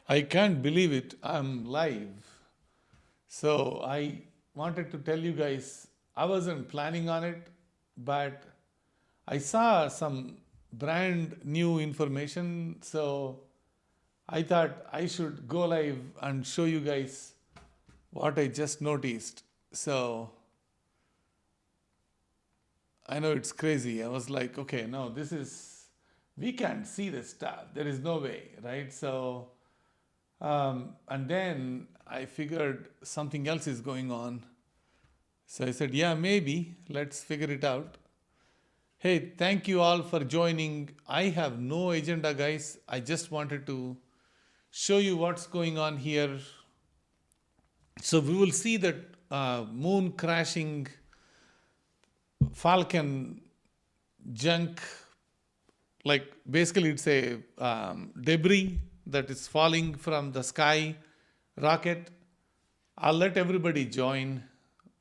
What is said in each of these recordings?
I can't believe it. I'm live. So I wanted to tell you guys, I wasn't planning on it, but I saw some brand new information. So I thought I should go live and show you guys what I just noticed. So I know it's crazy. I was like, okay, no, we can't see this stuff. There is no way, right? So and then I figured something else is going on. So I said, yeah, maybe. Let's figure it out. Hey, thank you all for joining. I have no agenda, guys. I just wanted to show you what's going on here. So we will see that moon crashing Falcon junk, like basically it's a debris that is falling from the sky rocket. I'll let everybody join.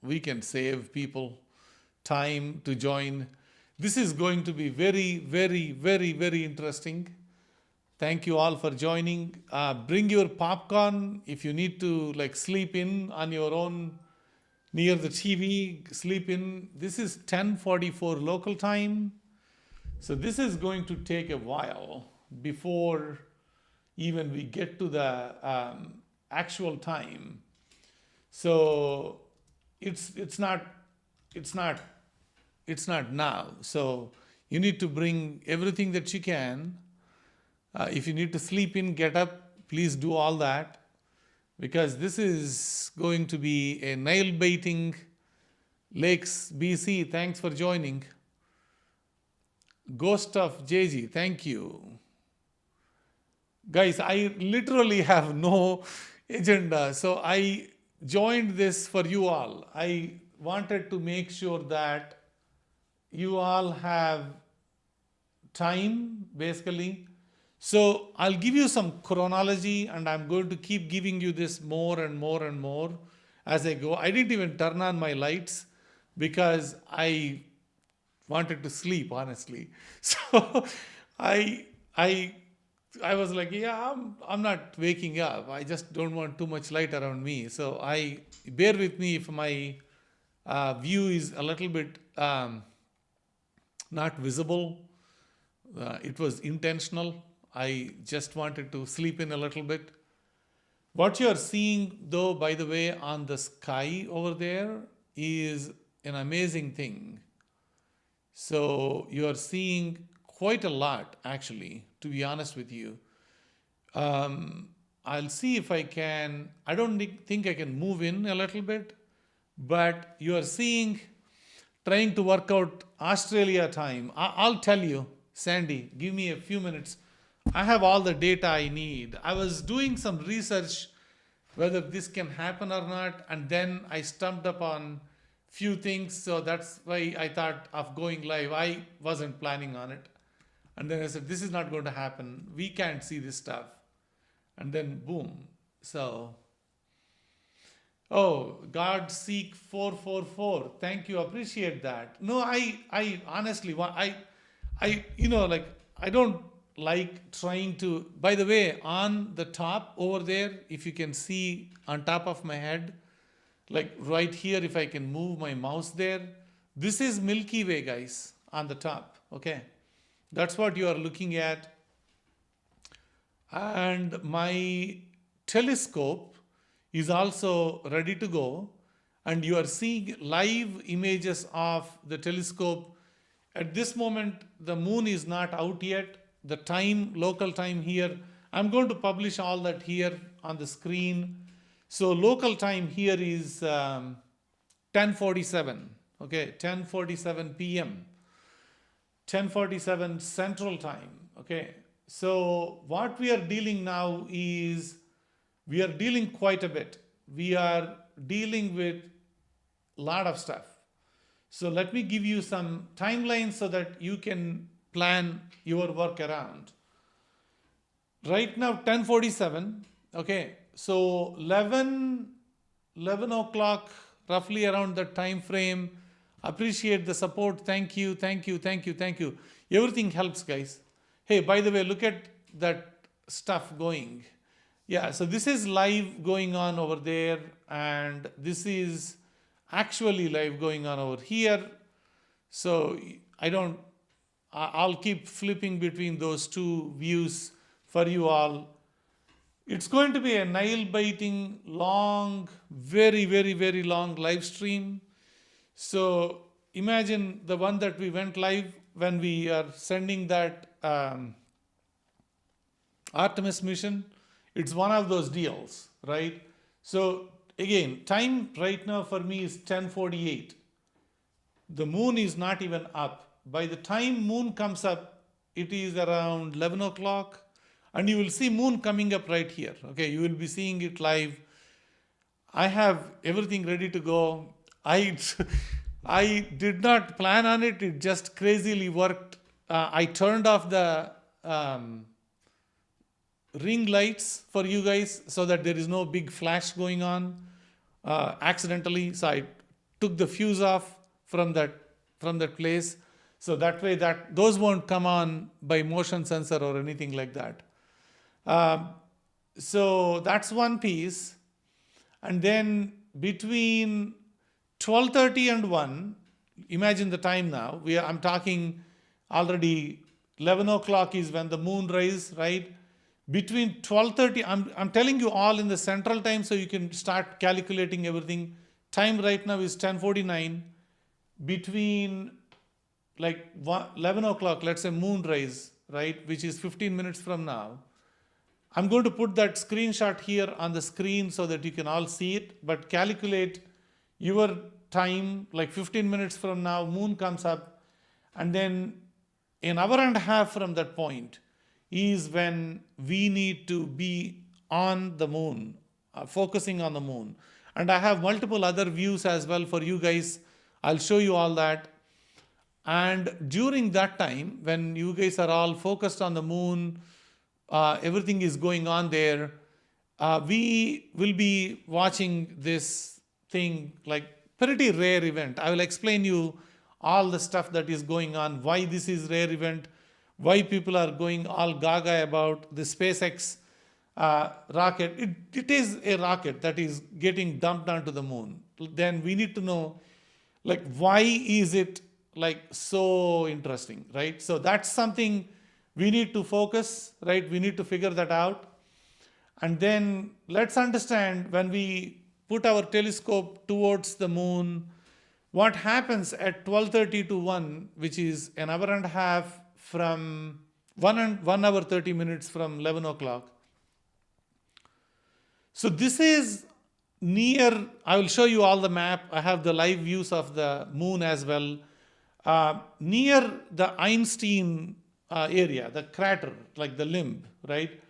We can save people time to join. This is going to be very, very, very, very interesting. Thank you all for joining. Bring your popcorn if you need to like sleep in on your own near the TV, sleep in. This is 10:44 local time. So this is going to take a while before even we get to the actual time. So it's not now. So you need to bring everything that you can. If you need to sleep in, get up, please do all that, because this is going to be a nail baiting. Lakes BC, thanks for joining. Ghost of JG, thank you. Guys, I literally have no agenda, so I joined this for you all. I wanted to make sure that you all have time, basically. So I'll give you some chronology, and I'm going to keep giving you this more and more and more as I go. I didn't even turn on my lights because I wanted to sleep, honestly. So I was like, yeah, I'm not waking up. I just don't want too much light around me. So bear with me if my view is a little bit not visible. It was intentional. I just wanted to sleep in a little bit. What you are seeing, though, by the way, on the sky over there is an amazing thing. So you are seeing quite a lot, actually, to be honest with you. I'll see if I can. I don't think I can move in a little bit, but you are seeing, trying to work out Australia time. I'll tell you, Sandy, give me a few minutes. I have all the data I need. I was doing some research whether this can happen or not, and then I stumped upon few things, so that's why I thought of going live. I wasn't planning on it. And then I said, this is not going to happen. We can't see this stuff. And then boom. So, oh, God seek 444. Thank you. Appreciate that. No, I honestly, I don't like trying to, by the way, on the top over there, if you can see on top of my head, like right here, if I can move my mouse there, this is Milky Way, guys, on the top, okay? That's what you are looking at. And my telescope is also ready to go. And you are seeing live images of the telescope. At this moment, the moon is not out yet. The time, local time here, I'm going to publish all that here on the screen. So local time here is 10:47, okay, 10:47 p.m., 10:47 Central Time, okay. So what we are dealing now is, we are dealing quite a bit. We are dealing with a lot of stuff. So let me give you some timelines so that you can plan your work around. Right now, 10:47, okay. So 11 o'clock, roughly around that time frame. Appreciate the support. Thank you, thank you, thank you, thank you. Everything helps, guys. Hey, by the way, look at that stuff going. Yeah, so this is live going on over there, and this is actually live going on over here. So I'll keep flipping between those two views for you all. It's going to be a nail-biting, long, very, very, very long live stream. So imagine the one that we went live when we are sending that Artemis mission. It's one of those deals, right? So again, time right now for me is 10:48. The moon is not even up. By the time moon comes up, it is around 11 o'clock. And you will see moon coming up right here. Okay, you will be seeing it live. I have everything ready to go. I did not plan on it. It just crazily worked. I turned off the ring lights for you guys so that there is no big flash going on accidentally. So I took the fuse off from that place. So that way those won't come on by motion sensor or anything like that. So that's one piece. And then between 12:30 and 1, imagine the time now. I'm talking already 11 o'clock is when the moon rises, right? Between 12:30, I'm telling you all in the central time so you can start calculating everything. Time right now is 10:49. Between like 11 o'clock, let's say moon rise, right, which is 15 minutes from now. I'm going to put that screenshot here on the screen so that you can all see it, but calculate your time, like 15 minutes from now, moon comes up, and then an hour and a half from that point is when we need to be on the moon, focusing on the moon. And I have multiple other views as well for you guys. I'll show you all that. And during that time, when you guys are all focused on the moon, everything is going on there, we will be watching this thing, like pretty rare event. I will explain you all the stuff that is going on, why this is rare event, why people are going all gaga about the SpaceX rocket. It is a rocket that is getting dumped onto the moon. Then we need to know, like, why is it like so interesting, right? So that's something we need to focus, right? We need to figure that out. And then let's understand, when we put our telescope towards the moon, what happens at 12:30 to 1, which is an hour and a half from 1 hour 30 minutes from 11 o'clock. So this is near, I will show you all the map. I have the live views of the moon as well. Near the Einstein area, the crater, like the limb, right?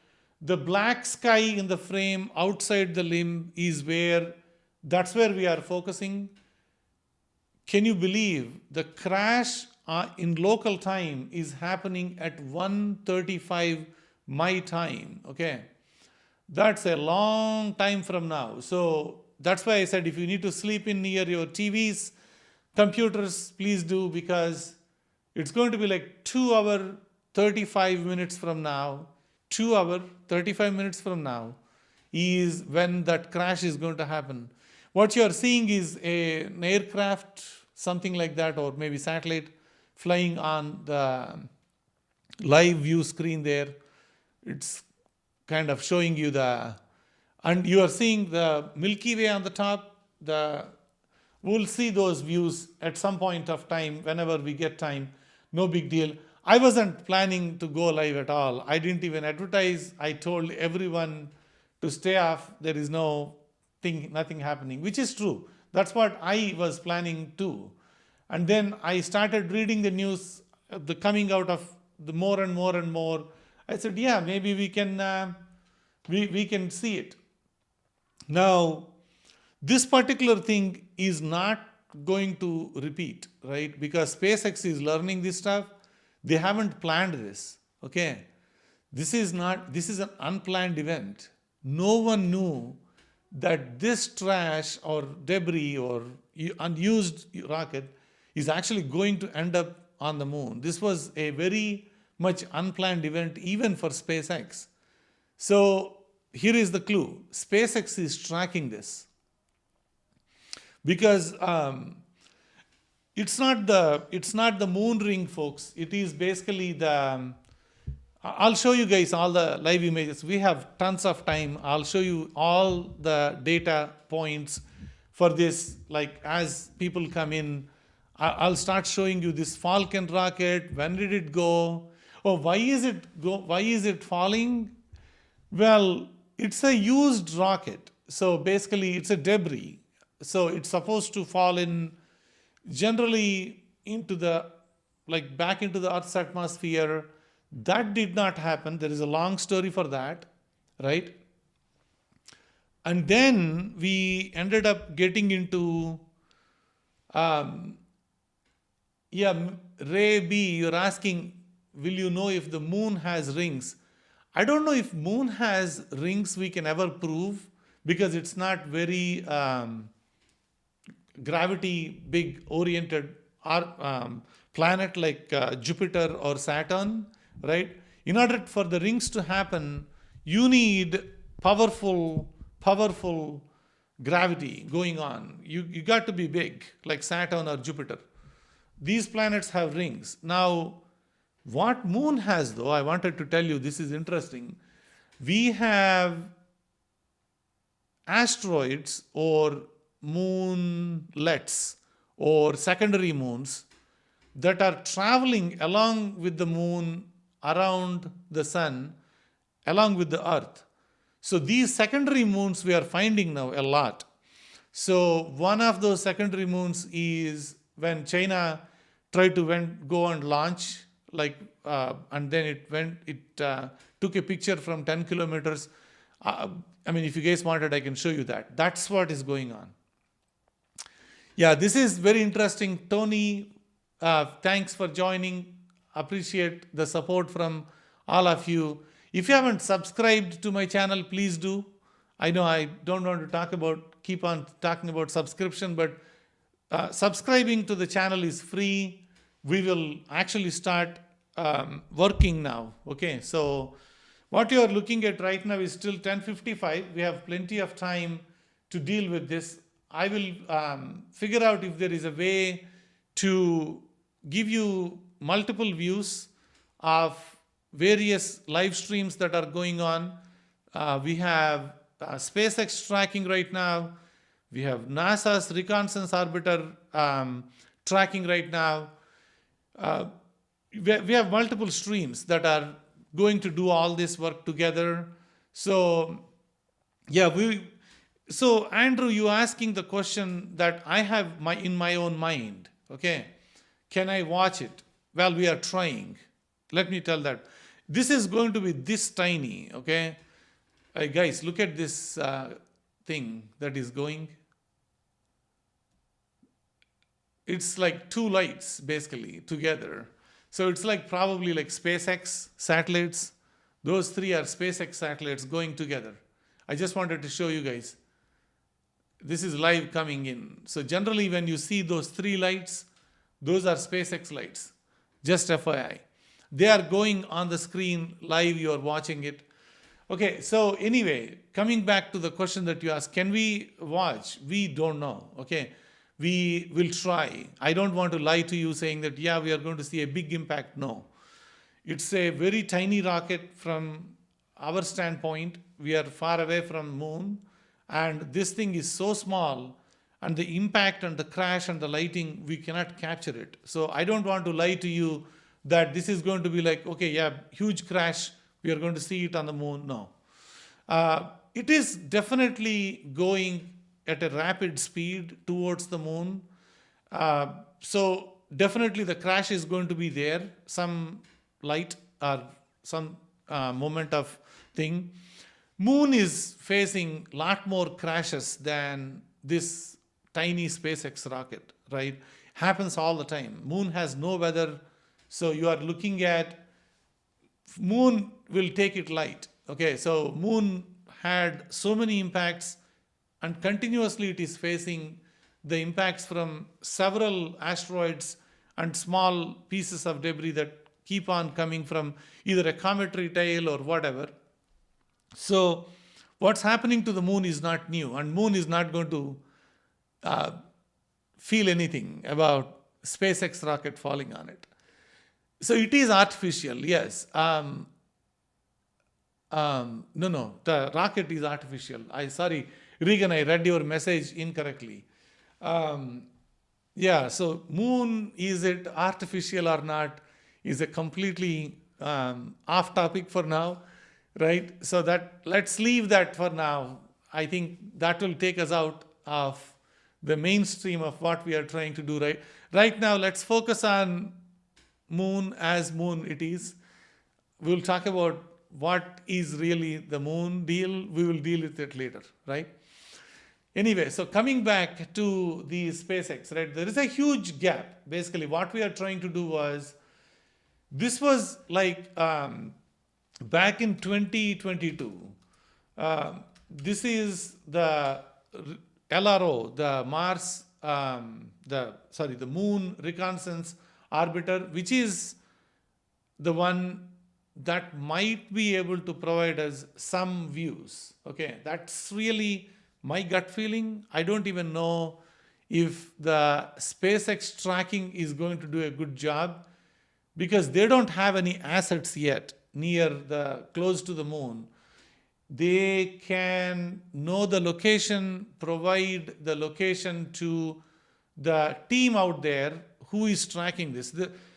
The black sky in the frame outside the limb is that's where we are focusing. Can you believe the crash in local time is happening at 1:35 my time, okay? That's a long time from now. So that's why I said, if you need to sleep in near your TVs, computers, please do, because it's going to be like 2 hour 35 minutes from now. 2 hour 35 minutes from now is when that crash is going to happen. What you are seeing is an aircraft, something like that, or maybe satellite flying on the live view screen there. It's kind of showing you and you are seeing the Milky Way on the top. We'll see those views at some point of time, whenever we get time. No big deal. I wasn't planning to go live at all. I didn't even advertise. I told everyone to stay off. There is nothing happening, which is true. That's what I was planning too. And then I started reading the news, the coming out of the more and more and more. I said, yeah, maybe we can see it. Now, this particular thing is not going to repeat, right? Because SpaceX is learning this stuff. They haven't planned this, okay? This is an unplanned event. No one knew that this trash or debris or unused rocket is actually going to end up on the moon. This was a very much unplanned event, even for SpaceX. So here is the clue. SpaceX is tracking this because it's not the moon ring, folks. It is basically the. I'll show you guys all the live images. We have tons of time. I'll show you all the data points for this. Like as people come in, I'll start showing you this Falcon rocket. When did it go? Oh, why is it falling? Well, it's a used rocket. So basically it's a debris. So it's supposed to fall in generally into back into the Earth's atmosphere. That did not happen. There is a long story for that, right? And then we ended up getting into, Ray B, you're asking, will you know if the moon has rings? I don't know if moon has rings we can ever prove because it's not very gravity big oriented planet like Jupiter or Saturn, right? In order for the rings to happen, you need powerful gravity going on. You got to be big like Saturn or Jupiter. These planets have rings. Now, what moon has though, I wanted to tell you, this is interesting. We have asteroids or moonlets or secondary moons that are traveling along with the moon around the sun, along with the earth. So these secondary moons we are finding now a lot. So one of those secondary moons is when China tried to go and launch, and then it took a picture from 10 kilometers. If you guys wanted, I can show you that. That's what is going on. Yeah, this is very interesting. Tony, thanks for joining. Appreciate the support from all of you. If you haven't subscribed to my channel, please do. I know I don't want to keep on talking about subscription, but subscribing to the channel is free. We will actually start working now. Okay, so what you are looking at right now is still 10:55. We have plenty of time to deal with this. I will figure out if there is a way to give you multiple views of various live streams that are going on. We have SpaceX tracking right now. We have NASA's reconnaissance orbiter tracking right now. We have multiple streams that are going to do all this work together. So, so Andrew, you asking the question that I have in my own mind. Okay, can I watch it? Well, we are trying. Let me tell that. This is going to be this tiny, okay? Guys, look at this thing that is going. It's like two lights, basically, together. So it's probably like SpaceX satellites. Those three are SpaceX satellites going together. I just wanted to show you guys. This is live coming in. So generally, when you see those three lights, those are SpaceX lights. Just FYI. They are going on the screen live, you are watching it. Okay, so anyway, coming back to the question that you asked, can we watch? We don't know, okay? We will try. I don't want to lie to you saying that, yeah, we are going to see a big impact. No. It's a very tiny rocket from our standpoint. We are far away from moon, and this thing is so small, and the impact and the crash and the lighting, we cannot capture it. So I don't want to lie to you that this is going to be like, okay, yeah, huge crash, we are going to see it on the moon. No. It is definitely going at a rapid speed towards the moon. So definitely the crash is going to be there, some light or some moment of thing. Moon is facing a lot more crashes than this tiny SpaceX rocket, right? Happens all the time. Moon has no weather. So you are looking at moon will take it light. Okay, so moon had so many impacts, and continuously it is facing the impacts from several asteroids and small pieces of debris that keep on coming from either a cometary tail or whatever. So what's happening to the moon is not new, and moon is not going to feel anything about SpaceX rocket falling on it. So it is artificial, yes. No, the rocket is artificial. Sorry, Regan, I read your message incorrectly. Yeah, so moon, is it artificial or not, is a completely off topic for now, right? So that let's leave that for now. I think that will take us out of the mainstream of what we are trying to do right now. Let's focus on moon as moon it is. We'll talk about what is really the moon deal. We will deal with it later, right? Anyway, so coming back to the SpaceX, right? There is a huge gap. Basically, what we are trying to do was, this was like back in 2022. This is the LRO, the the Moon Reconnaissance Orbiter, which is the one that might be able to provide us some views. Okay, that's really my gut feeling. I don't even know if the SpaceX tracking is going to do a good job, because they don't have any assets yet close to the moon. They can know the location, provide the location to the team out there who is tracking this.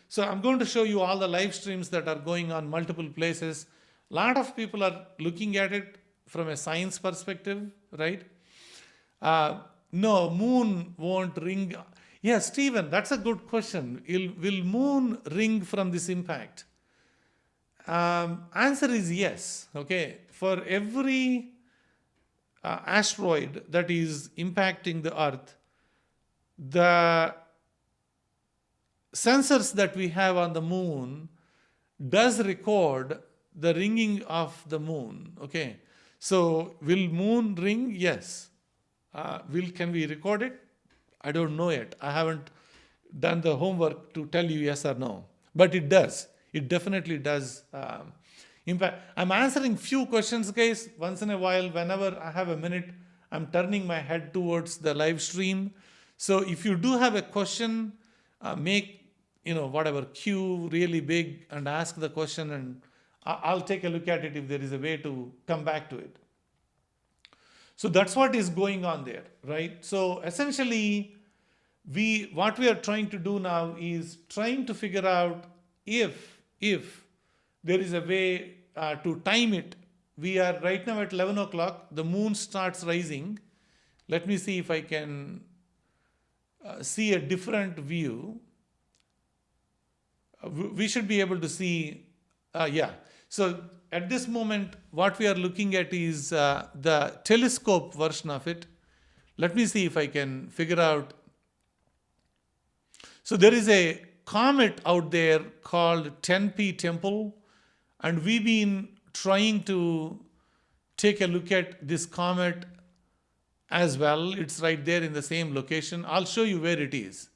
So I'm going to show you all the live streams that are going on multiple places. A lot of people are looking at it from a science perspective, right? No, moon won't ring. Yeah, Stephen, that's a good question. Will moon ring from this impact? Answer is yes. Okay, for every asteroid that is impacting the Earth, the sensors that we have on the moon does record the ringing of the moon. Okay, so will moon ring? Yes. Can we record it? I don't know yet. I haven't done the homework to tell you yes or no, but it does. It definitely does impact. I'm answering few questions, guys. Once in a while, whenever I have a minute, I'm turning my head towards the live stream. So if you do have a question, make whatever queue really big and ask the question, and I'll take a look at it if there is a way to come back to it. So that's what is going on there, right? So essentially, what we are trying to do now is trying to figure out if there is a way to time it. We are right now at 11 o'clock. The moon starts rising. Let me see if I can see a different view. We should be able to see, yeah. So at this moment, what we are looking at is the telescope version of it. Let me see if I can figure out. So there is a comet out there called 10P Temple, and we've been trying to take a look at this comet as well. It's right there in the same location. I'll show you where it is.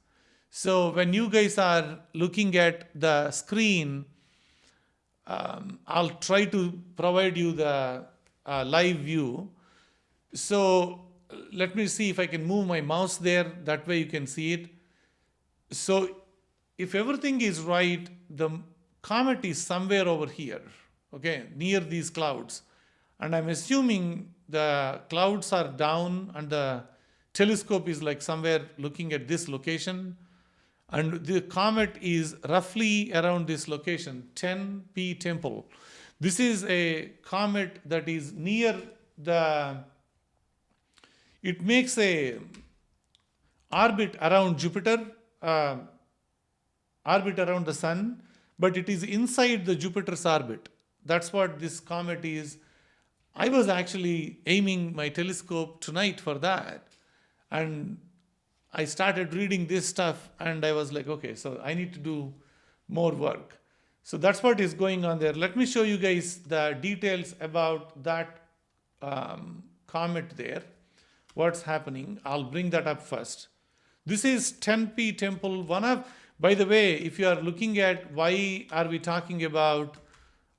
So when you guys are looking at the screen, I'll try to provide you the live view. So let me see if I can move my mouse there. That way you can see it. So if everything is right, the comet is somewhere over here, okay, near these clouds. And I'm assuming the clouds are down and the telescope is like somewhere looking at this location. And the comet is roughly around this location, 10P Temple. This is a comet that is near it makes a orbit around Jupiter, orbit around the sun, but it is inside the Jupiter's orbit. That's what this comet is. I was actually aiming my telescope tonight for that. And I started reading this stuff and I was like, okay, so I need to do more work. So that's what is going on there. Let me show you guys the details about that comet there. What's happening? I'll bring that up first. This is 10P Temple. By the way, if you are looking at why are we talking about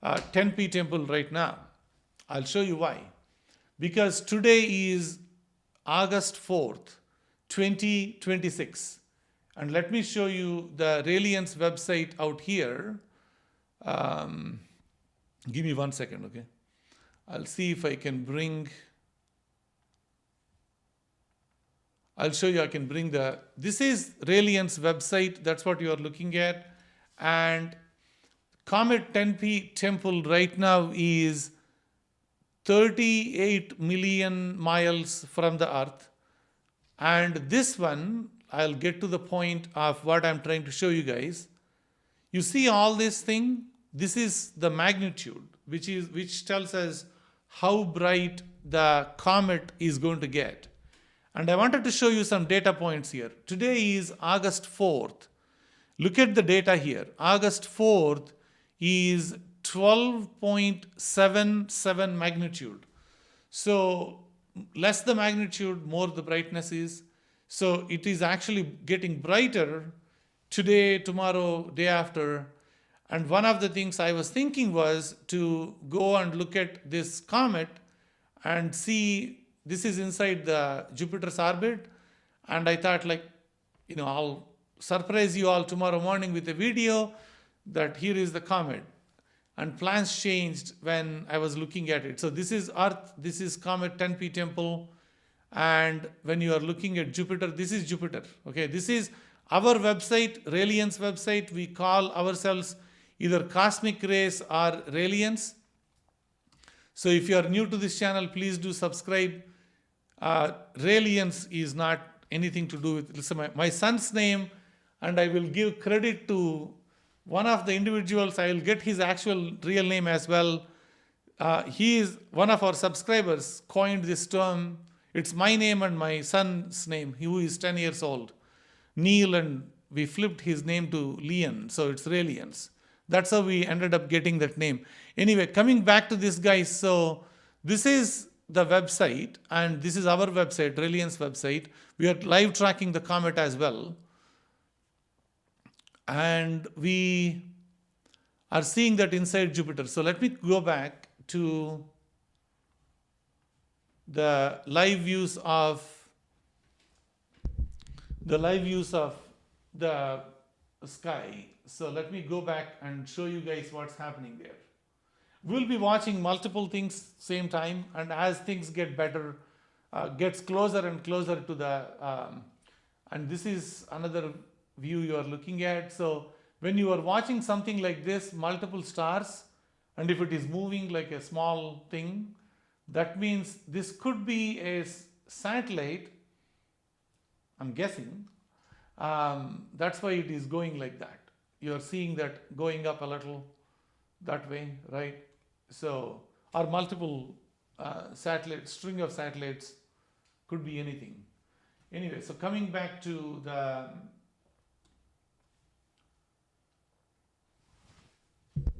10P Temple right now, I'll show you why. because today is August 4th, 2026. And let me show you the Reliance website out here. Give me 1 second, okay? I'll see if I can bring, I'll show you, I can bring this is Reliance website, that's what you are looking at. And Comet 10P Temple right now is 38 million miles from the Earth. And this one, I'll get to the point of what I'm trying to show you guys. You see all this thing? This is the magnitude, which tells us how bright the comet is going to get. And I wanted to show you some data points here. Today is August 4th. Look at the data here. August 4th is 12.77 magnitude. So less the magnitude, more the brightness is. So it is actually getting brighter today, tomorrow, day after. And one of the things I was thinking was to go and look at this comet and see, this is inside the Jupiter's orbit. And I thought, like, I'll surprise you all tomorrow morning with a video that here is the comet. And plans changed when I was looking at it. So this is Earth, this is Comet 10P Temple. And when you are looking at Jupiter, this is Jupiter. Okay, this is our website, Reliance website. We call ourselves either Cosmic Rays or Reliance. So if you are new to this channel, please do subscribe. Reliance is not anything to do with my son's name, and I will give credit to one of the individuals. I will get his actual real name as well. He is one of our subscribers, coined this term. It's my name and my son's name, who is 10 years old, Neil, and we flipped his name to Leon, so it's Reliance. That's how we ended up getting that name. Anyway, coming back to this, guys, so this is the website, and this is our website, Reliance website. We are live tracking the comet as well. And we are seeing that inside Jupiter. So let me go back to the live views of the sky. So let me go back and show you guys what's happening there. We'll be watching multiple things same time, and as things get better, gets closer and closer to the, and this is another view you are looking at. So when you are watching something like this, multiple stars, and if it is moving like a small thing, that means this could be a satellite, I'm guessing. That's why it is going like that. You are seeing that going up a little that way, right? So, or multiple satellites, string of satellites, could be anything. Anyway, so coming back to the,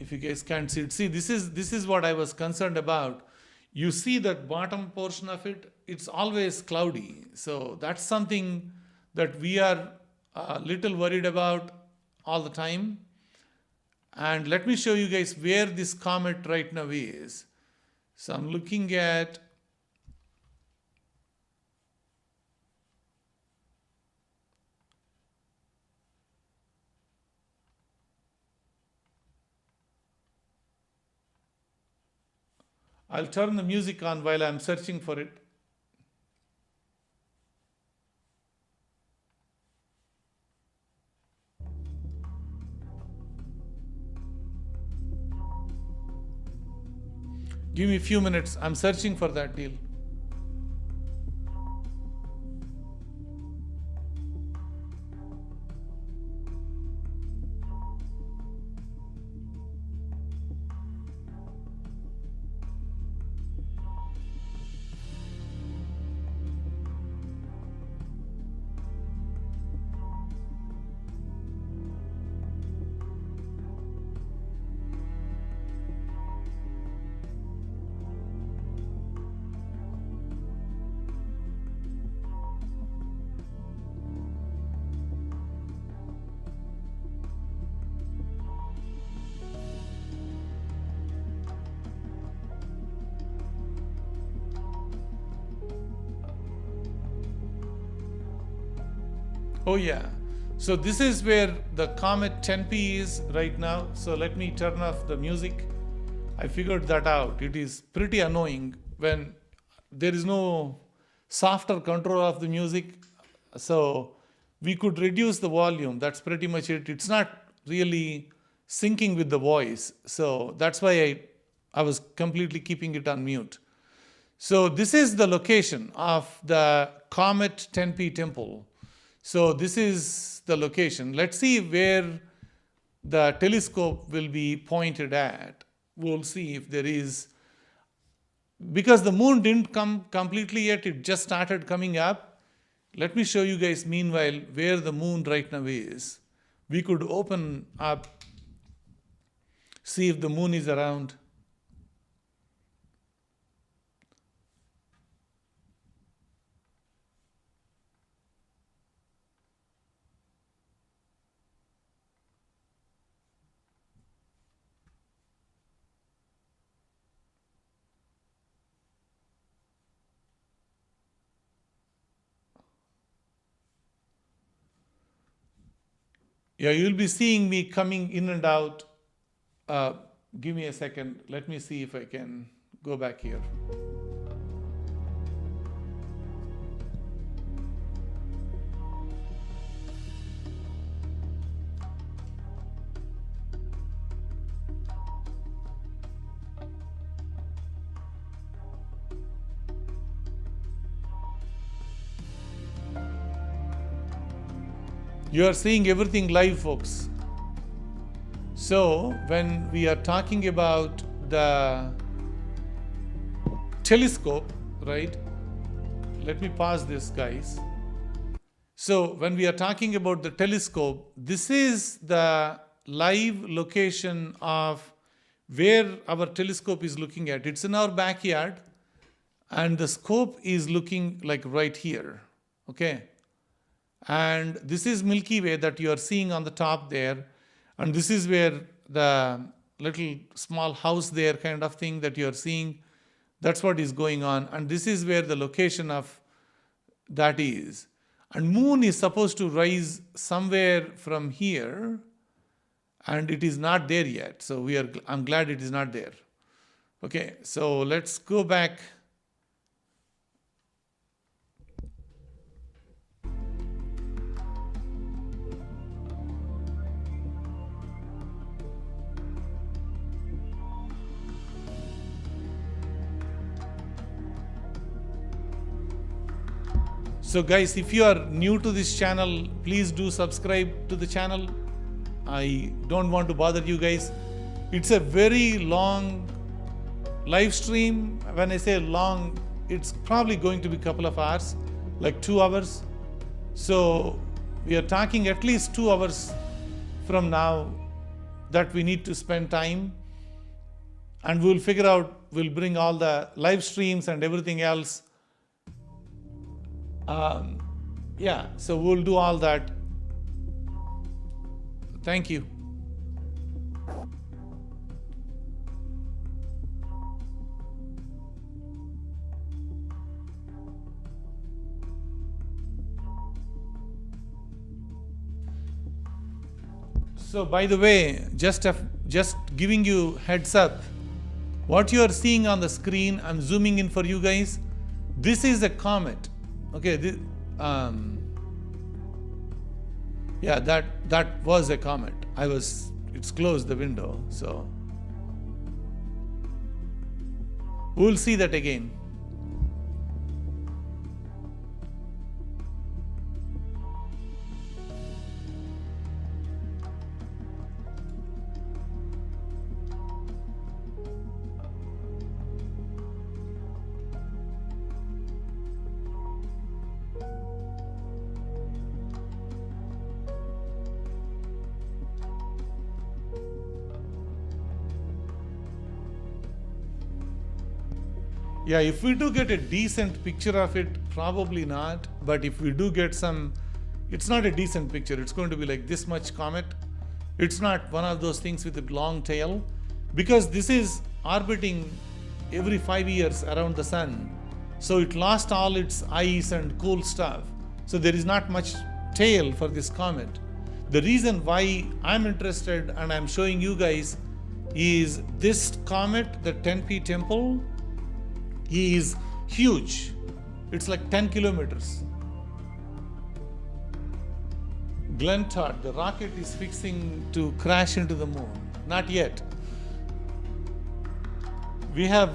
if you guys can't see it, see, this is what I was concerned about. You see that bottom portion of it, it's always cloudy. So that's something that we are a little worried about all the time. And let me show you guys where this comet right now is. So I'm looking at, I'll turn the music on while I'm searching for it. Give me a few minutes. I'm searching for that deal. Oh yeah. So this is where the comet 10P is right now. So let me turn off the music. I figured that out. It is pretty annoying when there is no softer control of the music. So we could reduce the volume. That's pretty much it. It's not really syncing with the voice. So that's why I was completely keeping it on mute. So this is the location of the comet 10P temple. So this is the location. Let's see where the telescope will be pointed at. We'll see if there is, because the moon didn't come completely yet, it just started coming up. Let me show you guys meanwhile where the moon right now is. We could open up, see if the moon is around. Yeah, you'll be seeing me coming in and out. Give me a second. Let me see if I can go back here. You are seeing everything live, folks. So when we are talking about the telescope, right? Let me pause this, guys. So when we are talking about the telescope, this is the live location of where our telescope is looking at. It's in our backyard, and the scope is looking like right here, okay? And this is Milky Way that you are seeing on the top there. And this is where the little small house there kind of thing that you are seeing, that's what is going on. And this is where the location of that is. And moon is supposed to rise somewhere from here, and it is not there yet. So I'm glad it is not there. Okay, so let's go back. So guys, if you are new to this channel, please do subscribe to the channel. I don't want to bother you guys. It's a very long live stream. When I say long, it's probably going to be a couple of hours, like 2 hours. So we are talking at least 2 hours from now that we need to spend time. And we'll figure out, we'll bring all the live streams and everything else. Yeah, so we'll do all that. Thank you. So by the way, just giving you heads up, what you are seeing on the screen, I'm zooming in for you guys. This is a comet. Okay, yeah, that was a comet. It's closed the window, so we'll see that again. Yeah, if we do get a decent picture of it, probably not. But if we do get some, it's not a decent picture. It's going to be like this much comet. It's not one of those things with a long tail, because this is orbiting every 5 years around the sun. So it lost all its ice and cool stuff. So there is not much tail for this comet. The reason why I'm interested and I'm showing you guys is this comet, the 10P Temple, is huge. It's like 10 kilometers. Glenn thought the rocket is fixing to crash into the moon. Not yet. We have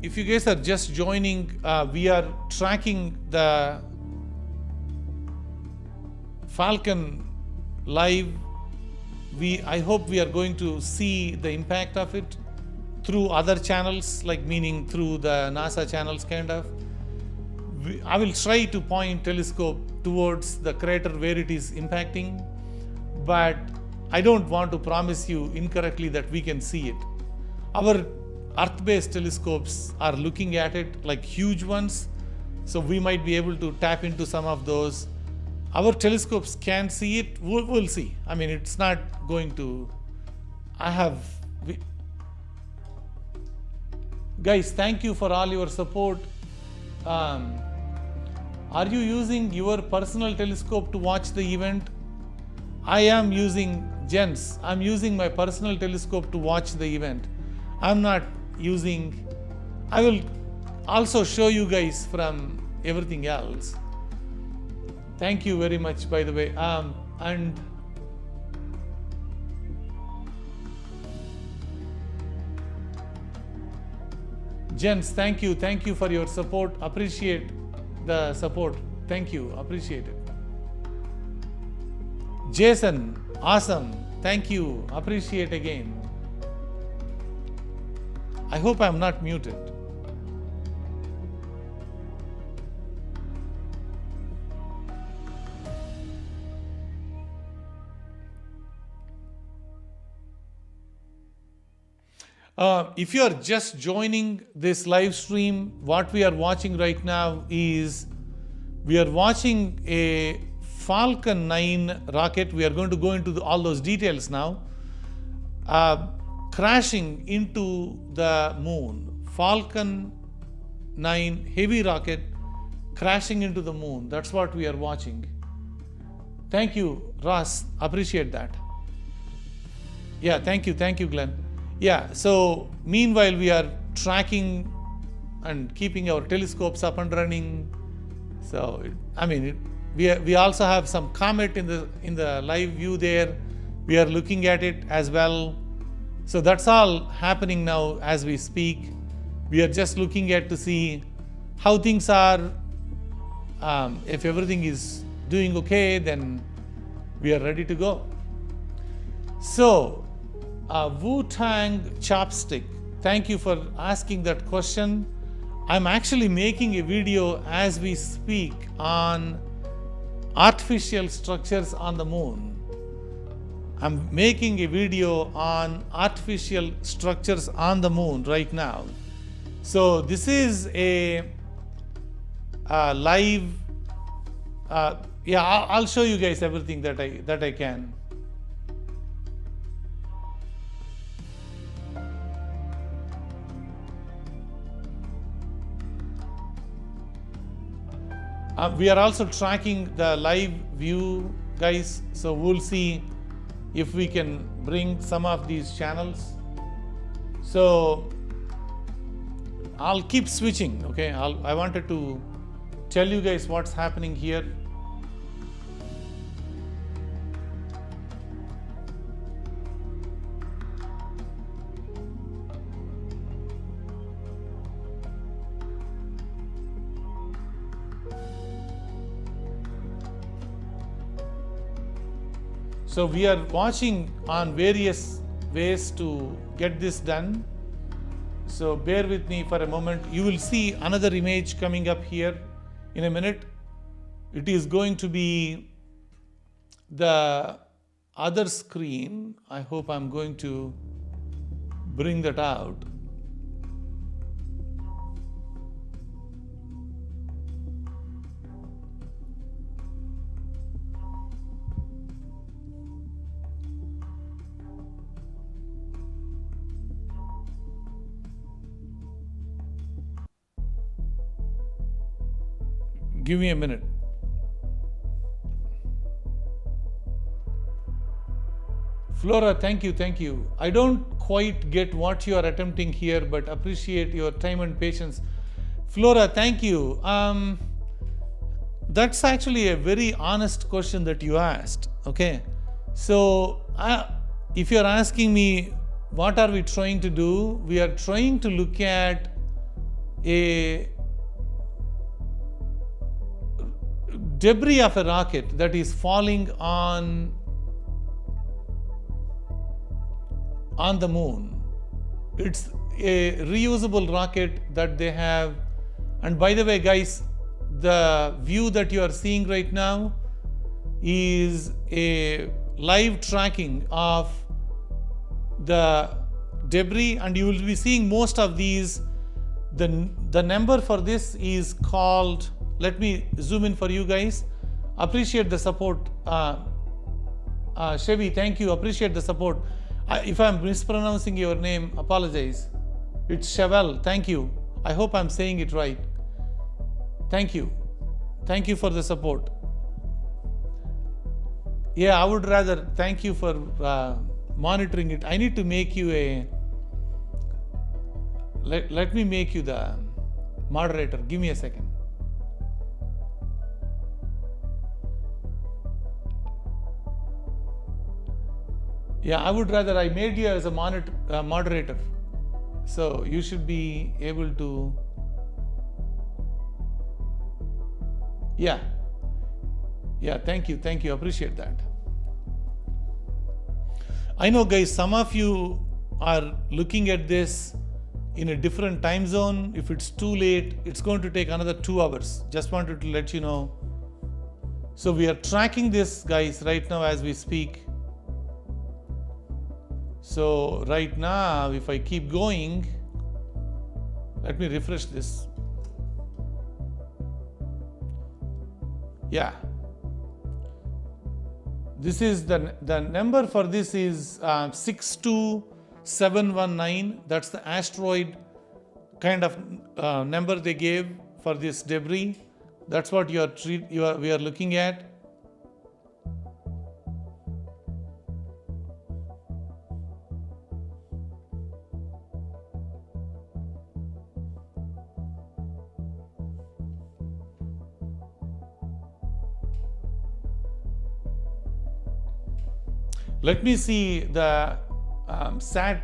if you guys are just joining, we are tracking the Falcon live. I hope we are going to see the impact of it through other channels, like meaning through the NASA channels kind of. I will try to point telescope towards the crater where it is impacting, but I don't want to promise you incorrectly that we can see it. Our Earth-based telescopes are looking at it, like huge ones, so we might be able to tap into some of those. Our telescopes can see it. We'll see. I mean, it's not going to. Guys, thank you for all your support. Are you using your personal telescope to watch the event? I am using Jens. I'm using my personal telescope to watch the event. I'm not using. I will also show you guys from everything else. Thank you very much, by the way. And Jens, thank you for your support. Appreciate the support. Thank you, appreciate it. Jason, awesome. Thank you, appreciate again. I hope I'm not muted. If you are just joining this live stream, what we are watching right now is we are watching a Falcon 9 rocket. We are going to go into all those details now. Crashing into the moon. Falcon 9 heavy rocket crashing into the moon. That's what we are watching. Thank you, Ross. Appreciate that. Yeah, thank you, Glenn. Yeah, so meanwhile we are tracking and keeping our telescopes up and running. So we also have some comet in the live view there. We are looking at it as well. So that's all happening now as we speak. We are just looking at to see how things are. If everything is doing okay, then we are ready to go. So, Wu-Tang Chopstick, thank you for asking that question. I'm actually making a video as we speak on artificial structures on the moon. I'm making a video on artificial structures on the moon right now. So this is a live. I'll show you guys everything that I can. We are also tracking the live view, guys. So we'll see if we can bring some of these channels. So I'll keep switching, okay? I wanted to tell you guys what's happening here. So we are watching on various ways to get this done. So bear with me for a moment. You will see another image coming up here in a minute. It is going to be the other screen. I hope I'm going to bring that out. Give me a minute. Flora, thank you. I don't quite get what you are attempting here, but appreciate your time and patience. Flora, thank you. That's actually a very honest question that you asked. Okay. So, if you're asking me, what are we trying to do? We are trying to look at a debris of a rocket that is falling on the moon. It's a reusable rocket that they have. And by the way, guys, the view that you are seeing right now is a live tracking of the debris, and you will be seeing most of these. The number for this is called, let me zoom in for you guys. Appreciate the support. Chevy, thank you. Appreciate the support. If I'm mispronouncing your name, apologize. It's Chevelle. Thank you. I hope I'm saying it right. Thank you. Thank you for the support. Yeah, I would rather thank you for monitoring it. I need to make you a, let me make you the moderator. Give me a second. Yeah, I would rather I made you as a moderator. So you should be able to, yeah, thank you, appreciate that. I know, guys, some of you are looking at this in a different time zone. If it's too late, it's going to take another 2 hours. Just wanted to let you know. So we are tracking this, guys, right now as we speak. So right now, if I keep going, let me refresh this. Yeah. This is the number for this is 62719. That's the asteroid kind of number they gave for this debris. That's what we are looking at. Let me see the SAT.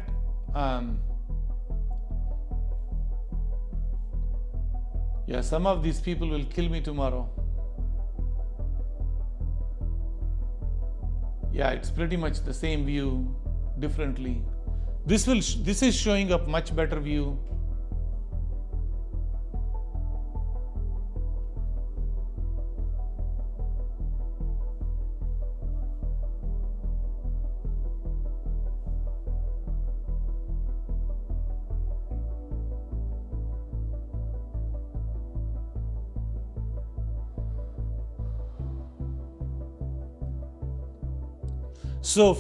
Yeah, some of these people will kill me tomorrow. Yeah, it's pretty much the same view, differently. This is showing up much better view. So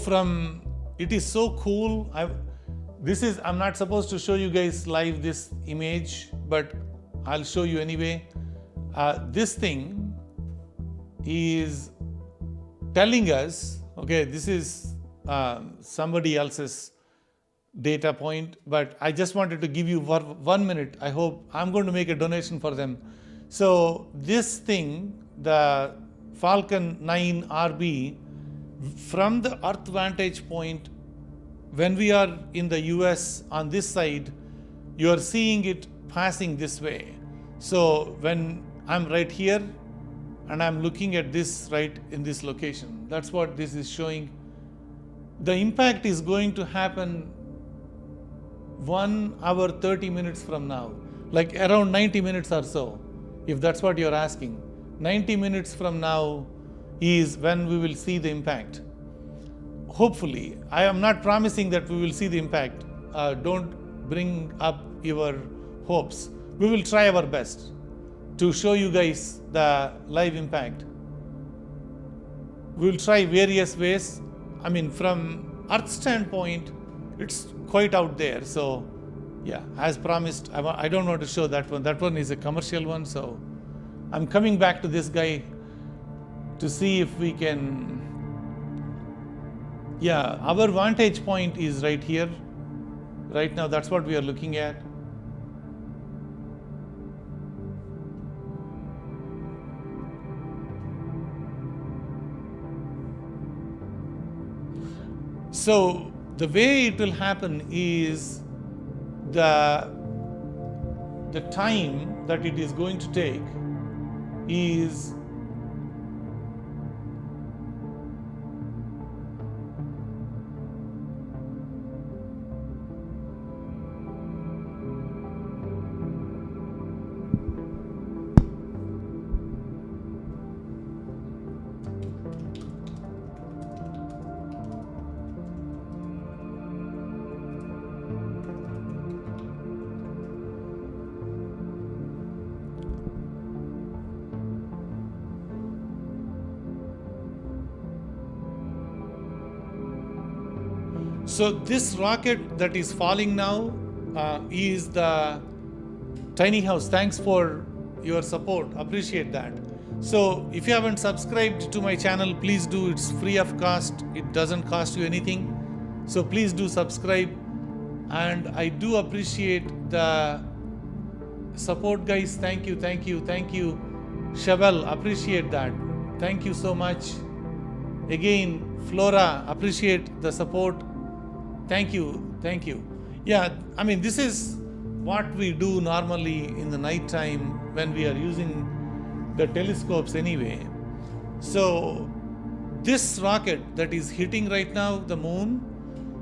it is so cool. I'm not supposed to show you guys live this image, but I'll show you anyway. This thing is telling us, okay, this is somebody else's data point, but I just wanted to give you 1 minute. I hope I'm going to make a donation for them. So this thing, the Falcon 9 RB, from the Earth vantage point, when we are in the US on this side, you are seeing it passing this way. So when I'm right here and I'm looking at this right in this location, that's what this is showing. The impact is going to happen 1 hour 30 minutes from now, like around 90 minutes or so, if that's what you're asking. 90 minutes from now is when we will see the impact. Hopefully, I am not promising that we will see the impact. Don't bring up your hopes. We will try our best to show you guys the live impact. We will try various ways. I mean, from Earth standpoint, it's quite out there. So yeah, as promised, I don't want to show that one. That one is a commercial one. So I'm coming back to this guy to see if we can. Yeah, our vantage point is right here. Right now, that's what we are looking at. So the way it will happen is the time that it is going to take is so this rocket that is falling now is the tiny house. Thanks for your support. Appreciate that. So if you haven't subscribed to my channel, please do. It's free of cost. It doesn't cost you anything. So please do subscribe. And I do appreciate the support, guys. Thank you, thank you, thank you. Chevelle, appreciate that. Thank you so much. Again, Flora, appreciate the support. Thank you, thank you. Yeah, I mean, this is what we do normally in the night time when we are using the telescopes anyway. So this rocket that is hitting right now the moon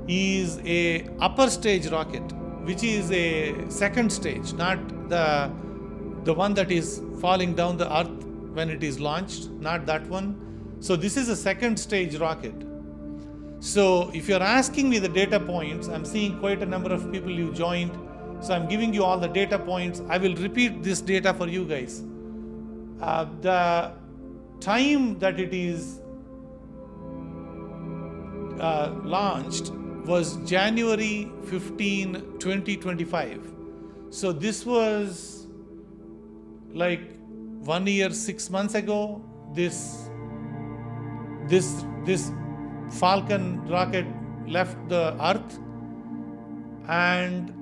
is a upper stage rocket, which is a second stage, not the one that is falling down the earth when it is launched, not that one. So this is a second stage rocket. So if you're asking me the data points, I'm seeing quite a number of people you joined. So I'm giving you all the data points. I will repeat this data for you guys. The time that it is launched was January 15, 2025. So this was like 1 year, 6 months ago. This Falcon rocket left the Earth, and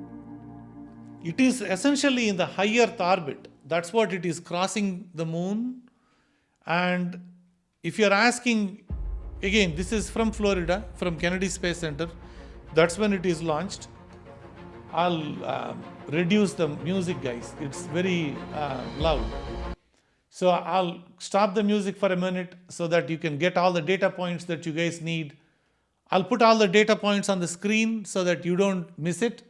it is essentially in the high Earth orbit. That's what it is, crossing the moon. And if you're asking, again, this is from Florida, from Kennedy Space Center. That's when it is launched. I'll reduce the music, guys. It's very loud. So I'll stop the music for a minute so that you can get all the data points that you guys need. I'll put all the data points on the screen so that you don't miss it.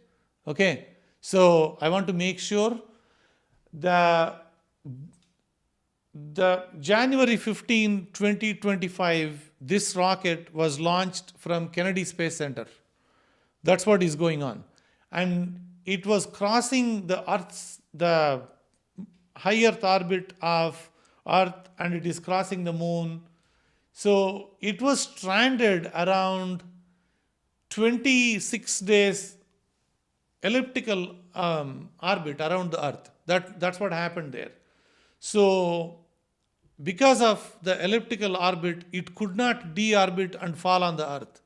Okay. So I want to make sure the January 15, 2025, this rocket was launched from Kennedy Space Center. That's what is going on. And it was crossing the high Earth orbit of Earth, and it is crossing the moon. So it was stranded around 26 days elliptical orbit around the Earth. That's what happened there. So because of the elliptical orbit, it could not deorbit and fall on the Earth.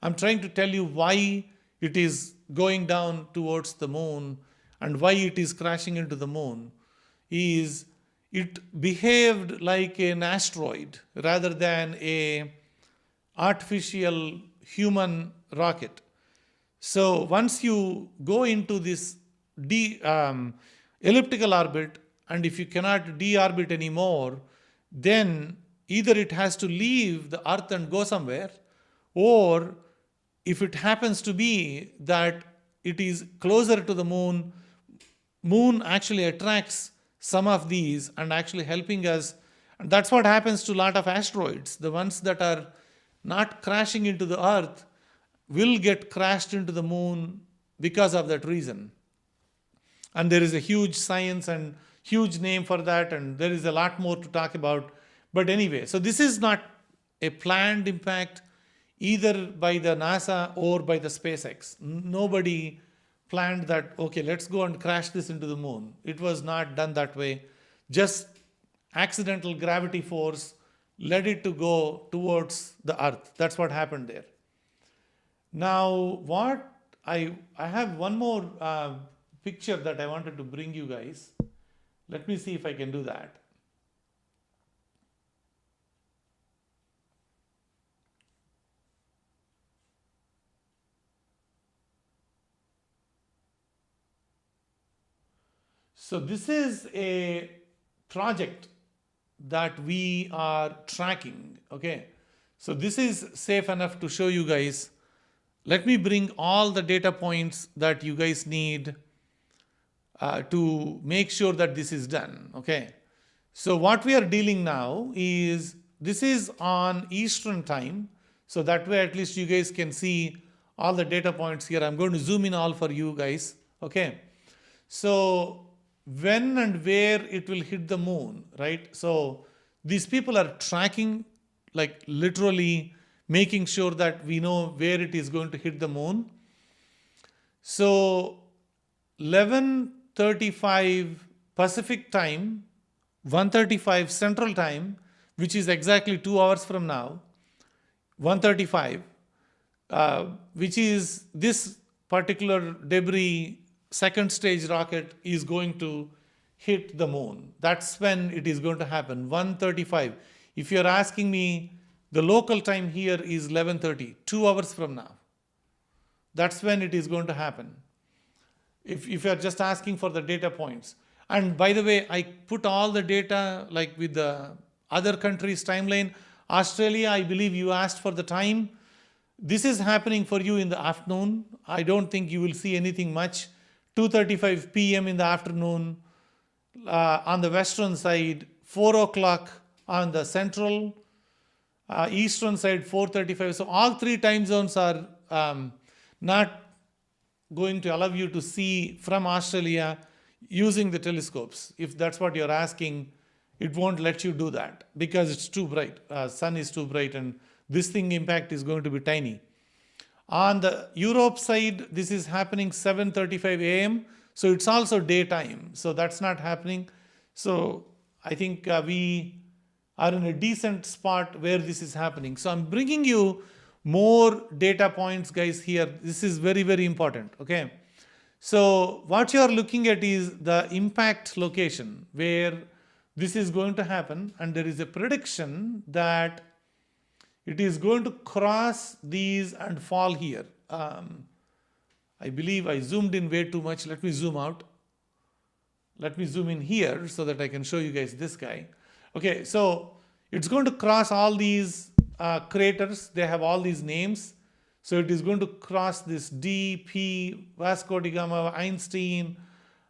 I'm trying to tell you why it is going down towards the moon and why it is crashing into the moon is it behaved like an asteroid rather than a artificial human rocket. So once you go into this elliptical orbit, and if you cannot deorbit anymore, then either it has to leave the Earth and go somewhere, or if it happens to be that it is closer to the moon, moon actually attracts some of these and actually helping us. And that's what happens to a lot of asteroids. The ones that are not crashing into the Earth will get crashed into the moon because of that reason. And there is a huge science and huge name for that, and there is a lot more to talk about. But anyway, so this is not a planned impact either by the NASA or by the SpaceX. Nobody planned that, okay, let's go and crash this into the moon. It was not done that way. Just accidental gravity force led it to go towards the Earth. That's what happened there. Now, what I have one more picture that I wanted to bring you guys. Let me see if I can do that. So this is a project that we are tracking, okay? So this is safe enough to show you guys. Let me bring all the data points that you guys need to make sure that this is done, okay? So what we are dealing now is, this is on Eastern time, so that way at least you guys can see all the data points here. I'm going to zoom in all for you guys, okay? So when and where it will hit the moon, right? So these people are tracking, like literally making sure that we know where it is going to hit the moon. So 11:35 Pacific time, 1:35 Central time, which is exactly 2 hours from now, 1:35, which is this particular debris second stage rocket is going to hit the moon. That's when it is going to happen, 1:35. If you're asking me, the local time here is 11:30, 2 hours from now. That's when it is going to happen. If you're just asking for the data points. And by the way, I put all the data like with the other countries' timeline. Australia, I believe you asked for the time. This is happening for you in the afternoon. I don't think you will see anything much. 2:35 p.m. in the afternoon on the western side, 4 o'clock on the central, eastern side 4:35. So all three time zones are not going to allow you to see from Australia using the telescopes. If that's what you're asking, it won't let you do that because it's too bright. Sun is too bright and this thing impact is going to be tiny. On the Europe side, this is happening 7:35 a.m. So it's also daytime. So that's not happening. So I think we are in a decent spot where this is happening. So I'm bringing you more data points, guys, here. This is very, very important, okay? So what you are looking at is the impact location where this is going to happen, and there is a prediction that it is going to cross these and fall here. I believe I zoomed in way too much. Let me zoom out. Let me zoom in here so that I can show you guys this guy. Okay, so it's going to cross all these craters. They have all these names. So it is going to cross this D, P, Vasco da Gama, Einstein,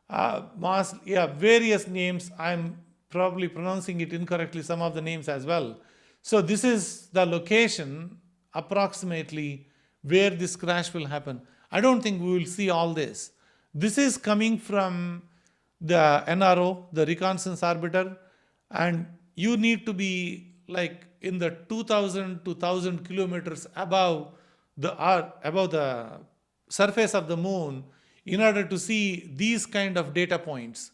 various names. I'm probably pronouncing it incorrectly, some of the names as well. So this is the location approximately where this crash will happen. I don't think we will see all this. This is coming from the NRO, the reconnaissance orbiter, and you need to be like in the 2,000 to 1,000 kilometers above the surface of the moon in order to see these kind of data points.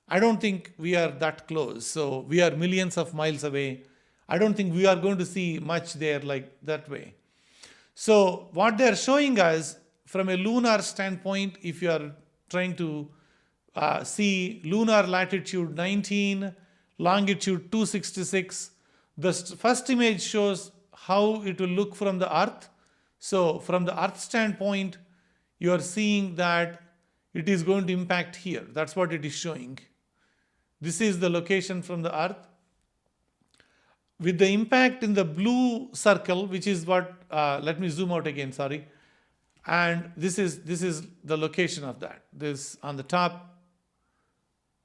I don't think we are that close. So we are millions of miles away. I don't think we are going to see much there like that way. So what they're showing us from a lunar standpoint, if you are trying to see lunar latitude 19, longitude 266, the first image shows how it will look from the Earth. So from the Earth standpoint, you are seeing that it is going to impact here. That's what it is showing. This is the location from the Earth. With the impact in the blue circle, which is what, let me zoom out again, sorry. And this is the location of that. This on the top.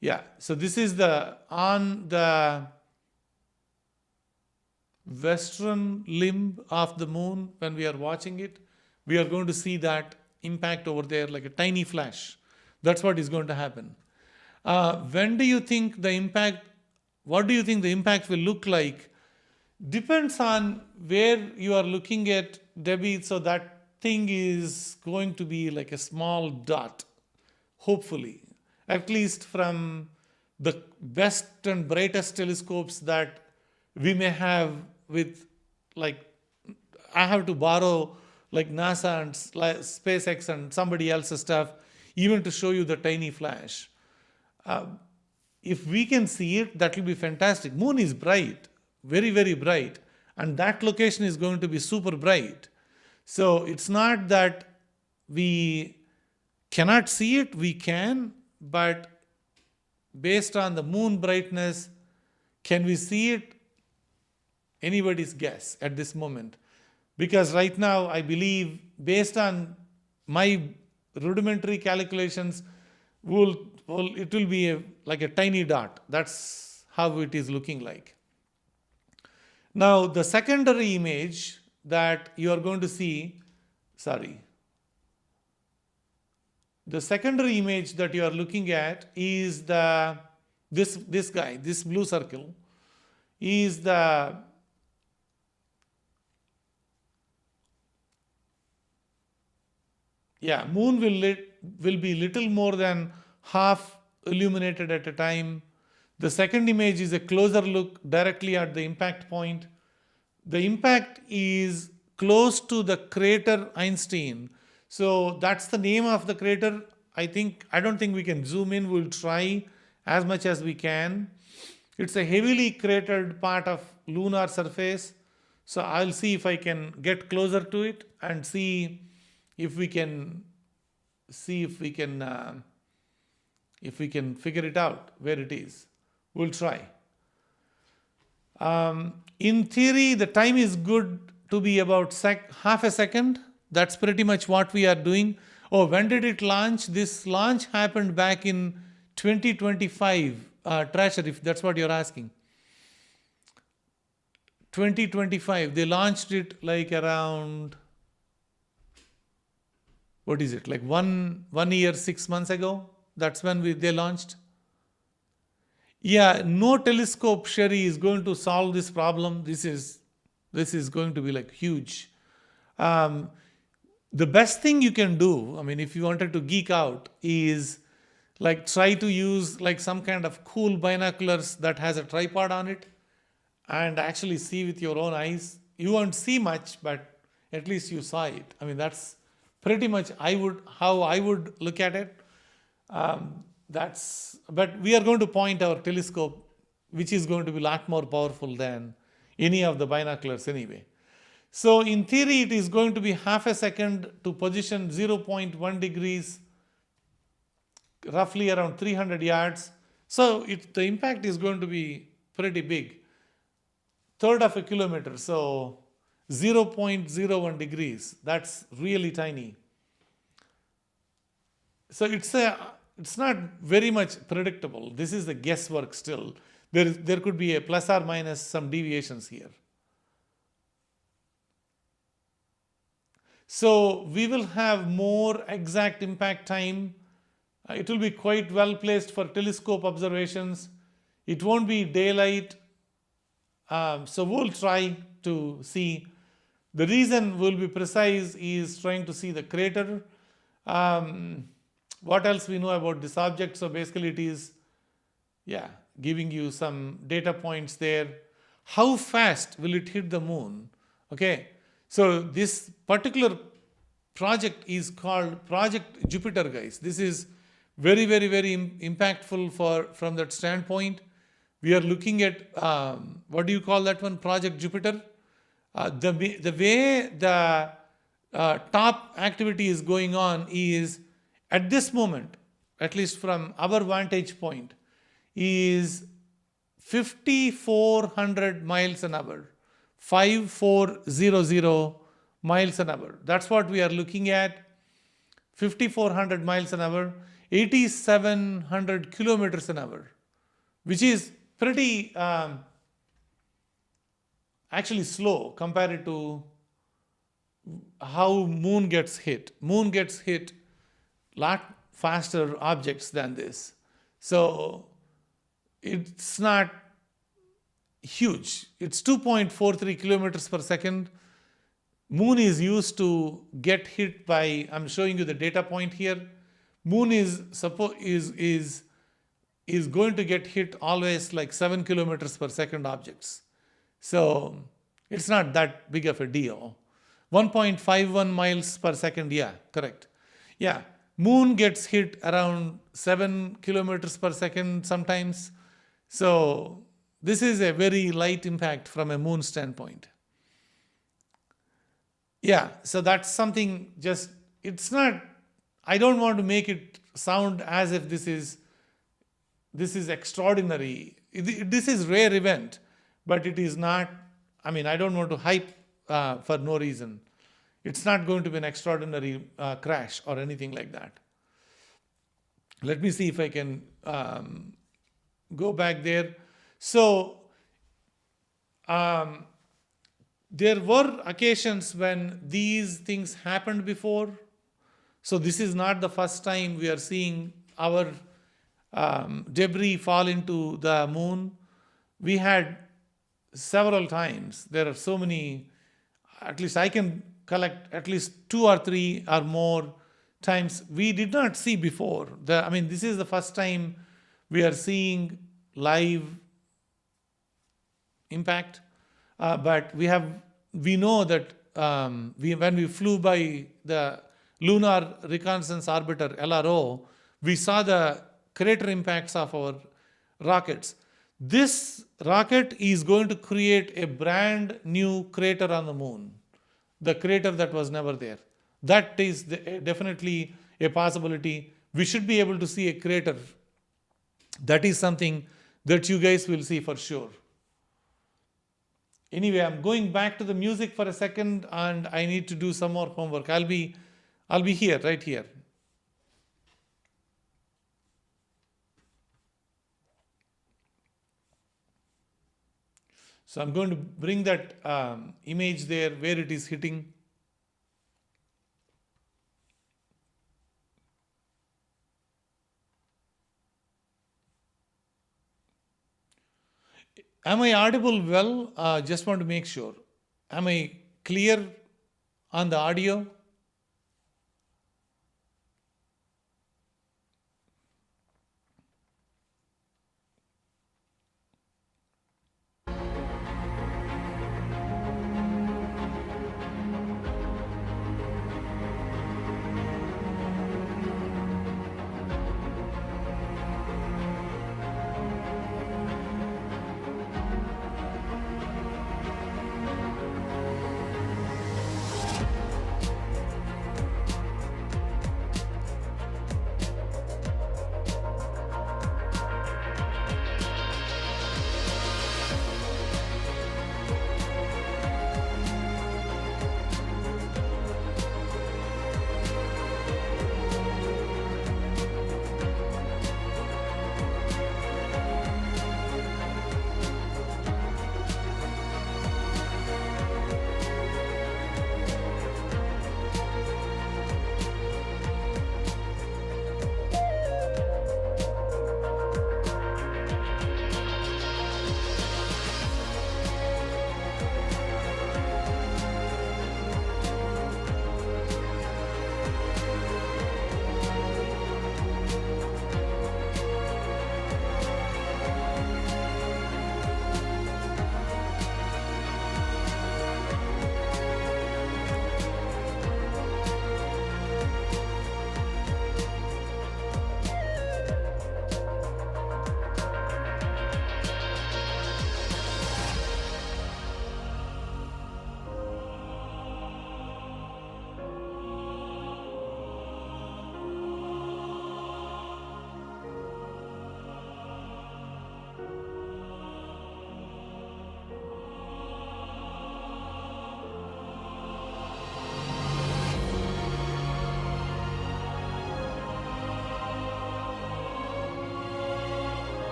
Yeah, so this is on the western limb of the moon. When we are watching it, we are going to see that impact over there like a tiny flash. That's what is going to happen. When do you think the impact, what do you think the impact will look like? Depends on where you are looking at, Debbie. So that thing is going to be like a small dot, hopefully. At least from the best and brightest telescopes that we may have with, like, I have to borrow like NASA and SpaceX and somebody else's stuff, even to show you the tiny flash. If we can see it, that will be fantastic. Moon is bright, very, very bright. And that location is going to be super bright. So it's not that we cannot see it, we can, but based on the moon brightness, can we see it? Anybody's guess at this moment. Because right now, I believe, based on my rudimentary calculations, it will be like a tiny dot. That's how it is looking like. Now, the secondary image that you are going to see, the secondary image that you are looking at is this guy, this blue circle, is the moon will be little more than half illuminated at a time. The second image is a closer look directly at the impact point. The impact is close to the crater Einstein. So that's the name of the crater. I don't think we can zoom in. We'll try as much as we can. It's a heavily cratered part of lunar surface. So I'll see if I can get closer to it and see if we can figure it out where it is. We'll try. In theory, the time is good to be about half a second. That's pretty much what we are doing. Oh, when did it launch? This launch happened back in 2025, Trasher, if that's what you're asking. 2025, they launched it like around, what is it, like one year, 6 months ago? That's when they launched. Yeah, no telescope, Sherry, is going to solve this problem. This is going to be like huge. The best thing you can do, I mean, if you wanted to geek out, is like try to use like some kind of cool binoculars that has a tripod on it and actually see with your own eyes. You won't see much, but at least you saw it. I mean, that's pretty much how I would look at it. But we are going to point our telescope, which is going to be a lot more powerful than any of the binoculars anyway. So in theory, it is going to be half a second to position 0.1 degrees, roughly around 300 yards. So the impact is going to be pretty big, third of a kilometer. So 0.01 degrees, that's really tiny. So it's not very much predictable. This is the guesswork still. There could be a plus or minus some deviations here. So we will have more exact impact time. It will be quite well placed for telescope observations. It won't be daylight. So we'll try to see. The reason we'll be precise is trying to see the crater. What else we know about this object? So basically it is, giving you some data points there. How fast will it hit the moon? Okay, so this particular project is called Project Jupiter, guys. This is very, very, very impactful from that standpoint. We are looking at, what do you call that one? Project Jupiter. The way the top activity is going on is, at this moment, at least from our vantage point, is 5,400 miles an hour. 5400 miles an hour. That's what we are looking at. 5,400 miles an hour, 8,700 kilometers an hour, which is pretty actually slow compared to how moon gets hit. Moon gets hit lot faster objects than this. So it's not huge. It's 2.43 kilometers per second. Moon is used to get hit by, I'm showing you the data point here. Moon is going to get hit always like 7 kilometers per second objects. So it's not that big of a deal. 1.51 miles per second, yeah, correct. Yeah, moon gets hit around 7 kilometers per second sometimes. So this is a very light impact from a moon standpoint. Yeah, so that's something just, it's not, I don't want to make it sound as if this is extraordinary. This is rare event, but it is not, I mean, I don't want to hype for no reason. It's not going to be an extraordinary crash or anything like that. Let me see if I can go back there. So there were occasions when these things happened before. So this is not the first time we are seeing our debris fall into the moon. We had several times. There are so many, at least I can collect at least 2 or 3 or more times we did not see before. I mean, this is the first time we are seeing live impact. But we know that when we flew by the Lunar Reconnaissance Orbiter, LRO, we saw the crater impacts of our rockets. This rocket is going to create a brand new crater on the moon, the crater that was never there. That is definitely a possibility. We should be able to see a crater. That is something that you guys will see for sure. Anyway, I'm going back to the music for a second, and I need to do some more homework. I'll be here, right here. So I'm going to bring that image there where it is hitting. Am I audible well? Just want to make sure. Am I clear on the audio?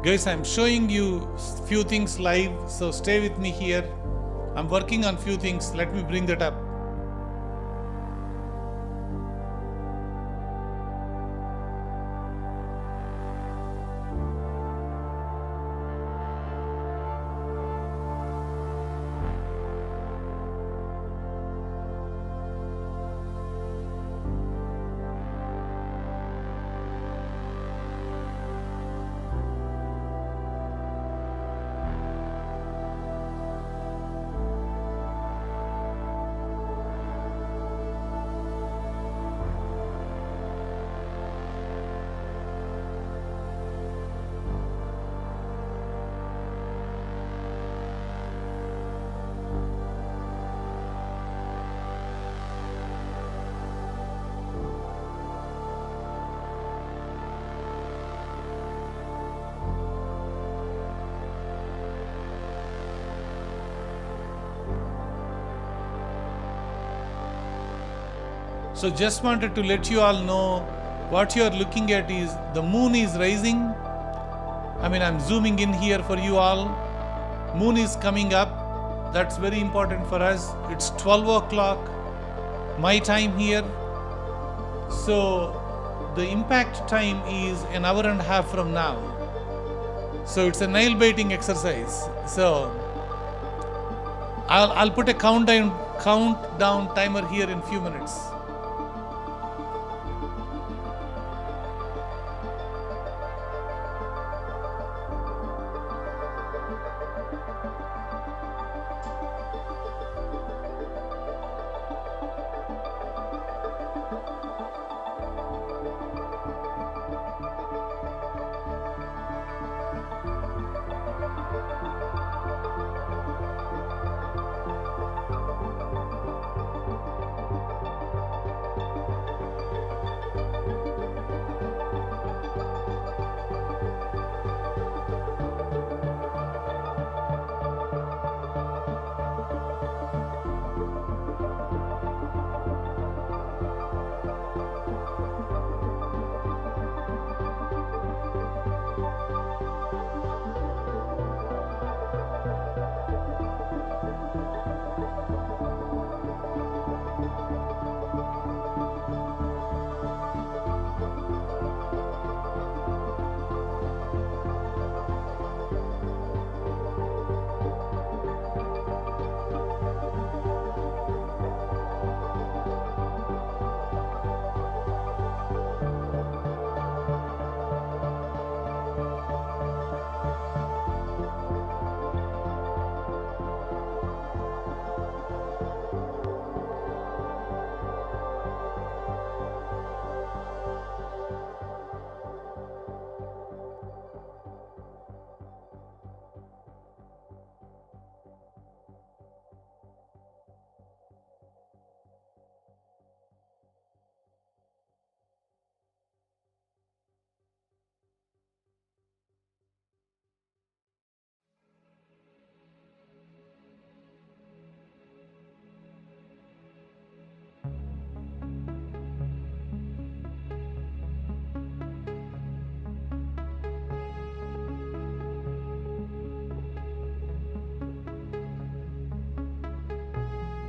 Guys, I'm showing you few things live, so stay with me here. I'm working on few things. Let me bring that up. So just wanted to let you all know what you are looking at is the moon is rising. I'm zooming in here for you all. Moon is coming up. That's very important for us. It's 12 o'clock my time here. So the impact time is an hour and a half from now. So it's a nail biting exercise. So I'll put a countdown timer here in few minutes.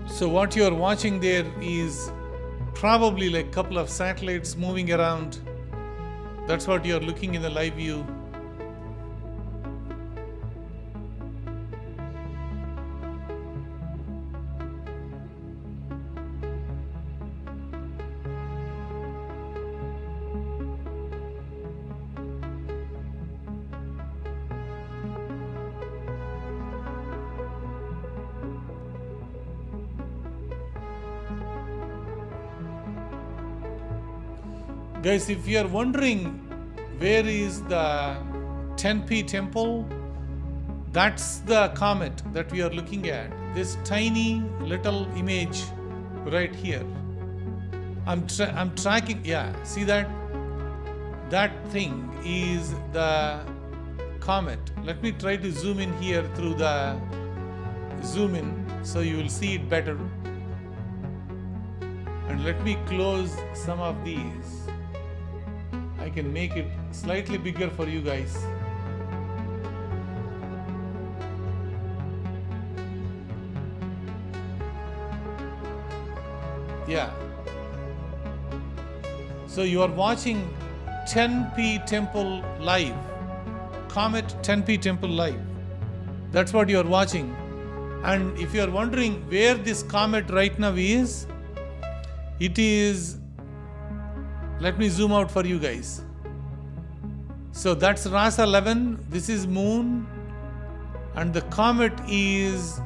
So what you are watching there is probably like a couple of satellites moving around. That's what you are looking in the live view. Guys, if you are wondering where is the 10p temple, that's the comet that we are looking at. This tiny little image right here. I'm tracking, yeah, see that? That thing is the comet. Let me try to zoom in here through the zoom in so you will see it better. And let me close some of these. I can make it slightly bigger for you guys. Yeah. So you are watching 10P Temple live. Comet 10P Temple live. That's what you are watching. And if you are wondering where this comet right now is, it is, let me zoom out for you guys. So that's Ras 11, this is moon, and the comet is,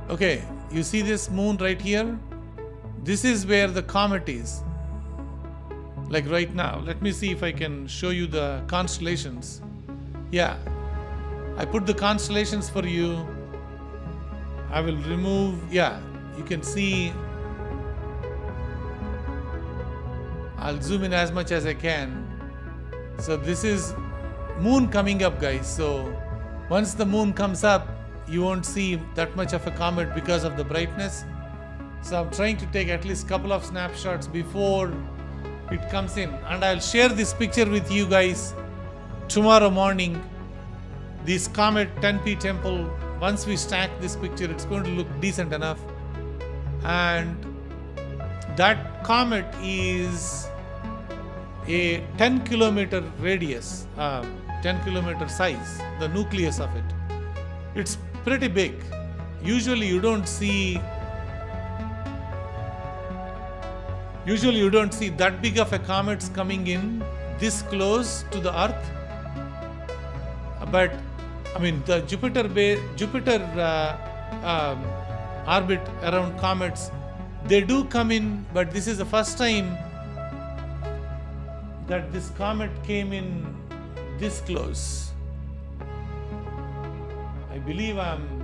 okay, you see this moon right here? This is where the comet is. Like right now. Let me see if I can show you the constellations. Yeah, I put the constellations for you. I will remove, yeah, you can see. I'll zoom in as much as I can. So this is moon coming up, guys. So once the moon comes up, you won't see that much of a comet because of the brightness. So I'm trying to take at least a couple of snapshots before it comes in, and I'll share this picture with you guys tomorrow morning. This comet 10P Temple, once we stack this picture, it's going to look decent enough. And that comet is a 10-kilometer radius, 10-kilometer size, the nucleus of it. It's pretty big. Usually you don't see that big of a comets coming in this close to the Earth. But I mean, the Jupiter orbit around comets, they do come in, but this is the first time that this comet came in this close. I believe I'm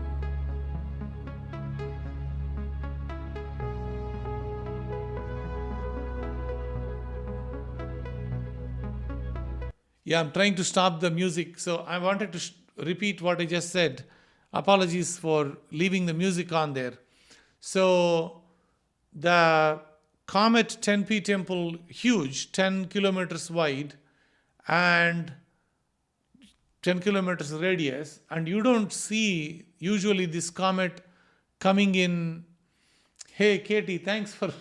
trying to stop the music. So I wanted to repeat what I just said. Apologies for leaving the music on there. So the comet 10P Temple, huge, 10 kilometers wide and 10 kilometers radius. And you don't see usually this comet coming in. Hey, Katie, thanks for,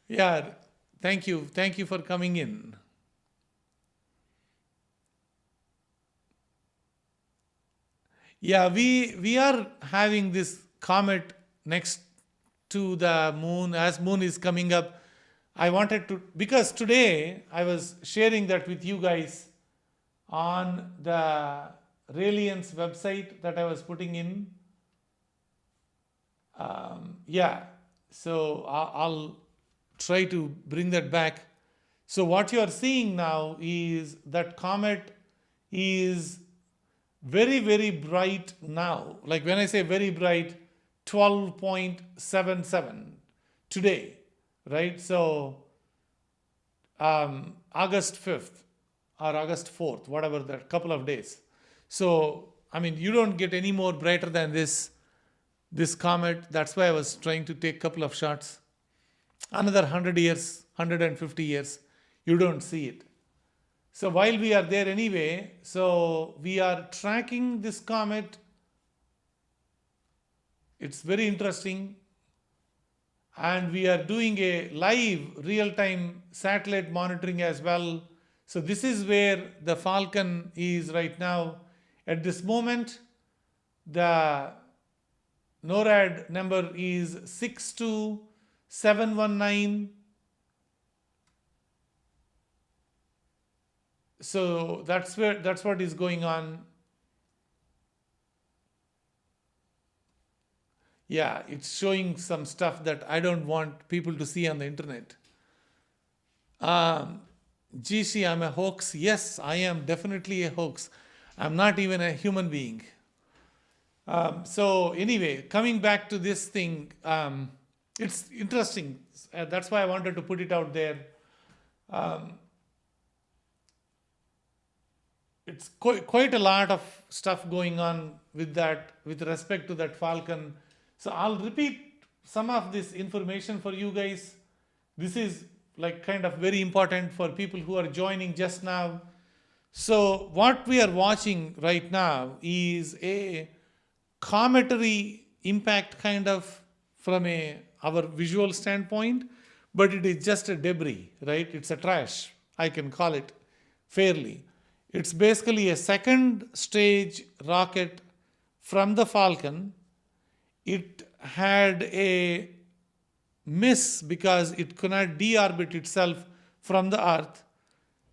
yeah, thank you. Thank you for coming in. Yeah, we are having this comet next to the moon. As moon is coming up, I wanted to, because today I was sharing that with you guys on the Reliance website that I was putting in. So I'll try to bring that back. So what you are seeing now is that comet is very, very bright now. Like when I say very bright, 12.77 today, right? So August 5th or August 4th, whatever, that couple of days. So, I mean, you don't get any more brighter than this comet. That's why I was trying to take a couple of shots. Another 100 years, 150 years, you don't see it. So while we are there anyway, so we are tracking this comet. It's very interesting. And we are doing a live real-time satellite monitoring as well. So this is where the Falcon is right now. At this moment, the NORAD number is 62719. So that's what is going on. Yeah, it's showing some stuff that I don't want people to see on the internet. GC, I'm a hoax. Yes, I am definitely a hoax. I'm not even a human being. So anyway, coming back to this thing, it's interesting. That's why I wanted to put it out there. It's quite a lot of stuff going on with that, with respect to that Falcon. So I'll repeat some of this information for you guys. This is like kind of very important for people who are joining just now. So what we are watching right now is a cometary impact kind of from our visual standpoint, but it is just a debris, right? It's a trash, I can call it fairly. It's basically a second stage rocket from the Falcon. It had a miss because it could not deorbit itself from the Earth.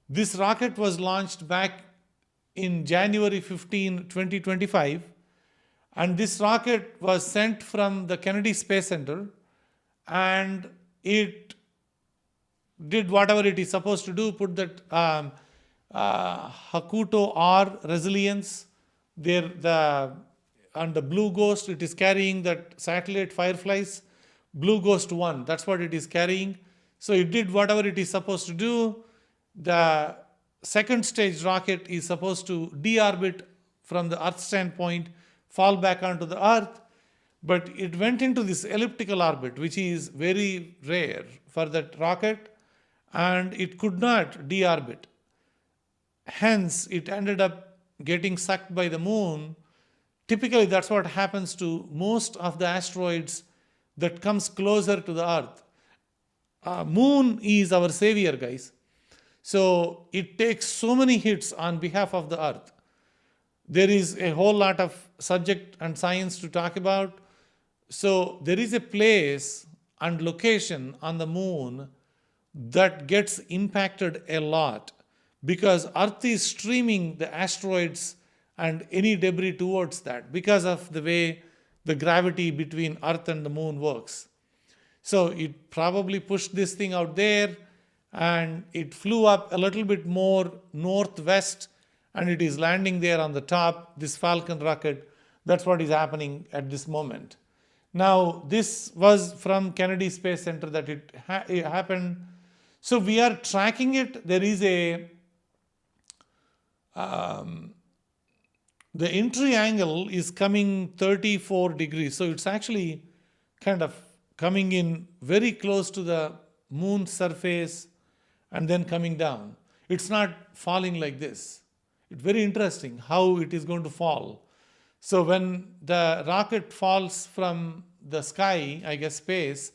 This rocket was launched back in January 15, 2025, and this rocket was sent from the Kennedy Space Center, and it did whatever it is supposed to do, put that Hakuto R resilience there, and the Blue Ghost, it is carrying that satellite Fireflies, Blue Ghost 1, that's what it is carrying. So it did whatever it is supposed to do. The second stage rocket is supposed to deorbit from the Earth standpoint, fall back onto the Earth, but it went into this elliptical orbit, which is very rare for that rocket, and it could not deorbit. Hence, it ended up getting sucked by the moon. Typically, that's what happens to most of the asteroids that comes closer to the Earth. Moon is our savior, guys. So it takes so many hits on behalf of the Earth. There is a whole lot of subject and science to talk about. So there is a place and location on the moon that gets impacted a lot because Earth is streaming the asteroids and any debris towards that because of the way the gravity between Earth and the moon works. So it probably pushed this thing out there, and it flew up a little bit more northwest, and it is landing there on the top, this Falcon rocket. That's what is happening at this moment. Now, this was from Kennedy Space Center that it happened. So we are tracking it. There is the entry angle is coming 34 degrees. So it's actually kind of coming in very close to the moon's surface and then coming down. It's not falling like this. It's very interesting how it is going to fall. So when the rocket falls from the sky, I guess space,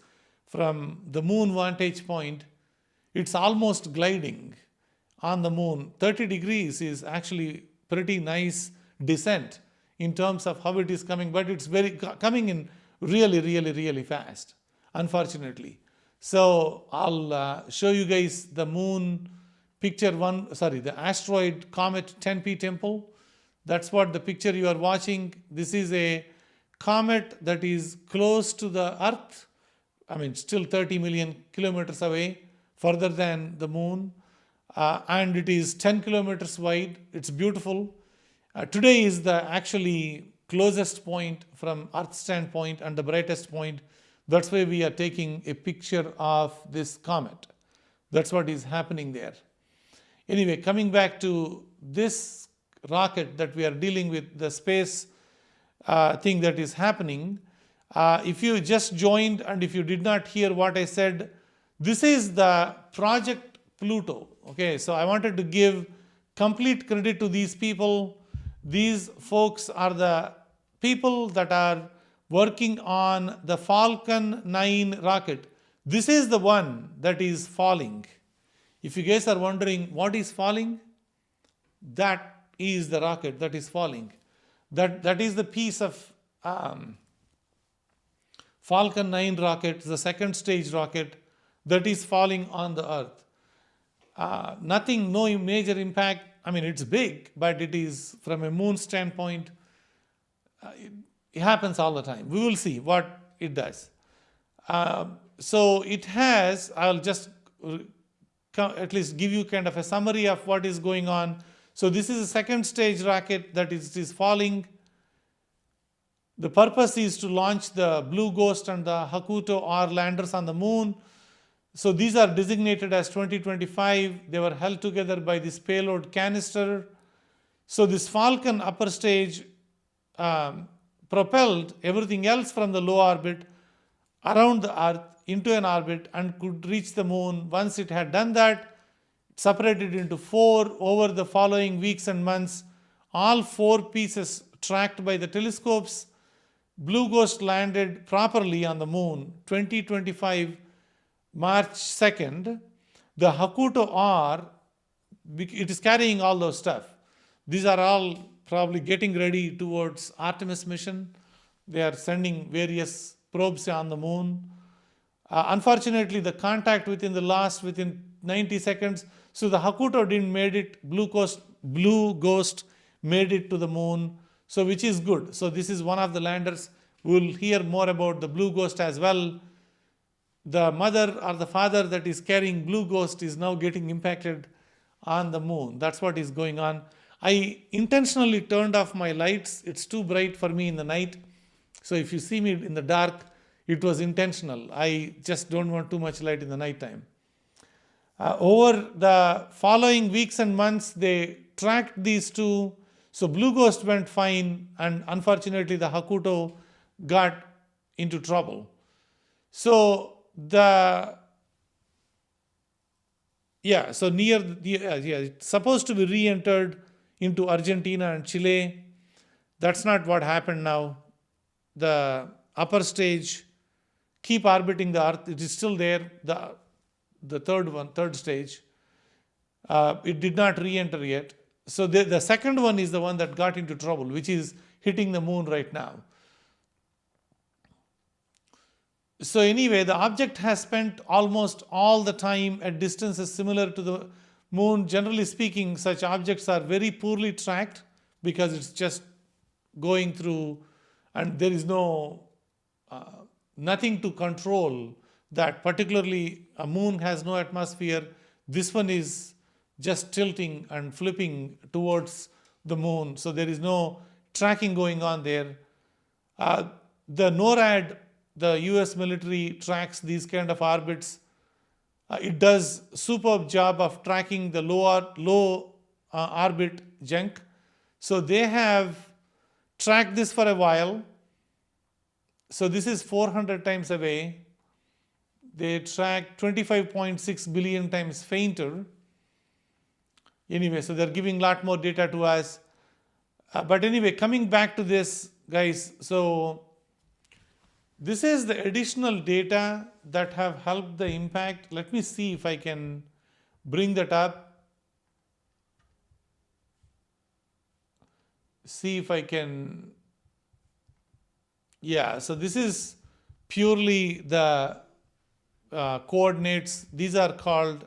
from the moon vantage point, it's almost gliding on the moon. 30 degrees is actually pretty nice descent in terms of how it is coming, but it's coming in really fast, unfortunately. So I'll show you guys the moon picture the asteroid comet 10P Temple. That's what the picture you are watching. This is a comet that is close to the Earth. I mean, still 30 million kilometers away, further than the moon. And it is 10 kilometers wide. It's beautiful. Today is the actually closest point from Earth standpoint and the brightest point. That's why we are taking a picture of this comet. That's what is happening there. Anyway, coming back to this rocket that we are dealing with, the space thing that is happening. If you just joined and if you did not hear what I said, this is the Project Pluto. Okay, so I wanted to give complete credit to these people. These folks are the people that are working on the Falcon 9 rocket. This is the one that is falling. If you guys are wondering what is falling, that is the rocket that is falling. That is the piece of Falcon 9 rocket, the second stage rocket that is falling on the Earth. Nothing, no major impact. I mean, it's big, but it is from a moon standpoint, it happens all the time. We will see what it does. So it has, I'll just at least give you kind of a summary of what is going on. So this is a second stage rocket that is falling. The purpose is to launch the Blue Ghost and the Hakuto R landers on the moon. So these are designated as 2025. They were held together by this payload canister. So this Falcon upper stage propelled everything else from the low orbit around the Earth into an orbit and could reach the moon. Once it had done that, it separated into 4 over the following weeks and months. All 4 pieces tracked by the telescopes. Blue Ghost landed properly on the moon 2025 March 2nd. The Hakuto R, it is carrying all those stuff. These are all probably getting ready towards Artemis mission. They are sending various probes on the moon. Unfortunately, the contact within 90 seconds. So the Hakuto didn't made it. Blue Ghost made it to the moon. So which is good. So this is one of the landers. We'll hear more about the Blue Ghost as well. The mother or the father that is carrying Blue Ghost is now getting impacted on the moon. That's what is going on. I intentionally turned off my lights. It's too bright for me in the night. So if you see me in the dark, it was intentional. I just don't want too much light in the nighttime. Over the following weeks and months, they tracked these two. So Blue Ghost went fine, and unfortunately the Hakuto got into trouble. So it's supposed to be re-entered into Argentina and Chile. That's not what happened now. The upper stage keep orbiting the Earth. It is still there. The third stage. It did not re-enter yet. So the second one is the one that got into trouble, which is hitting the moon right now. So anyway, the object has spent almost all the time at distances similar to the moon. Generally speaking, such objects are very poorly tracked because it's just going through, and there is nothing to control that. Particularly, a moon has no atmosphere. This one is just tilting and flipping towards the moon. So there is no tracking going on there. The NORAD, the US military, tracks these kind of orbits. It does superb job of tracking the low orbit junk. So they have tracked this for a while. So this is 400 times away. They track 25.6 billion times fainter. Anyway, so they're giving a lot more data to us. But anyway, coming back to this, guys, so this is the additional data that have helped the impact. Let me see if I can bring that up. See if I can. Yeah, so this is purely the coordinates. These are called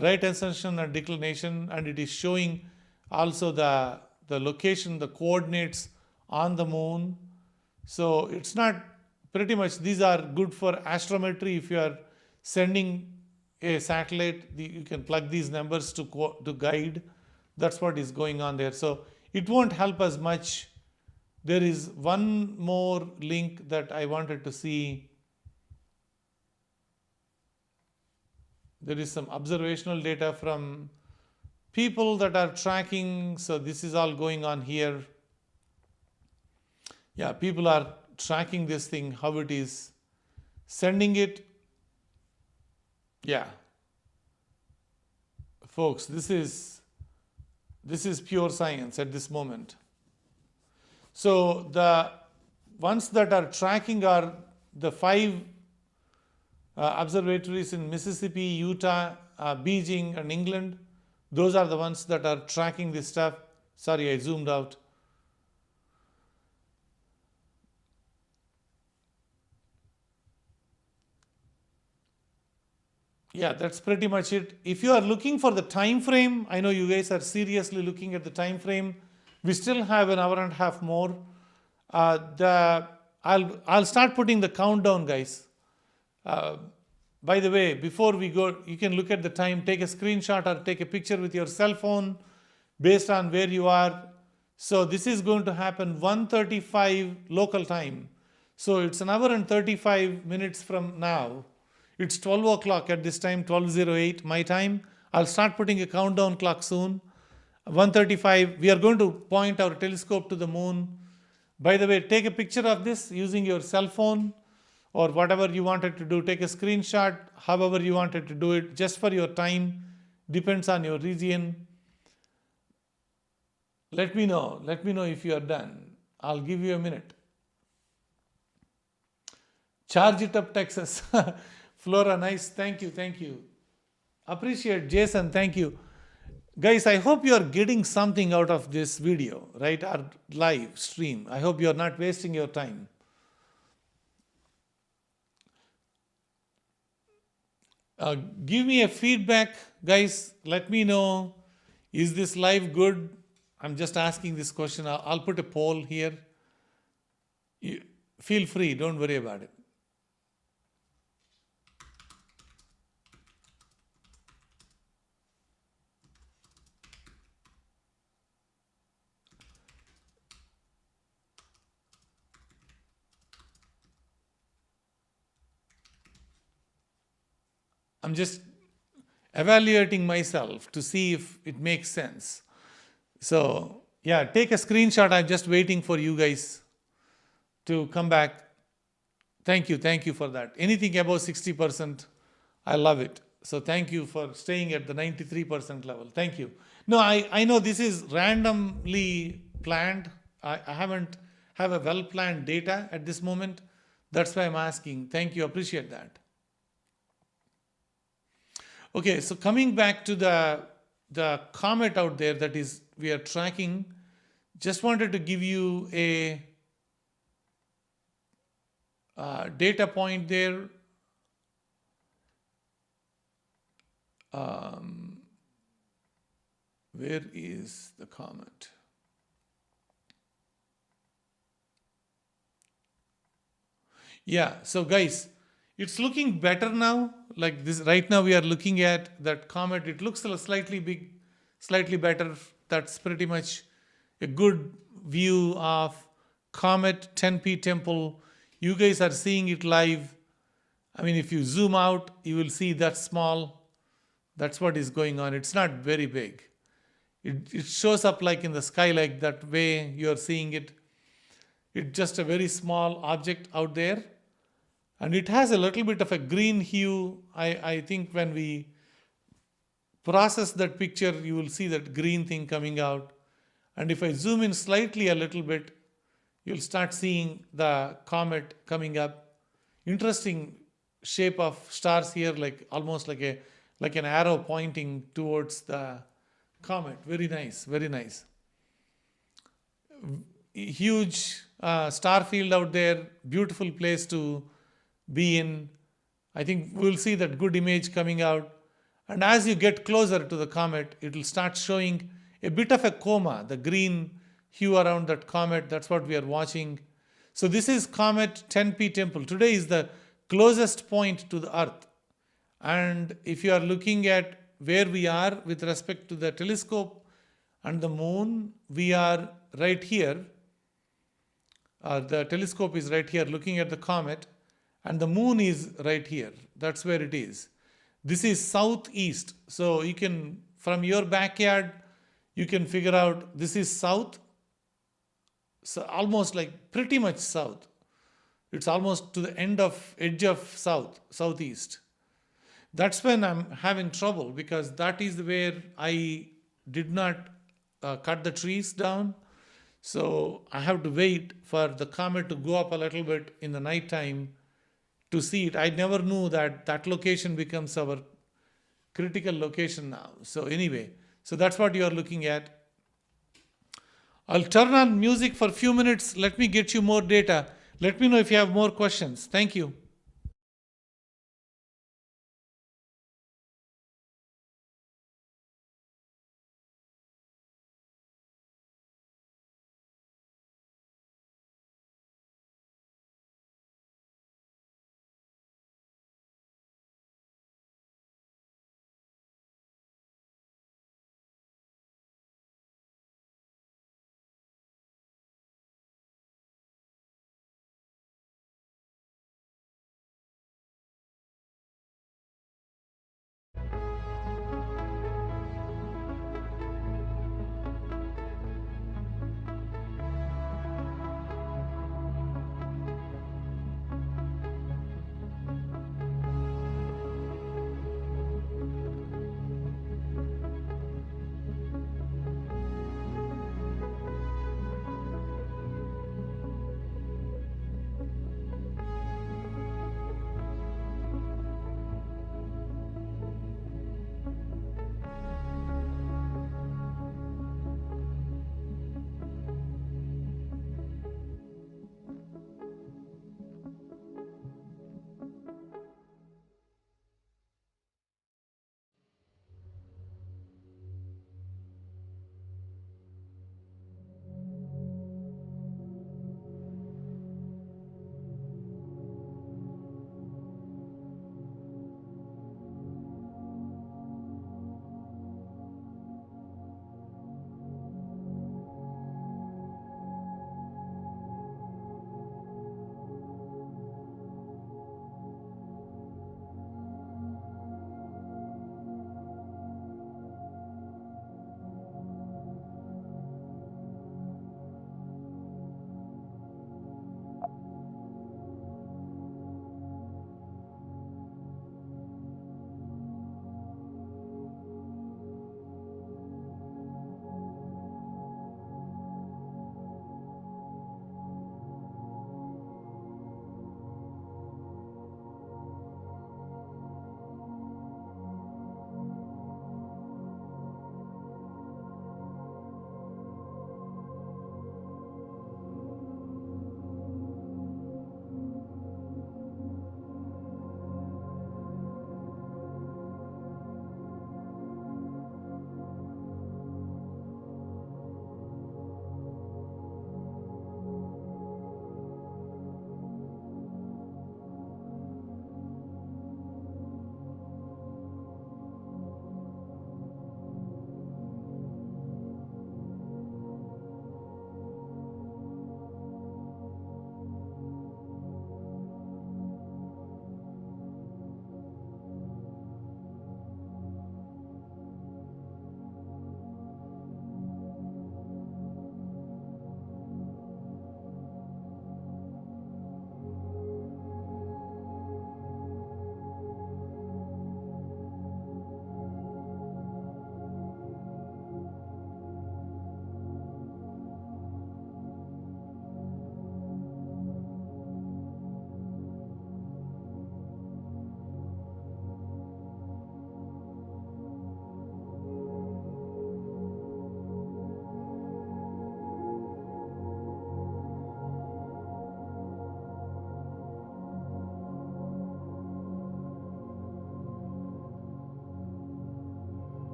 right ascension and declination, and it is showing also the location, the coordinates on the moon. So it's not pretty much, these are good for astrometry. If you are sending a satellite, you can plug these numbers to guide. That's what is going on there. So it won't help us much. There is one more link that I wanted to see. There is some observational data from people that are tracking. So this is all going on here. Yeah, people are tracking this thing, how it is sending it. Yeah. Folks, this is pure science at this moment. So the ones that are tracking are the 5 observatories in Mississippi, Utah, Beijing, and England. Those are the ones that are tracking this stuff. Sorry, I zoomed out. Yeah, that's pretty much it. If you are looking for the time frame, I know you guys are seriously looking at the time frame. We still have an hour and a half more. I'll start putting the countdown, guys. By the way, before we go, you can look at the time, take a screenshot or take a picture with your cell phone based on where you are. So this is going to happen 1:35 local time. So it's an hour and 35 minutes from now. It's 12 o'clock at this time, 12:08 my time. I'll start putting a countdown clock soon. 1:35, we are going to point our telescope to the moon. By the way, take a picture of this using your cell phone or whatever you wanted to do. Take a screenshot, however you wanted to do it, just for your time. Depends on your region. Let me know if you are done. I'll give you a minute. Charge it up, Texas. Flora, nice. Thank you. Thank you. Appreciate Jason. Thank you. Guys, I hope you are getting something out of this video, right? Our live stream. I hope you are not wasting your time. Give me a feedback, guys. Let me know. Is this live good? I'm just asking this question. I'll put a poll here. Feel free. Don't worry about it. I'm just evaluating myself to see if it makes sense. So, yeah, take a screenshot. I'm just waiting for you guys to come back. Thank you. Thank you for that. Anything above 60%, I love it. So thank you for staying at the 93% level. Thank you. No, I know this is randomly planned. I haven't have a well-planned data at this moment. That's why I'm asking. Thank you. Appreciate that. Okay, so coming back to the comet out there that is we are tracking, just wanted to give you a data point there. Where is the comet? Yeah, so guys, it's looking better now. Like this, right now we are looking at that comet. It looks slightly big, slightly better. That's pretty much a good view of comet 10P Temple. You guys are seeing it live. I mean, if you zoom out, you will see that small. That's what is going on. It's not very big. It shows up like in the sky, like that way you are seeing it. It's just a very small object out there. And it has a little bit of a green hue. I think when we process that picture, you will see that green thing coming out. And if I zoom in slightly a little bit, you'll start seeing the comet coming up. Interesting shape of stars here, like almost like an arrow pointing towards the comet. Very nice, very nice. Huge star field out there, beautiful place to be in. I think we'll see that good image coming out. And as you get closer to the comet, it will start showing a bit of a coma, the green hue around that comet. That's what we are watching. So this is comet 10P Temple. Today is the closest point to the Earth. And if you are looking at where we are with respect to the telescope and the moon, we are right here. The telescope is right here looking at the comet, and the moon is right here. That's where it is. This is southeast. So you can, from your backyard, you can figure out this is south. So almost like pretty much south. It's almost to the edge of southeast. That's when I'm having trouble, because that is where I did not cut the trees down. So I have to wait for the comet to go up a little bit in the night time to see it. I never knew that that location becomes our critical location now. So anyway, so that's what you are looking at. I'll turn on music for a few minutes. Let me get you more data. Let me know if you have more questions. Thank you.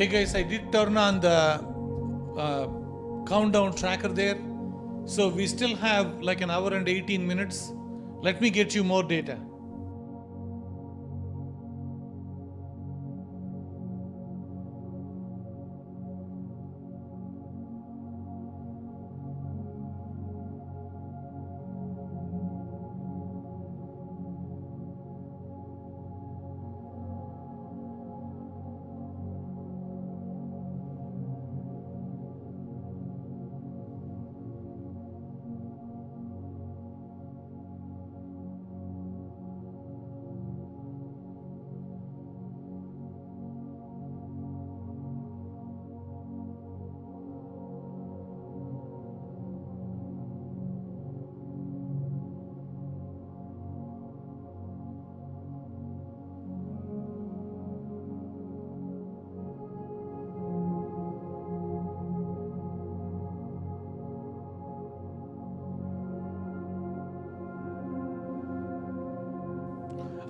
Hey guys, I did turn on the countdown tracker there. So we still have like an hour and 18 minutes. Let me get you more data.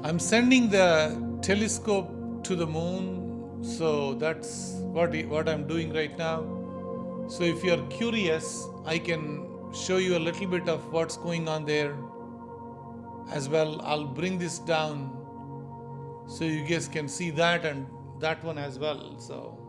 I'm sending the telescope to the moon, so that's what I'm doing right now. So if you're curious, I can show you a little bit of what's going on there as well. I'll bring this down so you guys can see that and that one as well. So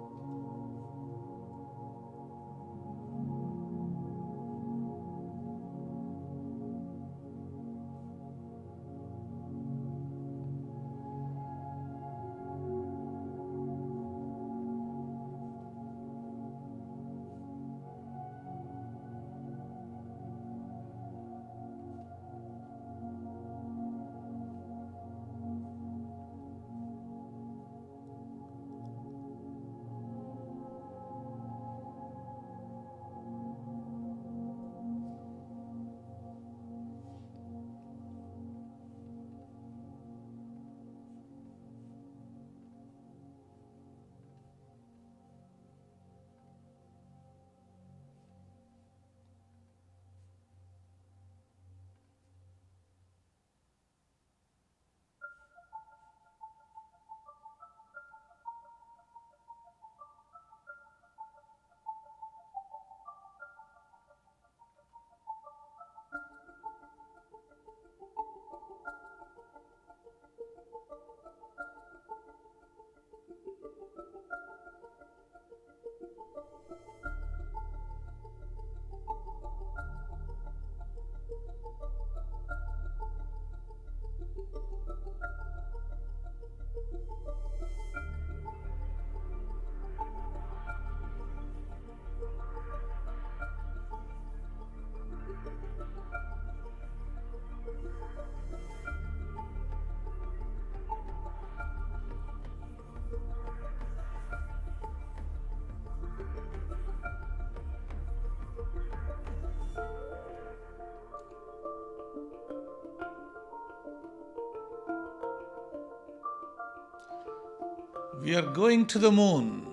we are going to the moon.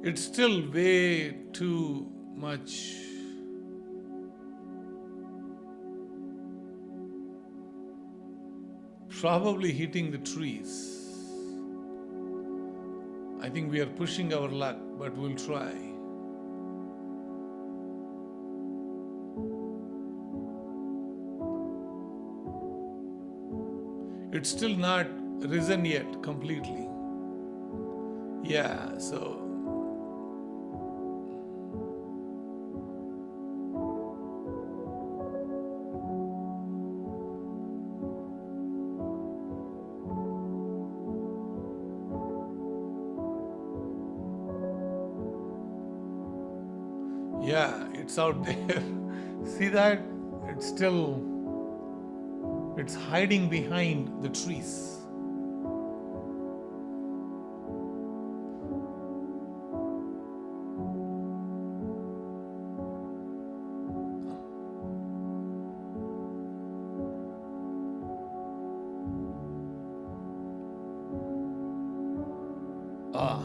It's still way too much. Probably hitting the trees. I think we are pushing our luck, but we'll try. It's still not risen yet completely. Yeah, so yeah, it's out there. See that? It's hiding behind the trees. Ah.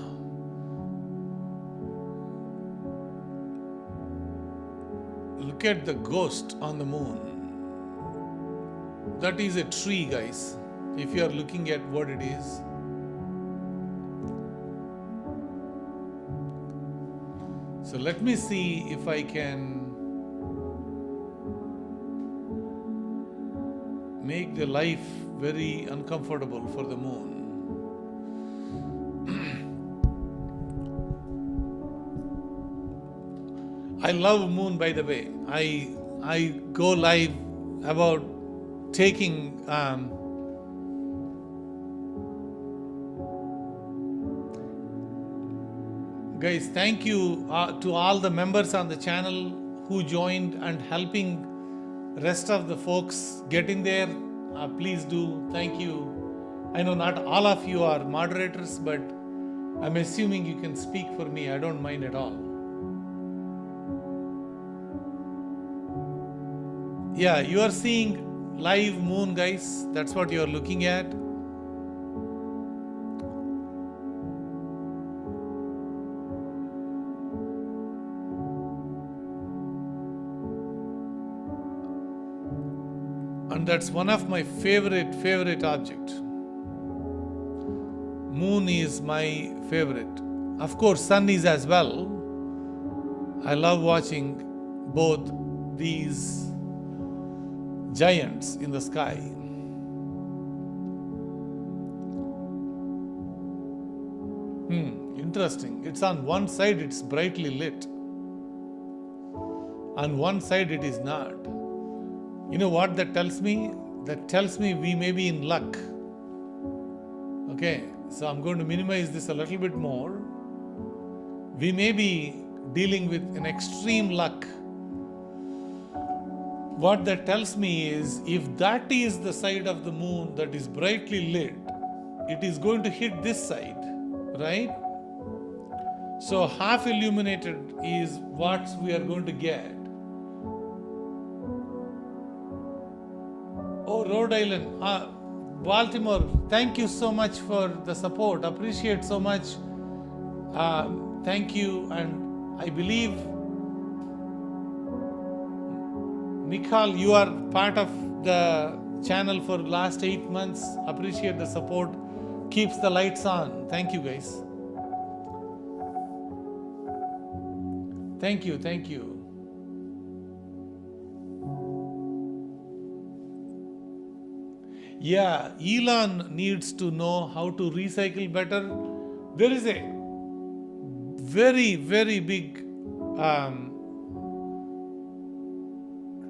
Look at the ghost on the moon. That is a tree, guys, if you are looking at what it is. So let me see if I can make the life very uncomfortable for the moon. I love moon, by the way. I go live about taking guys, thank you to all the members on the channel who joined and helping rest of the folks get in there. Please do. Thank you. I know not all of you are moderators, but I'm assuming you can speak for me. I don't mind at all. Yeah, you are seeing live moon, guys. That's what you are looking at. And that's one of my favorite object. Moon is my favorite. Of course, sun is as well. I love watching both these giants in the sky. Interesting. It's on one side, it's brightly lit. On one side, it is not. You know what that tells me? That tells me we may be in luck. Okay, so I'm going to minimize this a little bit more. We may be dealing with an extreme luck. What that tells me is, if that is the side of the moon that is brightly lit, it is going to hit this side, right? So half illuminated is what we are going to get. Oh, Rhode Island, Baltimore, thank you so much for the support. Appreciate so much. Thank you. And I believe, Nikhil, you are part of the channel for last 8 months. Appreciate the support. Keeps the lights on. Thank you, guys. Thank you. Thank you. Yeah, Elon needs to know how to recycle better. There is a very big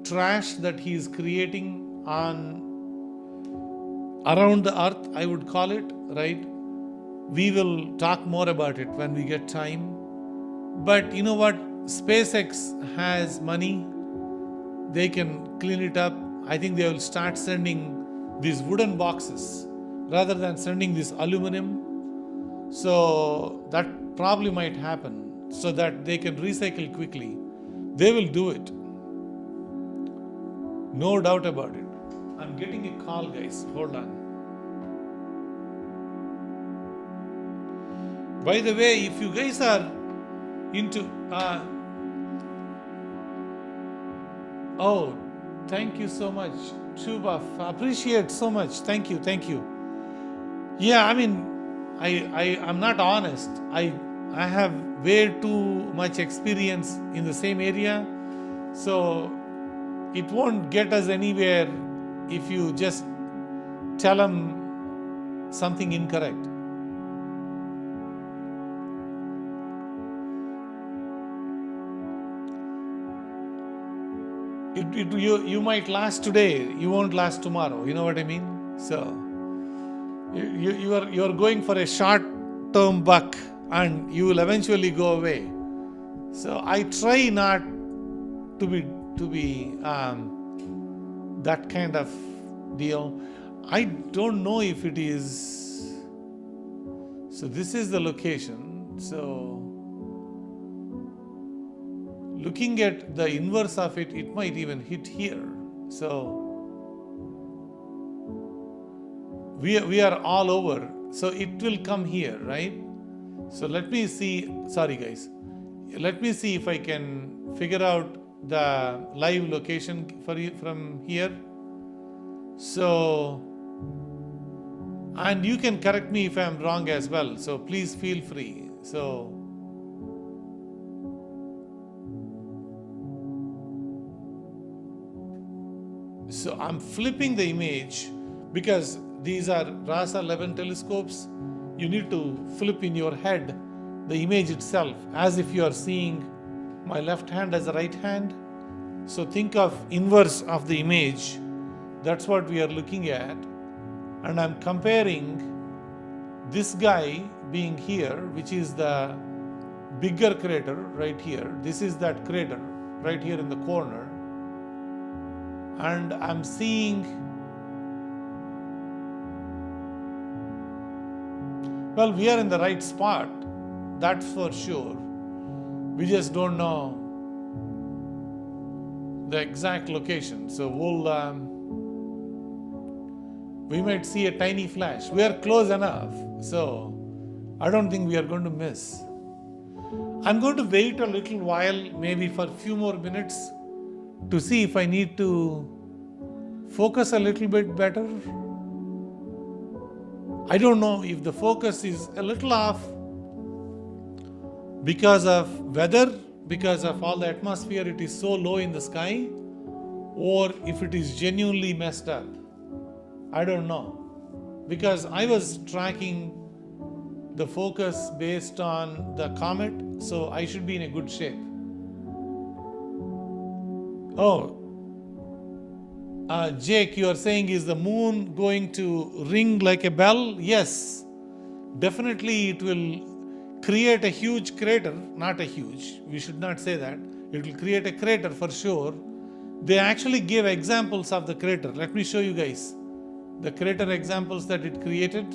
trash that he is creating around the earth, I would call it, right? We will talk more about it when we get time. But you know what? SpaceX has money. They can clean it up. I think they will start sending these wooden boxes rather than sending this aluminum. So that probably might happen so that they can recycle quickly. They will do it. No doubt about it. I'm getting a call, guys. Hold on. By the way, if you guys are into... oh, thank you so much. Shubha, appreciate so much. Thank you. Yeah, I mean, I'm not honest. I have way too much experience in the same area. So it won't get us anywhere if you just tell them something incorrect. You might last today, you won't last tomorrow. You know what I mean? So you are going for a short-term buck, and you will eventually go away. So I try not to be that kind of deal. I don't know if it is. So this is the location. So looking at the inverse of it, it might even hit here. So we are all over. So it will come here, right? So let me see. Sorry guys. Let me see if I can figure out the live location for you from here. So, and you can correct me if I am wrong as well. So please feel free. So I'm flipping the image because these are RASA 11 telescopes. You need to flip in your head the image itself as if you are seeing my left hand as a right hand. So think of inverse of the image. That's what we are looking at. And I'm comparing this guy being here, which is the bigger crater right here. This is that crater right here in the corner. And I'm seeing, well, we are in the right spot. That's for sure. We just don't know the exact location. So we might see a tiny flash. We are close enough. So I don't think we are going to miss. I'm going to wait a little while, maybe for a few more minutes, to see if I need to focus a little bit better. I don't know if the focus is a little off because of weather, because of all the atmosphere, it is so low in the sky, or if it is genuinely messed up. I don't know. Because I was tracking the focus based on the comet, so I should be in a good shape. Oh, Jake, you are saying, is the moon going to ring like a bell? Yes, definitely it will create a huge crater. Not a huge, we should not say that. It will create a crater for sure. They actually give examples of the crater. Let me show you guys the crater examples that it created.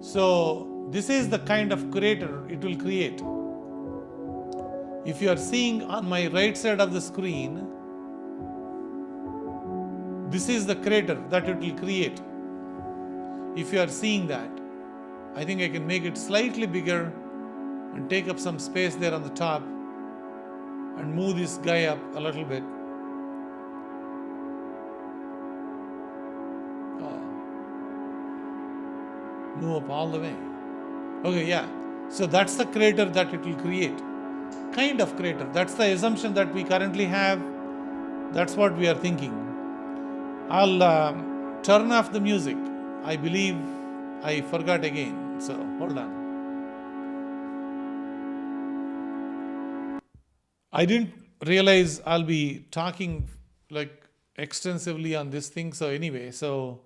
So this is the kind of crater it will create. If you are seeing on my right side of the screen, this is the crater that it will create. If you are seeing that, I think I can make it slightly bigger and take up some space there on the top and move this guy up a little bit. Move up all the way. Okay, yeah. So that's the crater that it will create. Kind of crater. That's the assumption that we currently have. That's what we are thinking. I'll turn off the music. I believe I forgot again. So hold on. I didn't realize I'll be talking like extensively on this thing. So anyway, so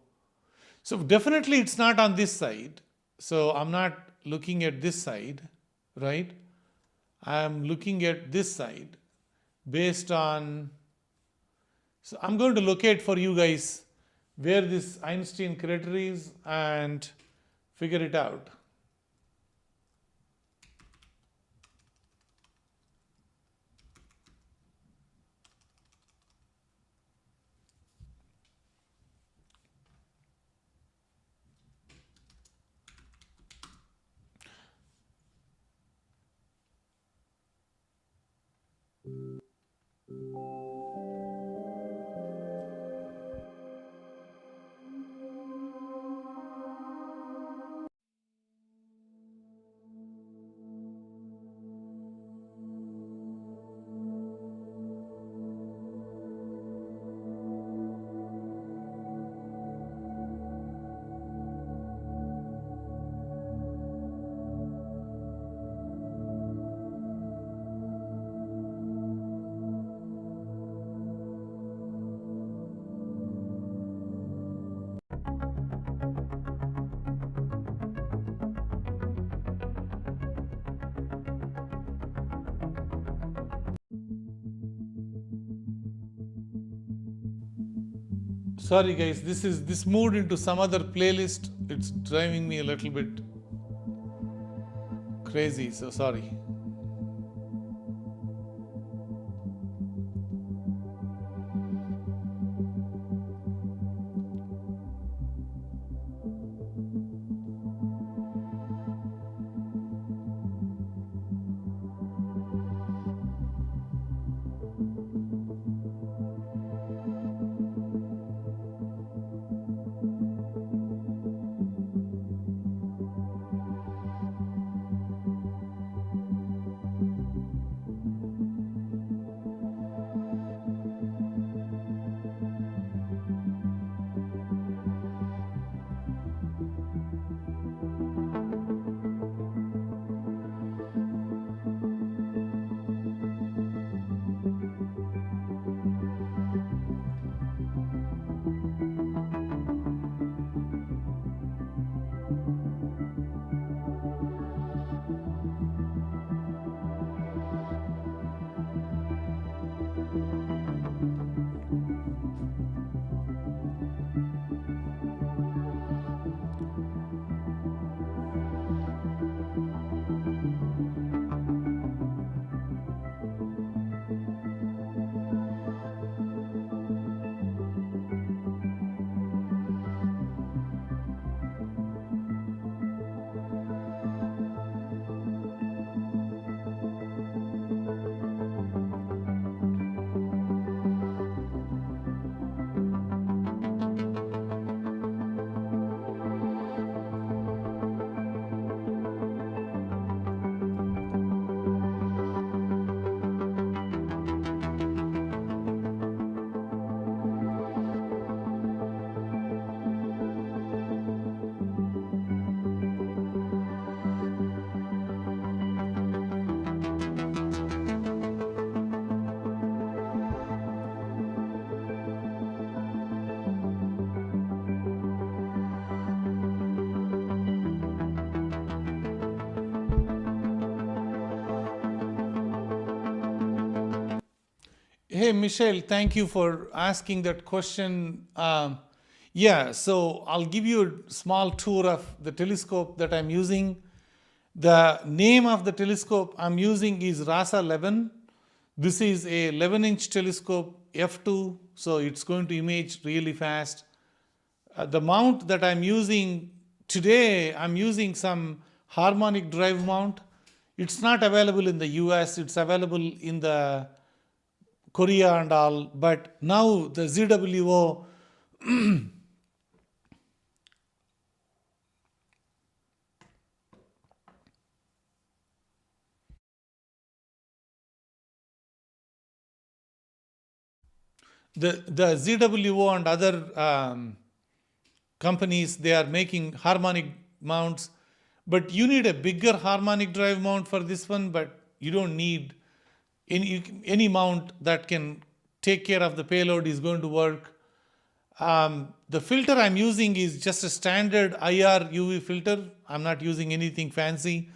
definitely it's not on this side. So I'm not looking at this side, right? I'm looking at this side based on, so I'm going to locate for you guys where this Einstein crater is and figure it out. Sorry guys, this moved into some other playlist. It's driving me a little bit crazy, so sorry. Hey, Michelle, thank you for asking that question. Yeah, so I'll give you a small tour of the telescope that I'm using. The name of the telescope I'm using is RASA 11. This is a 11-inch telescope, f2, so it's going to image really fast. The mount that I'm using today, I'm using some harmonic drive mount. It's not available in the US, it's available in the Korea and all, but now the ZWO the ZWO and other companies, they are making harmonic mounts, but you need a bigger harmonic drive mount for this one, but you don't need any mount that can take care of the payload is going to work. The filter I'm using is just a standard IR UV filter. I'm not using anything fancy.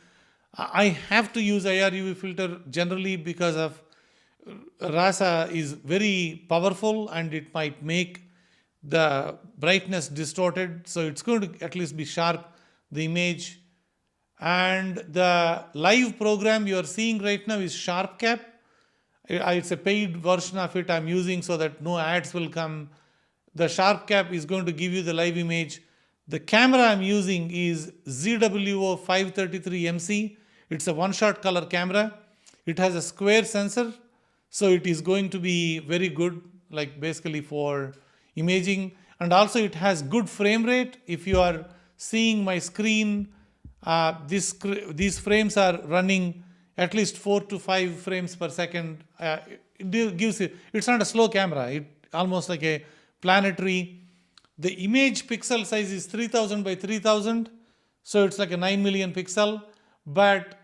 I have to use IR UV filter generally because of RASA is very powerful and it might make the brightness distorted. So it's going to at least be sharp, the image. And the live program you are seeing right now is SharpCap. It's a paid version of it I'm using so that no ads will come. The SharpCap is going to give you the live image. The camera I'm using is ZWO 533MC. It's a one-shot color camera. It has a square sensor, so it is going to be very good, like basically for imaging. And also it has good frame rate. If you are seeing my screen, these frames are running at least 4 to 5 frames per second. It gives it. It's not a slow camera. It almost like a planetary. The image pixel size is 3000 by 3000, so it's like a 9 million pixel. But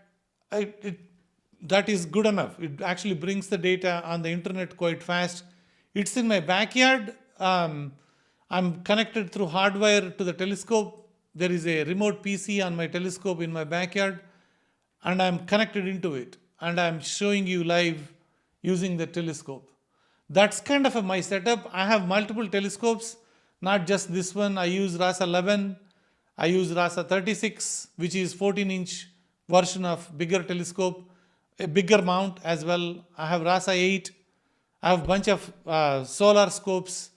that is good enough. It actually brings the data on the internet quite fast. It's in my backyard. I'm connected through hardwire to the telescope. There is a remote PC on my telescope in my backyard, and I'm connected into it, and I'm showing you live using the telescope. That's kind of my setup. I have multiple telescopes. Not just this one, I use RASA 11, I use RASA 36, which is 14-inch version of bigger telescope, a bigger mount as well. I have RASA 8, I have a bunch of solar scopes.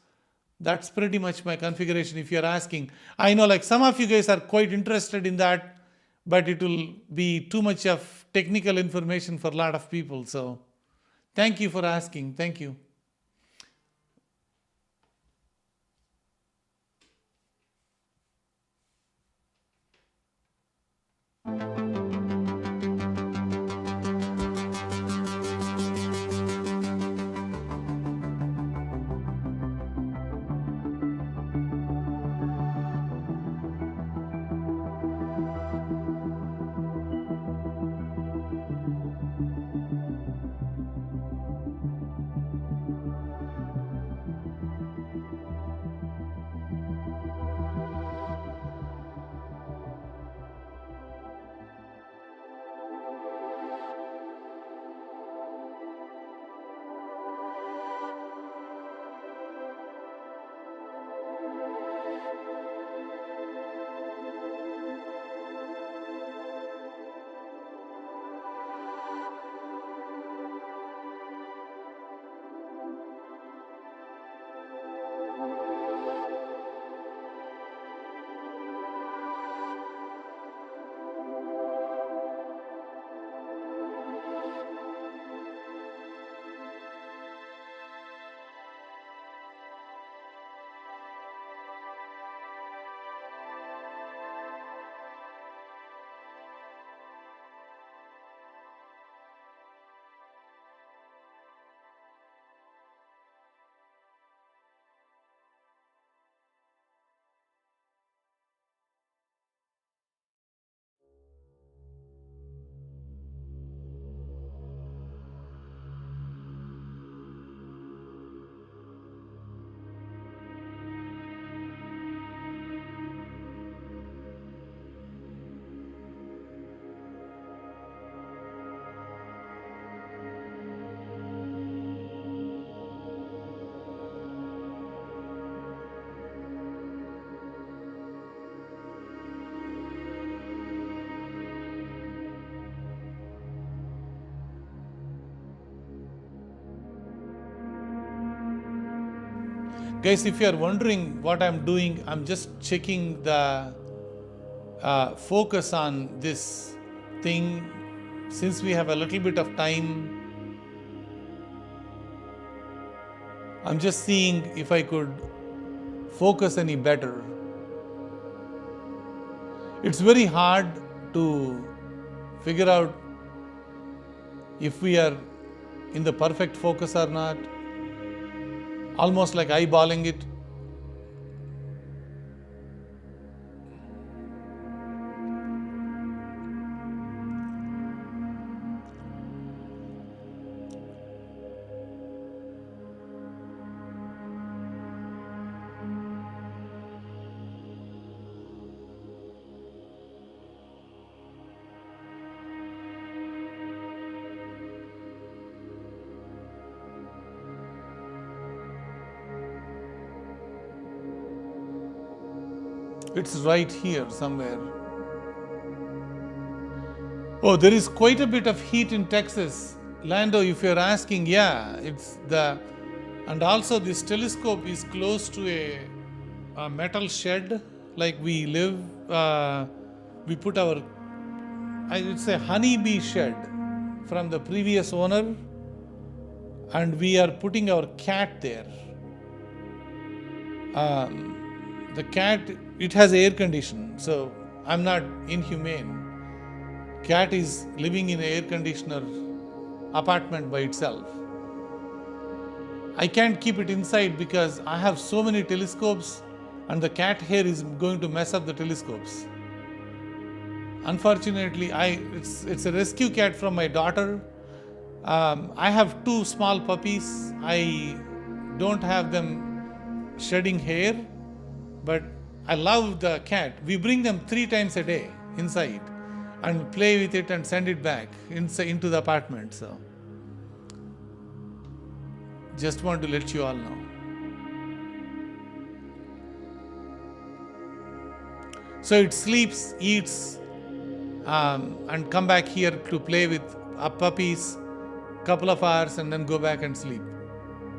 That's pretty much my configuration if you're asking. I know like some of you guys are quite interested in that, but it will be too much of technical information for a lot of people. So thank you for asking. Thank you. Guys, if you are wondering what I'm doing, I'm just checking the focus on this thing. Since we have a little bit of time, I'm just seeing if I could focus any better. It's very hard to figure out if we are in the perfect focus or not. Almost like eyeballing it. It's right here somewhere. Oh, there is quite a bit of heat in Texas. Lando, if you're asking, yeah, it's the, and also this telescope is close to a metal shed, like we live, we put our, I would say, honeybee shed from the previous owner, and we are putting our cat there. The cat, it has air condition, so I'm not inhumane. Cat is living in an air conditioner apartment by itself. I can't keep it inside because I have so many telescopes and the cat hair is going to mess up the telescopes. Unfortunately, it's a rescue cat from my daughter. I have 2 small puppies. I don't have them shedding hair, but I love the cat. We bring them 3 times a day inside and play with it and send it back into the apartment. So just want to let you all know. So it sleeps, eats, and come back here to play with puppies couple of hours and then go back and sleep.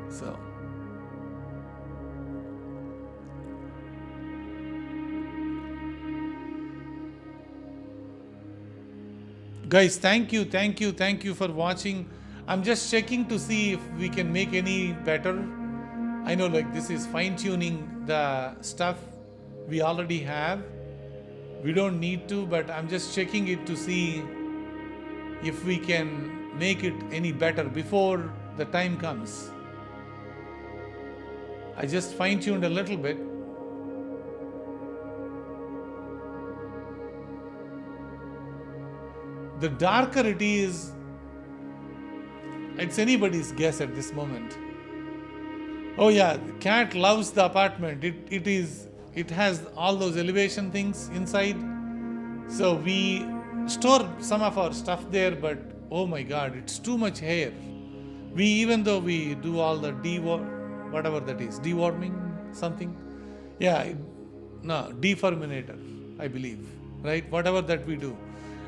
So guys, thank you for watching. I'm just checking to see if we can make any better. I know like this is fine-tuning the stuff we already have. We don't need to, but I'm just checking it to see if we can make it any better before the time comes. I just fine-tuned a little bit. The darker it is, it's anybody's guess at this moment. Oh yeah, the cat loves the apartment. It has all those elevation things inside. So we store some of our stuff there, but oh my God, it's too much hair. Even though we do all the whatever that is, deworming something. Yeah, deforminator, I believe, right? Whatever that we do,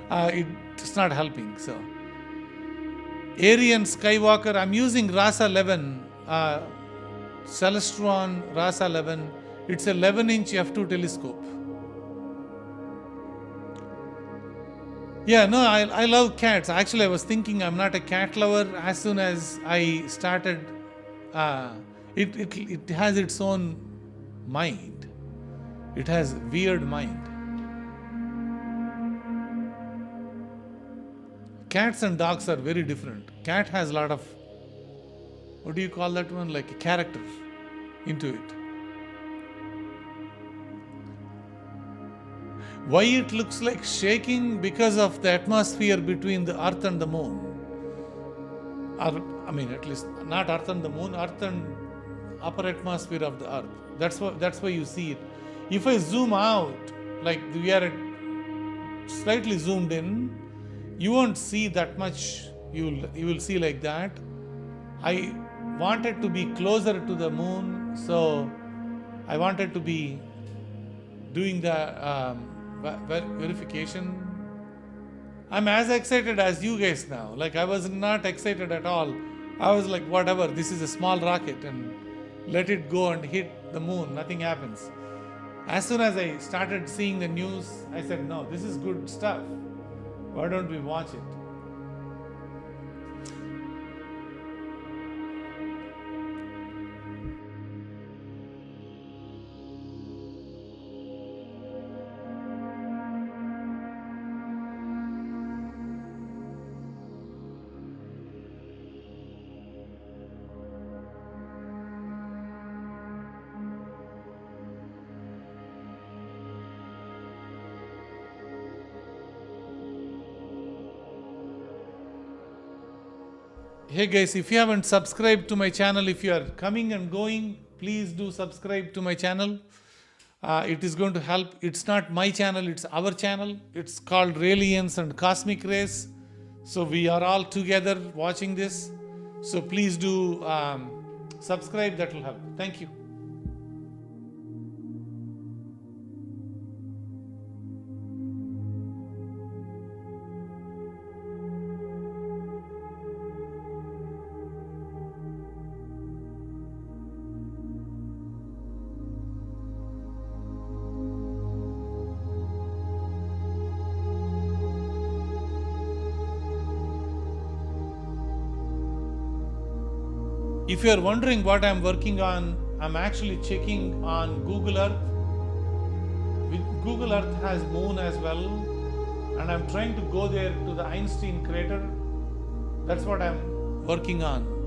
it's not helping. So Arian Skywalker, I'm using RASA 11, Celestron RASA 11. It's a 11-inch f2 telescope. Yeah, no, I love cats. Actually, I was thinking I'm not a cat lover. As soon as I started, it has its own mind. It has weird mind. Cats and dogs are very different. Cat has a lot of, what do you call that one? Like a character into it. Why it looks like shaking? Because of the atmosphere between the Earth and the Moon. Or, I mean, at least not Earth and the Moon, Earth and upper atmosphere of the Earth. That's why you see it. If I zoom out, like we are slightly zoomed in, you won't see that much. You will see like that. I wanted to be closer to the Moon, so I wanted to be doing the verification. I'm as excited as you guys now. Like I was not excited at all. I was like, whatever, this is a small rocket and let it go and hit the Moon, nothing happens. As soon as I started seeing the news, I said, no, this is good stuff. Why don't we watch it? Hey guys, if you haven't subscribed to my channel, if you are coming and going, please do subscribe to my channel. It is going to help. It's not my channel, it's our channel. It's called Raelians and Cosmic Rays. So we are all together watching this. So please do subscribe, that will help. Thank you. If you are wondering what I'm working on, I'm actually checking on Google Earth. Google Earth has Moon as well, and I'm trying to go there to the Einstein crater. That's what I'm working on.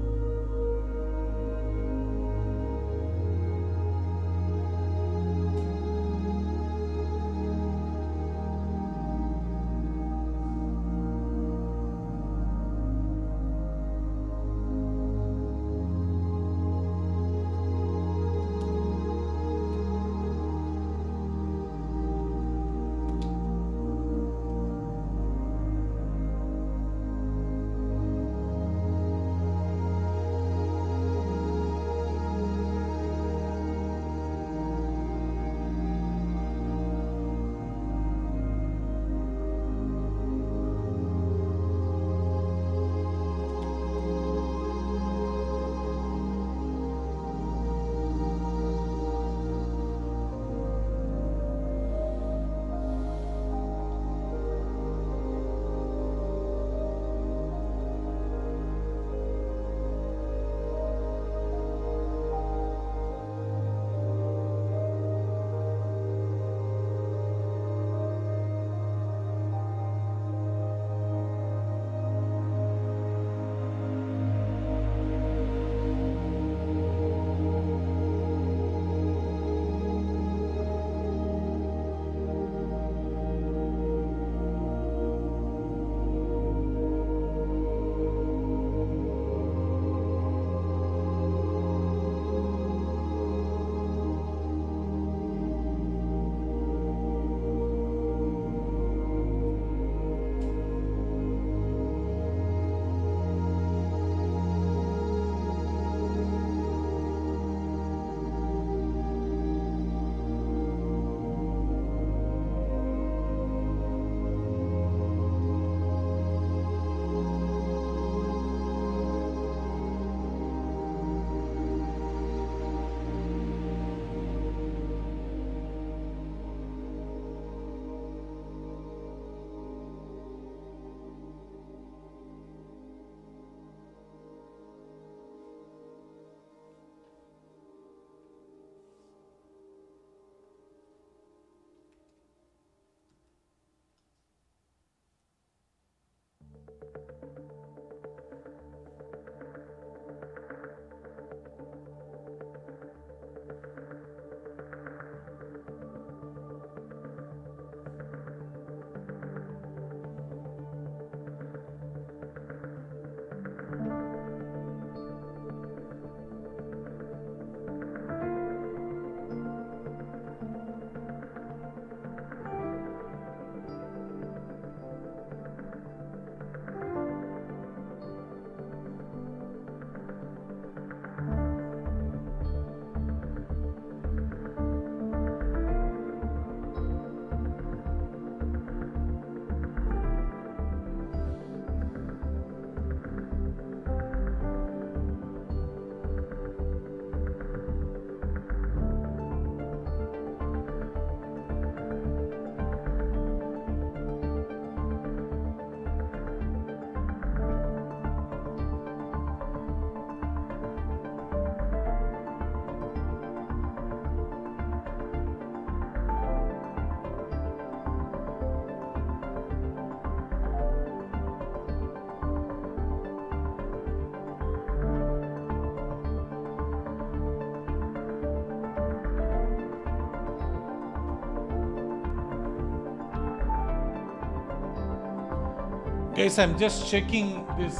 Guys, I'm just checking this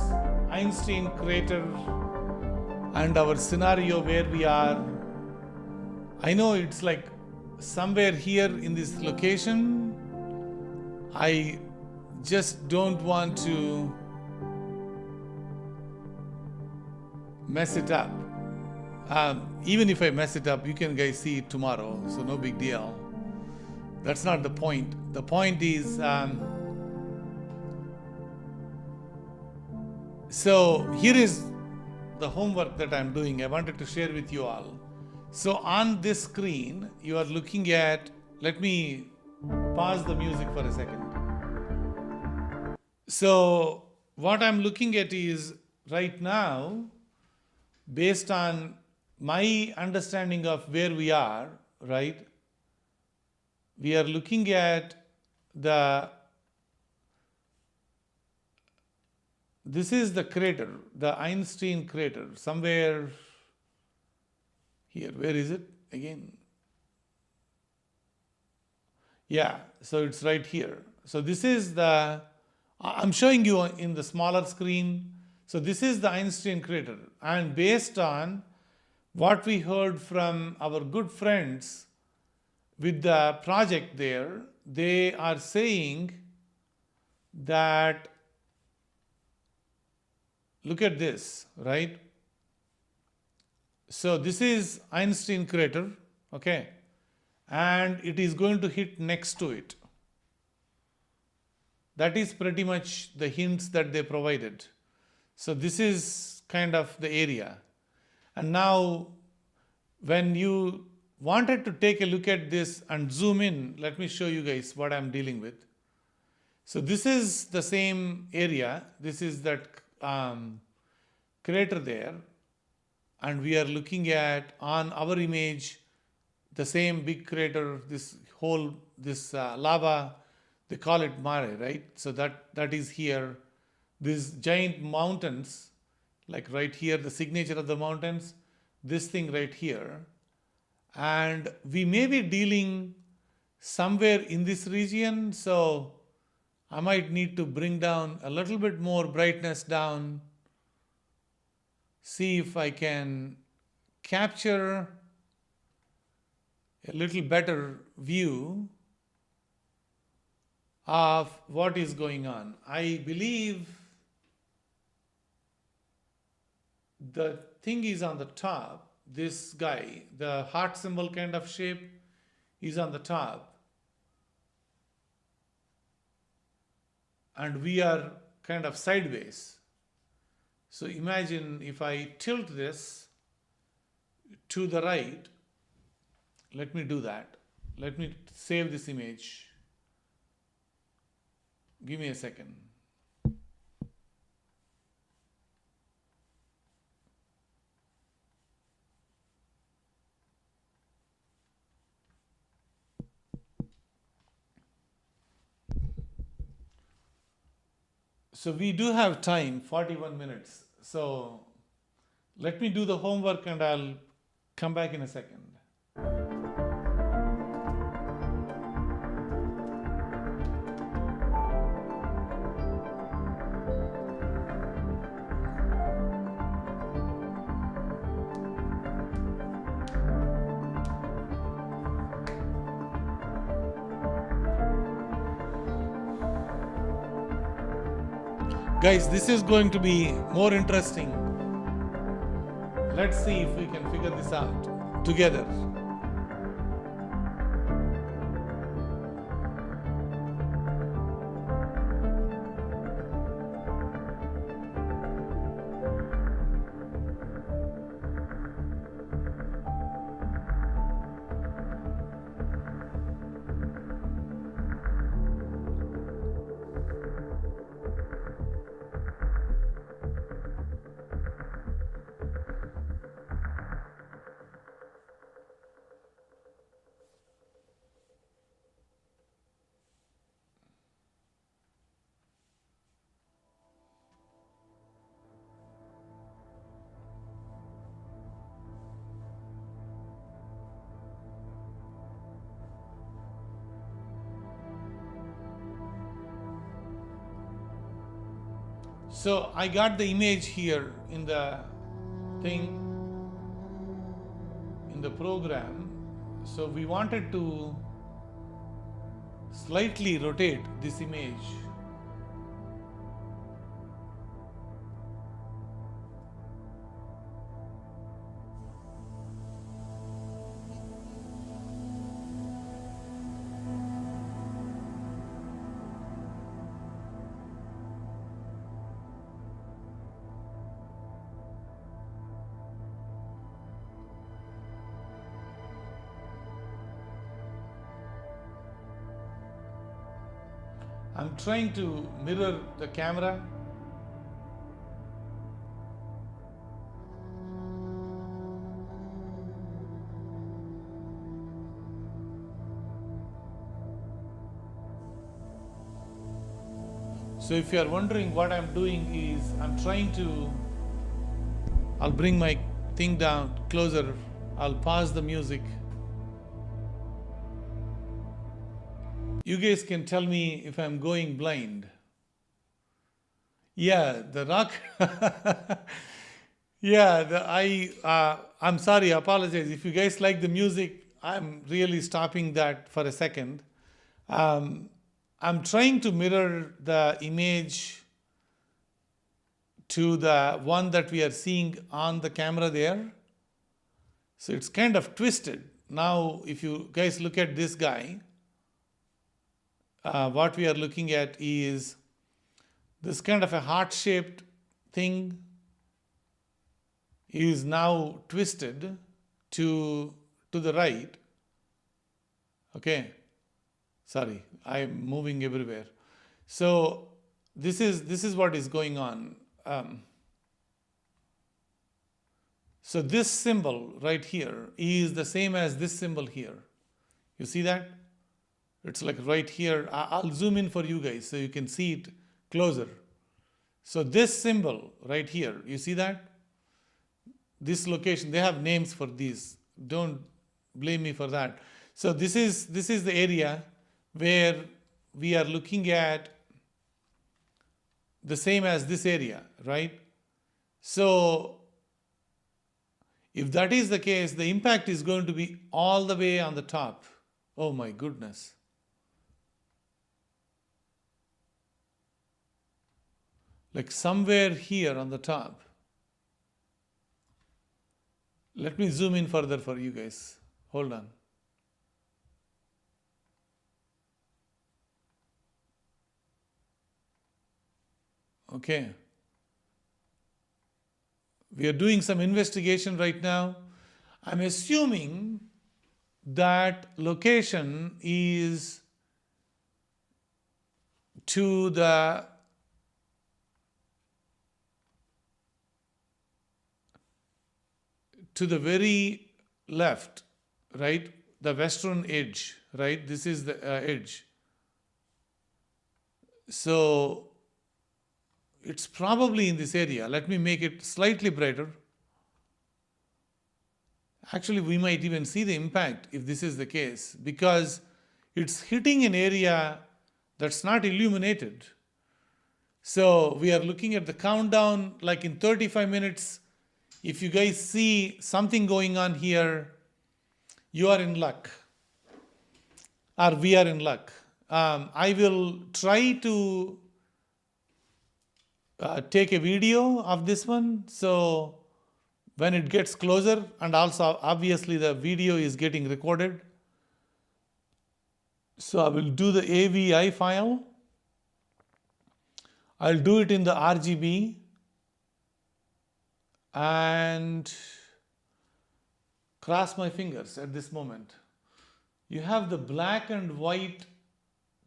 Einstein crater and our scenario where we are. I know it's like somewhere here in this location. I just don't want to mess it up. Even if I mess it up, you can guys see it tomorrow, so no big deal. That's not the point. The point is, so here is the homework that I'm doing. I wanted to share with you all. So on this screen, you are looking at, let me pause the music for a second. So what I'm looking at is right now, based on my understanding of where we are, right? We are looking at this is the crater, the Einstein crater, somewhere here. Where is it again? Yeah, so it's right here. So this is I'm showing you in the smaller screen. So this is the Einstein crater. And based on what we heard from our good friends with the project there, they are saying that, look at this, right? So this is Einstein crater, okay? And it is going to hit next to it. That is pretty much the hints that they provided. So this is kind of the area. And now, when you wanted to take a look at this and zoom in, let me show you guys what I'm dealing with. So this is the same area. This is that crater there. And we are looking at, on our image, the same big crater, this lava, they call it mare, right? So that is here. These giant mountains, like right here, the signature of the mountains, this thing right here. And we may be dealing somewhere in this region, so I might need to bring down a little bit more brightness down, see if I can capture a little better view of what is going on. I believe the thing is on the top. This guy, the heart symbol kind of shape, is on the top. And we are kind of sideways. So imagine if I tilt this to the right. Let me do that. Let me save this image. Give me a second. So we do have time, 41 minutes. So let me do the homework and I'll come back in a second. Guys, this is going to be more interesting. Let's see if we can figure this out together. So I got the image here in the thing, in the program. So we wanted to slightly rotate this image. I'm trying to mirror the camera. So if you are wondering what I'm doing is I'll bring my thing down closer. I'll pause the music. You guys can tell me if I'm going blind. Yeah, the rock. Yeah, I'm sorry, I apologize. If you guys like the music, I'm really stopping that for a second. I'm trying to mirror the image to the one that we are seeing on the camera there. So it's kind of twisted. Now, if you guys look at this guy, what we are looking at is this kind of a heart-shaped thing is now twisted to the right. Okay, sorry, I'm moving everywhere. So this is what is going on. So this symbol right here is the same as this symbol here. You see that? It's like right here. I'll zoom in for you guys so you can see it closer. So this symbol right here, you see that? This location, they have names for these. Don't blame me for that. So this is the area where we are looking at the same as this area, right? So if that is the case, the impact is going to be all the way on the top. Oh my goodness. Like somewhere here on the top. Let me zoom in further for you guys. Hold on. Okay. We are doing some investigation right now. I'm assuming that location is to the very left, right? The western edge, right? This is the edge. So it's probably in this area. Let me make it slightly brighter. Actually, we might even see the impact if this is the case, because it's hitting an area that's not illuminated. So we are looking at the countdown, like in 35 minutes. If you guys see something going on here, you are in luck, or we are in luck. I will try to take a video of this one. So when it gets closer, and also obviously the video is getting recorded. So I will do the AVI file. I'll do it in the RGB. And cross my fingers at this moment. You have the black and white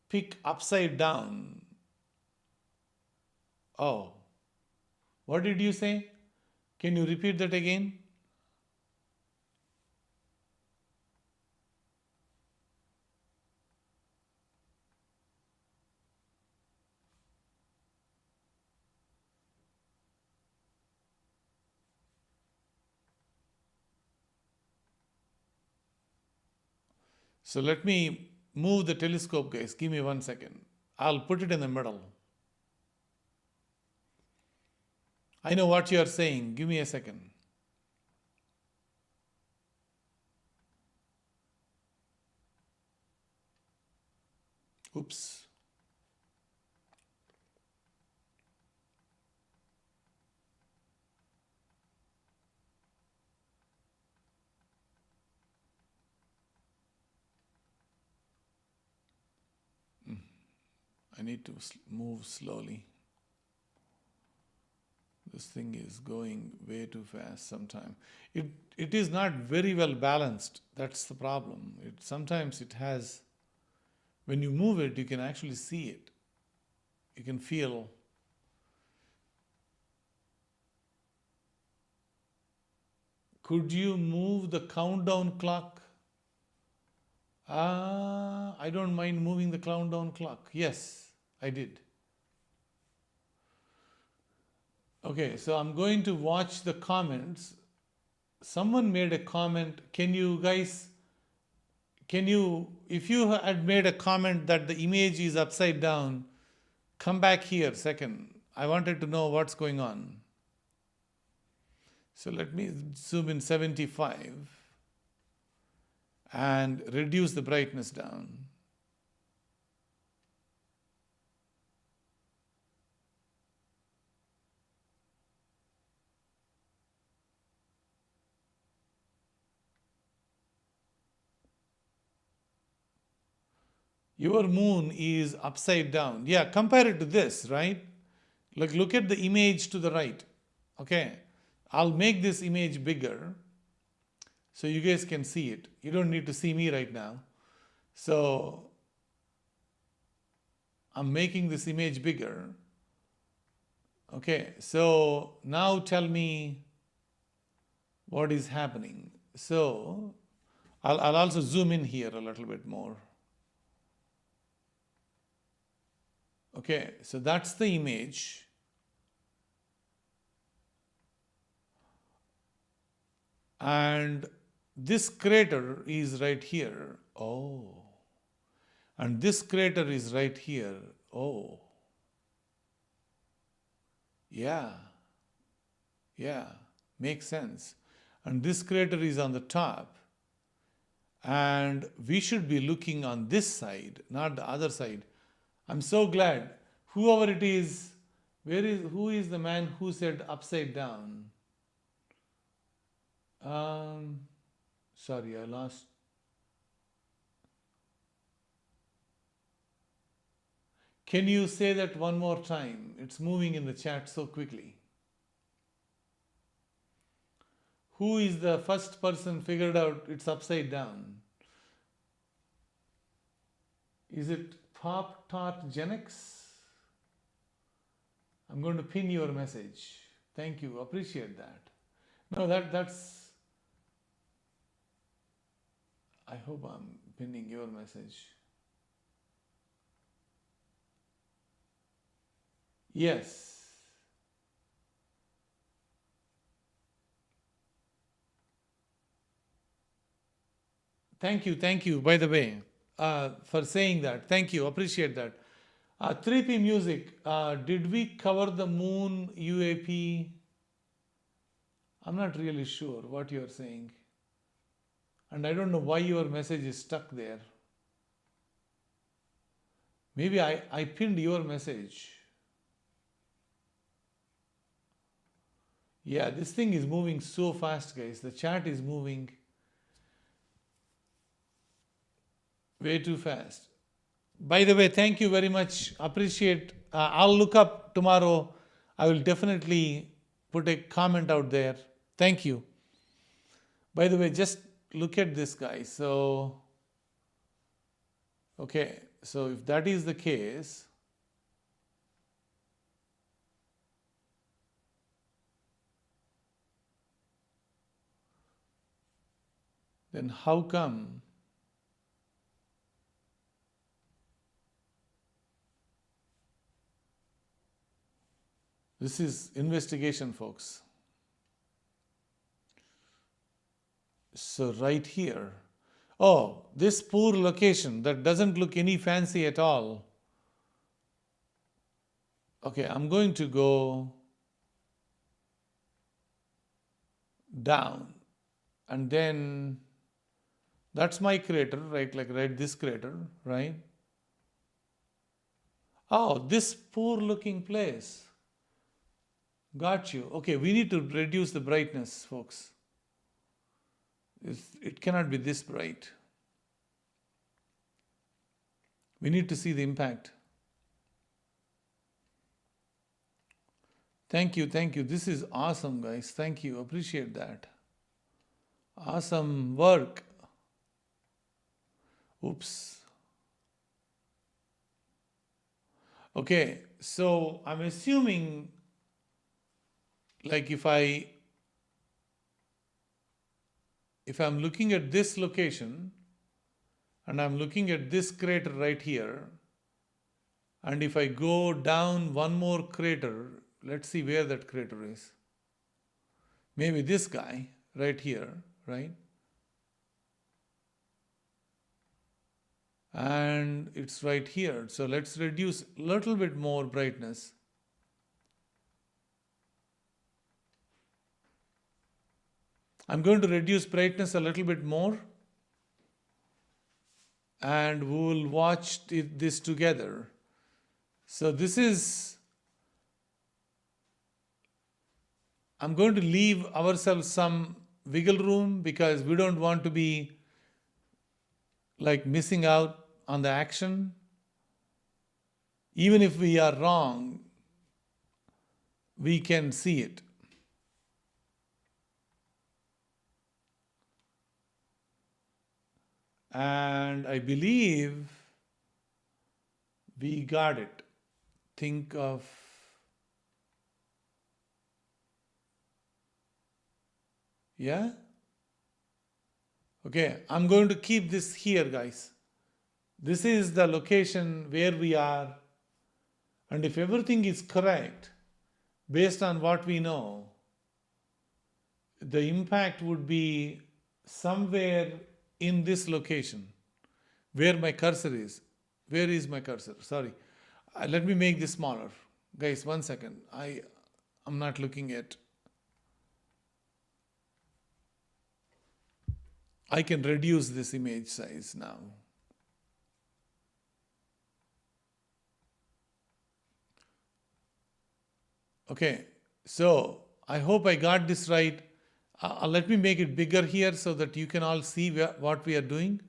pick upside down. Oh, what did you say? Can you repeat that again? So let me move the telescope, guys. Give me 1 second. I'll put it in the middle. I know what you are saying. Give me a second. Oops. I need to move slowly. This thing is going way too fast sometimes. It is not very well balanced. That's the problem. Sometimes it has, when you move it, you can actually see it. You can feel. Could you move the countdown clock? I don't mind moving the countdown clock. Yes, I did. Okay, so I'm going to watch the comments. Someone made a comment. Can you guys, if you had made a comment that the image is upside down, come back here a second. I wanted to know what's going on. So let me zoom in 75 and reduce the brightness down. Your moon is upside down. Yeah, compare it to this, right? Like, look at the image to the right. Okay, I'll make this image bigger so you guys can see it. You don't need to see me right now. So I'm making this image bigger. Okay, so now tell me what is happening. So I'll also zoom in here a little bit more. Okay, so that's the image. And this crater is right here. Oh. And this crater is right here. Oh. Yeah. Yeah. Makes sense. And this crater is on the top. And we should be looking on this side, not the other side. I'm so glad. Whoever it is, who is the man who said upside down? Sorry, I lost. Can you say that one more time? It's moving in the chat so quickly. Who is the first person figured out it's upside down? Is it Pop Tart Genix? I'm going to pin your message. Thank you. Appreciate that. No, that's. I hope I'm pinning your message. Yes. Thank you, by the way, for saying that. Thank you, appreciate that. 3P Music, did we cover the moon UAP? I'm not really sure what you're saying. And I don't know why your message is stuck there. Maybe I pinned your message. Yeah, this thing is moving so fast, guys. The chat is moving way too fast. By the way, thank you very much. Appreciate. I'll look up tomorrow. I will definitely put a comment out there. Thank you. By the way, just look at this guy. So, okay. So if that is the case, then how come this is investigation, folks? So right here, oh, this poor location that doesn't look any fancy at all. Okay, I'm going to go down, and then that's my crater, right? Like right this crater, right? Oh, this poor looking place. Got you. Okay, we need to reduce the brightness, folks. It cannot be this bright. We need to see the impact. Thank you, thank you. This is awesome, guys. Thank you. Appreciate that. Awesome work. Oops. Okay, so I'm assuming like if I'm looking at this location and I'm looking at this crater right here, and if I go down one more crater, let's see where that crater is. Maybe this guy right here, right? And it's right here. So let's reduce a little bit more brightness. I'm going to reduce brightness a little bit more, and we will watch this together. So this is, I'm going to leave ourselves some wiggle room because we don't want to be like missing out on the action. Even if we are wrong, we can see it. And I believe we got it. Think of, yeah? Okay, I'm going to keep this here, guys. This is the location where we are. And if everything is correct, based on what we know, the impact would be somewhere in this location where my cursor is. Where is my cursor? Sorry. Let me make this smaller. Guys, 1 second. I'm not looking at. I can reduce this image size now. Okay, so I hope I got this right. Let me make it bigger here so that you can all see what we are doing.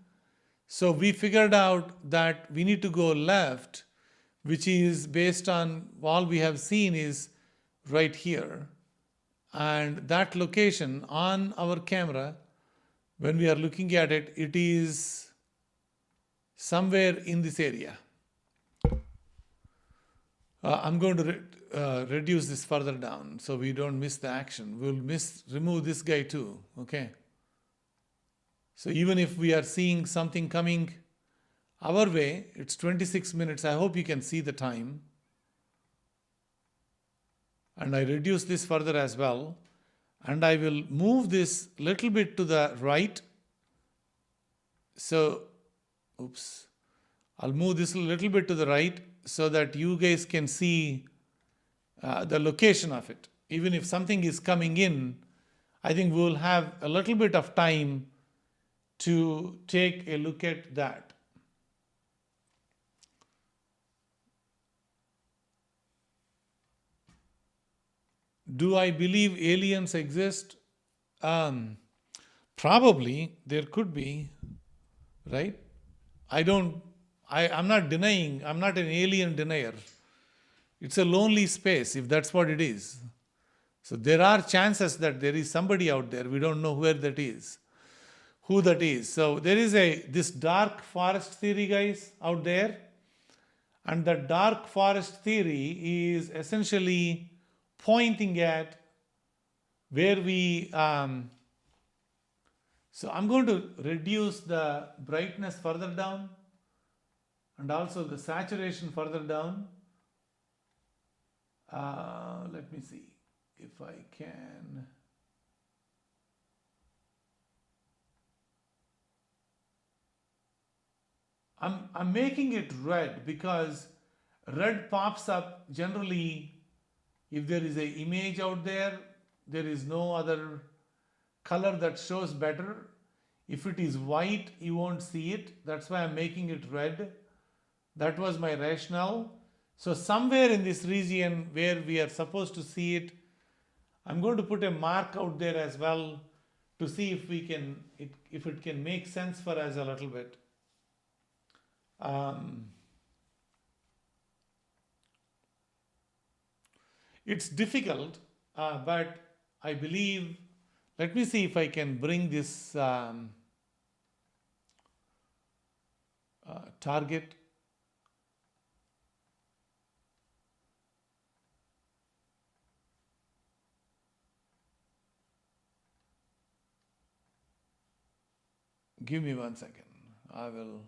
So we figured out that we need to go left, which is based on all we have seen is right here. And that location on our camera, when we are looking at it, it is somewhere in this area. I'm going to reduce this further down so we don't miss the action. We'll remove this guy too, okay? So even if we are seeing something coming our way, it's 26 minutes. I hope you can see the time. And I reduce this further as well. And I will move this little bit to the right. So, oops. I'll move this a little bit to the right so that you guys can see the location of it. Even if something is coming in, I think we'll have a little bit of time to take a look at that. Do I believe aliens exist? Probably there could be, right? I'm not denying, I'm not an alien denier. It's a lonely space if that's what it is. So there are chances that there is somebody out there. We don't know where that is, who that is. So there is this dark forest theory, guys, out there. And the dark forest theory is essentially pointing at where we, so I'm going to reduce the brightness further down and also the saturation further down. Let me see if I can. I'm making it red because red pops up generally if there is an image out there. There is no other color that shows better. If it is white, you won't see it. That's why I'm making it red. That was my rationale. So somewhere in this region where we are supposed to see it, I'm going to put a mark out there as well to see if if it can make sense for us a little bit. It's difficult, but I believe, let me see if I can bring this target. Give me 1 second. I will.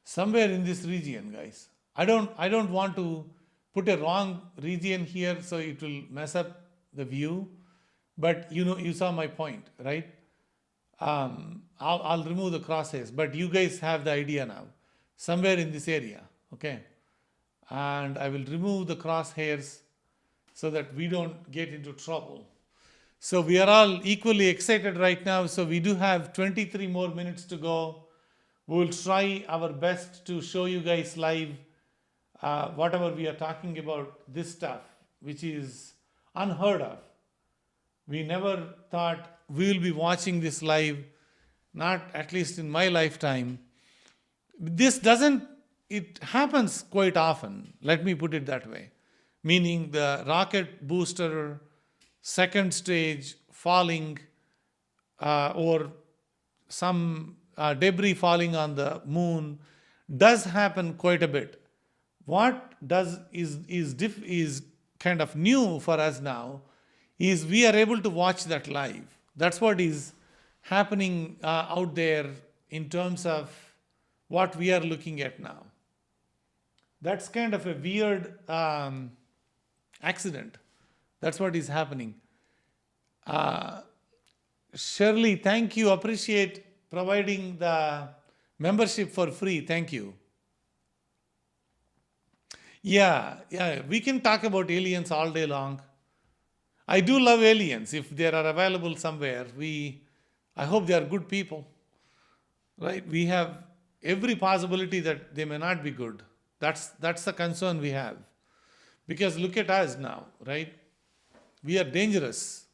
Somewhere in this region, guys. I don't want to put a wrong region here so it will mess up the view. But you saw my point, right? I'll remove the crosshairs, but you guys have the idea now. Somewhere in this area, okay? And I will remove the crosshairs so that we don't get into trouble. So we are all equally excited right now. So we do have 23 more minutes to go. We will try our best to show you guys live whatever we are talking about, this stuff, which is unheard of. We never thought we will be watching this live, not at least in my lifetime. It happens quite often, let me put it that way. Meaning the rocket booster second stage falling or some debris falling on the moon does happen quite a bit. What is kind of new for us now is we are able to watch that live. That's what is happening out there in terms of what we are looking at now. That's kind of a weird accident. That's what is happening. Shirley, thank you. Appreciate providing the membership for free. Thank you. Yeah, we can talk about aliens all day long. I do love aliens. If they are available somewhere, I hope they are good people, right? We have every possibility that they may not be good. That's the concern we have. Because look at us now, right? We are dangerous.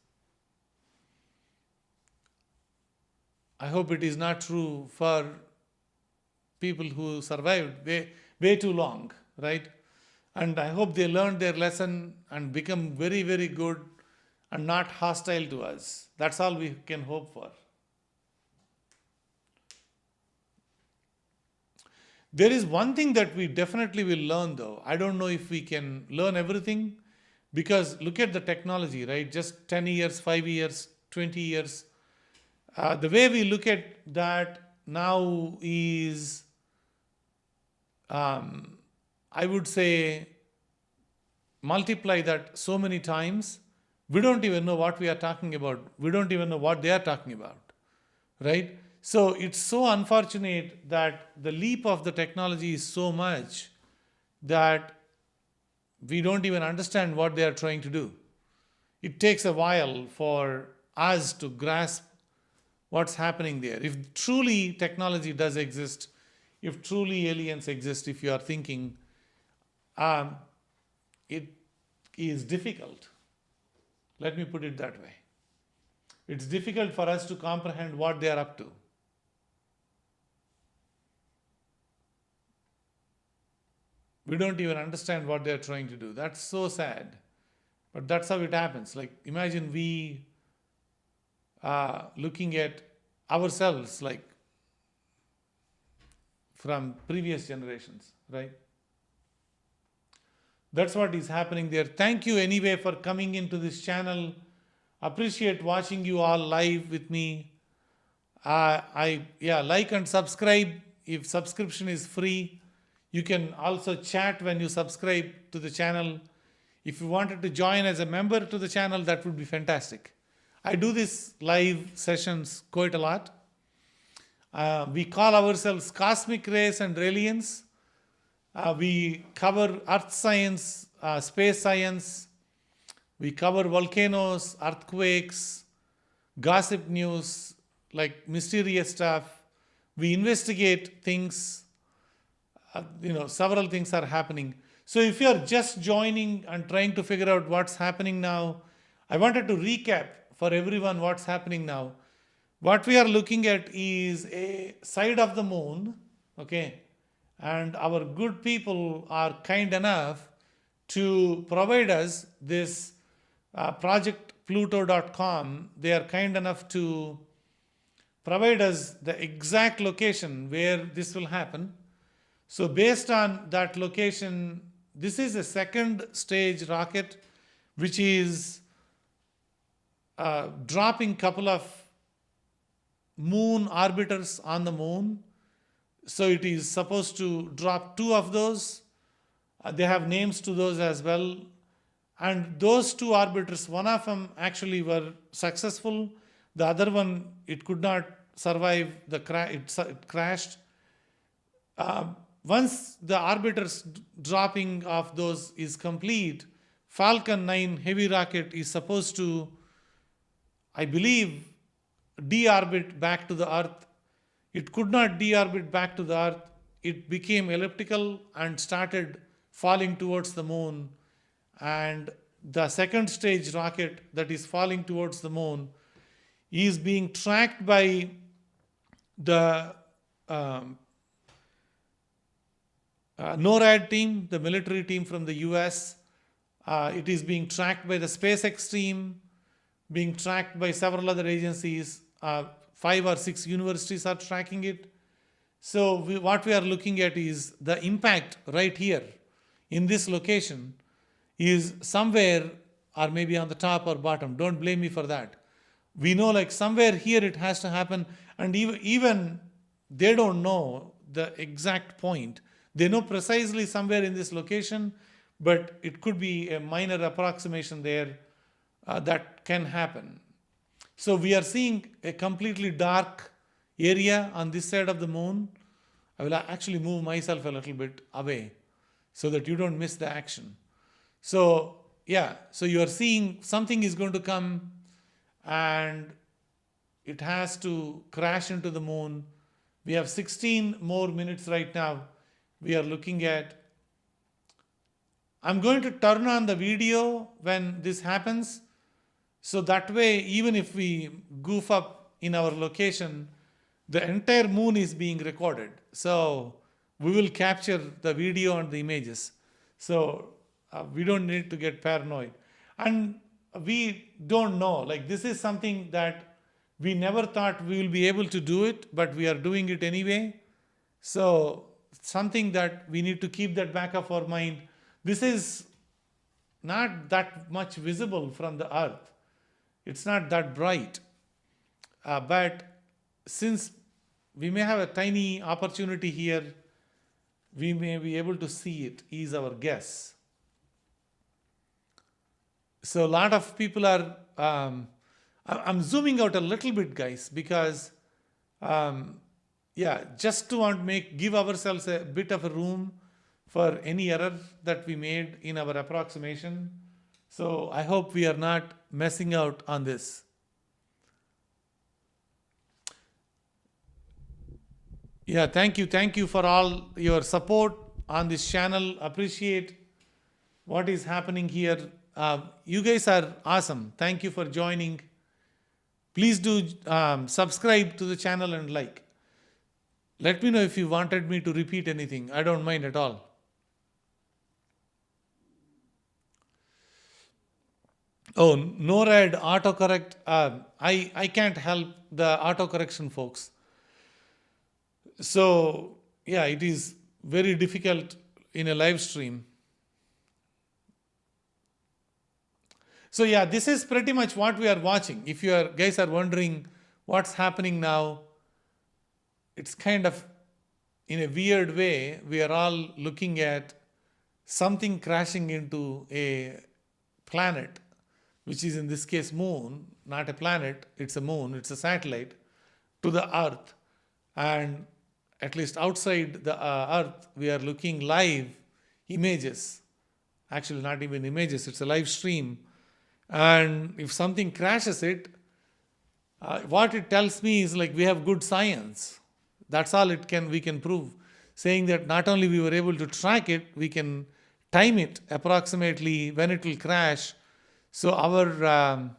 I hope it is not true for people who survived way too long, right? And I hope they learned their lesson and become very, very good and not hostile to us. That's all we can hope for. There is one thing that we definitely will learn though. I don't know if we can learn everything because look at the technology, right? Just 10 years, 5 years, 20 years. The way we look at that now is, I would say, multiply that so many times. We don't even know what we are talking about. We don't even know what they are talking about, right? So it's so unfortunate that the leap of the technology is so much that we don't even understand what they are trying to do. It takes a while for us to grasp what's happening there. If truly technology does exist, if truly aliens exist, if you are thinking, it is difficult. Let me put it that way. It's difficult for us to comprehend what they are up to. We don't even understand what they're trying to do. That's so sad. But that's how it happens. Like, imagine we looking at ourselves like from previous generations, right? That's what is happening there. Thank you anyway for coming into this channel. Appreciate watching you all live with me. Like and subscribe. If subscription is free, you can also chat when you subscribe to the channel. If you wanted to join as a member to the channel, that would be fantastic. I do these live sessions quite a lot. We call ourselves Cosmic Rays and Aliens. We cover earth science, space science. We cover volcanoes, earthquakes, gossip news, like mysterious stuff. We investigate things. Several things are happening. So if you are just joining and trying to figure out what's happening now, I wanted to recap for everyone what's happening now. What we are looking at is a side of the moon, okay? And our good people are kind enough to provide us this projectpluto.com. They are kind enough to provide us the exact location where this will happen. So based on that location, this is a second stage rocket which is dropping couple of moon orbiters on the moon. So it is supposed to drop 2 of those. They have names to those as well. And those 2 orbiters, one of them actually were successful. The other one, it could not survive the it crashed. Once the orbiters dropping of those is complete, Falcon 9 heavy rocket is supposed to, I believe, deorbit back to the Earth. It could not deorbit back to the Earth. It became elliptical and started falling towards the moon. And the second stage rocket that is falling towards the moon is being tracked by the NORAD team, the military team from the US. It is being tracked by the SpaceX team, being tracked by several other agencies. 5 or 6 universities are tracking it. So what we are looking at is the impact right here in this location is somewhere, or maybe on the top or bottom. Don't blame me for that. We know like somewhere here it has to happen, and even they don't know the exact point. They know precisely somewhere in this location, but it could be a minor approximation there that can happen. So we are seeing a completely dark area on this side of the moon. I will actually move myself a little bit away so that you don't miss the action. So yeah, so you are seeing something is going to come and it has to crash into the moon. We have 16 more minutes right now. We are looking at, I'm going to turn on the video when this happens. So that way, even if we goof up in our location, the entire moon is being recorded. So we will capture the video and the images. So we don't need to get paranoid. And we don't know, like this is something that we never thought we will be able to do it, but we are doing it anyway. So something that we need to keep that back of our mind. This is not that much visible from the Earth. It's not that bright. But since we may have a tiny opportunity here, we may be able to see it, is our guess. So a lot of people are, I'm zooming out a little bit, guys, because just to give ourselves a bit of a room for any error that we made in our approximation. So I hope we are not messing out on this. Yeah, thank you. Thank you for all your support on this channel. Appreciate what is happening here. You guys are awesome. Thank you for joining. Please do subscribe to the channel and like. Let me know if you wanted me to repeat anything. I don't mind at all. Oh, NORAD autocorrect. I can't help the autocorrection folks. So yeah, it is very difficult in a live stream. So yeah, this is pretty much what we are watching. If you guys are wondering what's happening now, it's kind of in a weird way, we are all looking at something crashing into a planet, which is in this case moon, not a planet, it's a moon, it's a satellite, to the Earth. And at least outside the Earth, we are looking live images. Actually, not even images, it's a live stream. And if something crashes it, what it tells me is like we have good science. That's all we can prove. Saying that not only we were able to track it, we can time it approximately when it will crash. So our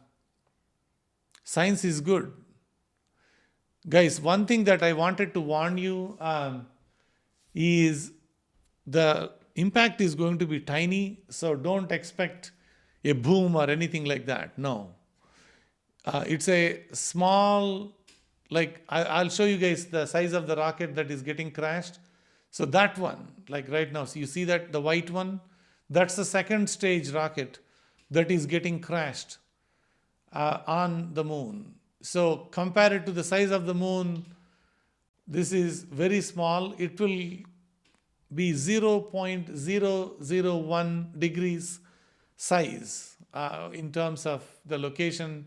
science is good. Guys, one thing that I wanted to warn you is the impact is going to be tiny. So don't expect a boom or anything like that. No. It's a small, like I'll show you guys the size of the rocket that is getting crashed. So that one, like right now, so you see that the white one, that's the second stage rocket that is getting crashed on the moon. So compare it to the size of the moon, this is very small. It will be 0.001 degrees size in terms of the location.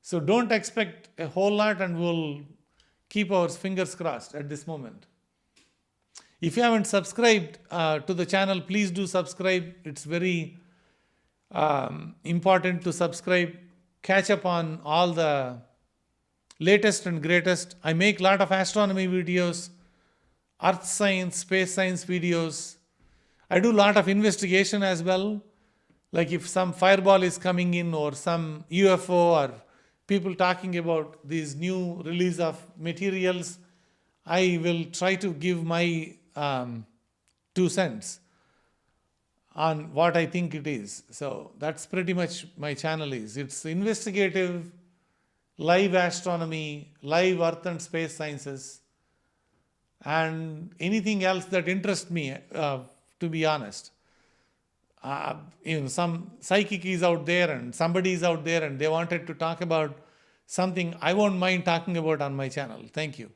So don't expect a whole lot, and we'll keep our fingers crossed at this moment. If you haven't subscribed to the channel, please do subscribe. It's very important to subscribe. Catch up on all the latest and greatest. I make a lot of astronomy videos, earth science, space science videos. I do a lot of investigation as well. Like if some fireball is coming in or some UFO or people talking about these new release of materials, I will try to give my 2 cents on what I think it is. So that's pretty much my channel is. It's investigative, live astronomy, live earth and space sciences, and anything else that interests me, to be honest. Some psychic is out there and somebody is out there and they wanted to talk about something, I won't mind talking about on my channel. Thank you.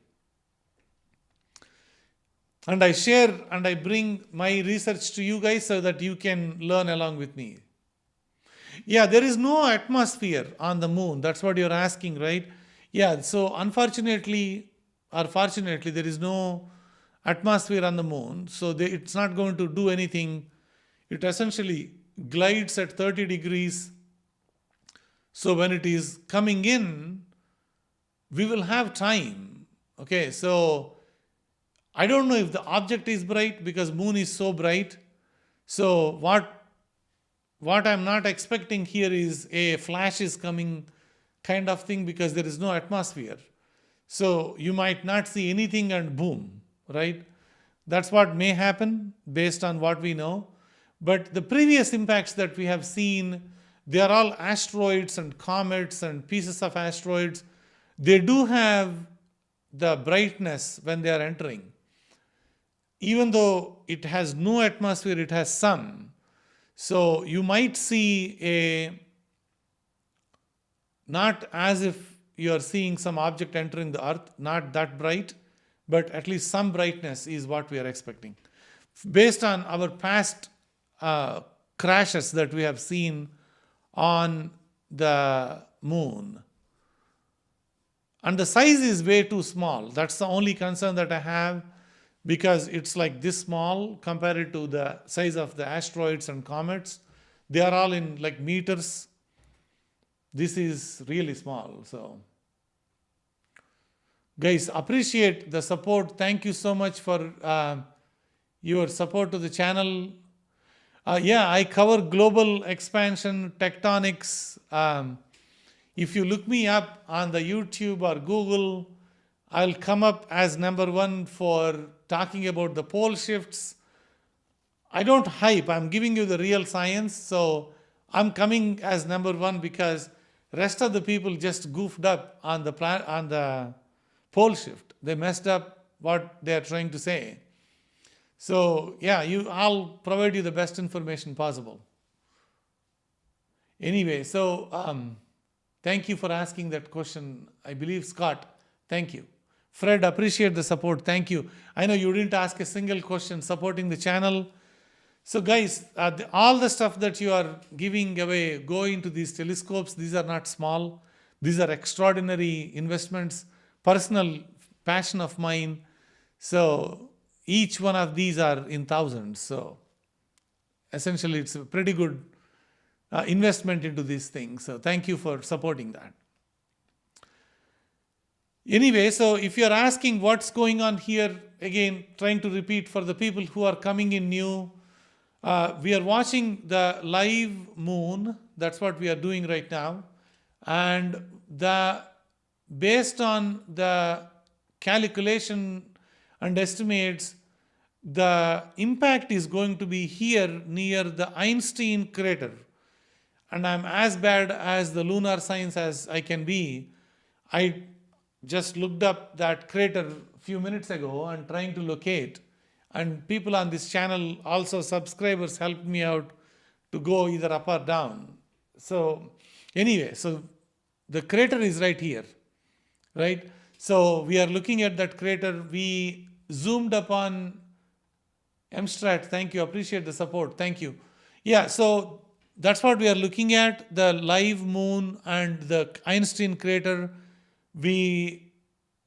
And I share and I bring my research to you guys so that you can learn along with me. Yeah, there is no atmosphere on the moon. That's what you're asking, right? Yeah, so unfortunately or fortunately, there is no atmosphere on the moon. So it's not going to do anything. It essentially glides at 30 degrees. So when it is coming in, we will have time. Okay, so I don't know if the object is bright because moon is so bright. So what I'm not expecting here is a flash is coming kind of thing because there is no atmosphere. So you might not see anything and boom, right? That's what may happen based on what we know. But the previous impacts that we have seen, they are all asteroids and comets and pieces of asteroids. They do have the brightness when they are entering. Even though it has no atmosphere, it has some. So you might see not as if you are seeing some object entering the earth, not that bright, but at least some brightness is what we are expecting. Based on our past crashes that we have seen on the moon. And the size is way too small. That's the only concern that I have, because it's like this small compared to the size of the asteroids and comets. They are all in like meters. This is really small. So guys, appreciate the support. Thank you so much for your support to the channel. Yeah, I cover global expansion, tectonics. If you look me up on the YouTube or Google, I'll come up as #1 for talking about the pole shifts. I don't hype, I'm giving you the real science. So I'm coming as #1 because rest of the people just goofed up on the pole shift. They messed up what they're trying to say. So yeah, I'll provide you the best information possible. Anyway, so thank you for asking that question. I believe Scott, thank you. Fred, appreciate the support. Thank you. I know you didn't ask a single question supporting the channel. So guys, all the stuff that you are giving away, go into these telescopes. These are not small. These are extraordinary investments, personal passion of mine. So each one of these are in thousands. So essentially, it's a pretty good investment into these things. So thank you for supporting that. Anyway, so if you're asking what's going on here, again, trying to repeat for the people who are coming in new, we are watching the live moon. That's what we are doing right now. And based on the calculation and estimates, the impact is going to be here near the Einstein crater. And I'm as bad as the lunar science as I can be. I just looked up that crater a few minutes ago and trying to locate. And people on this channel, also subscribers, helped me out to go either up or down. So anyway, so the crater is right here, right? So we are looking at that crater. We zoomed upon Mstrat. Thank you. Appreciate the support. Thank you. Yeah, so that's what we are looking at, the live moon and the Einstein crater. We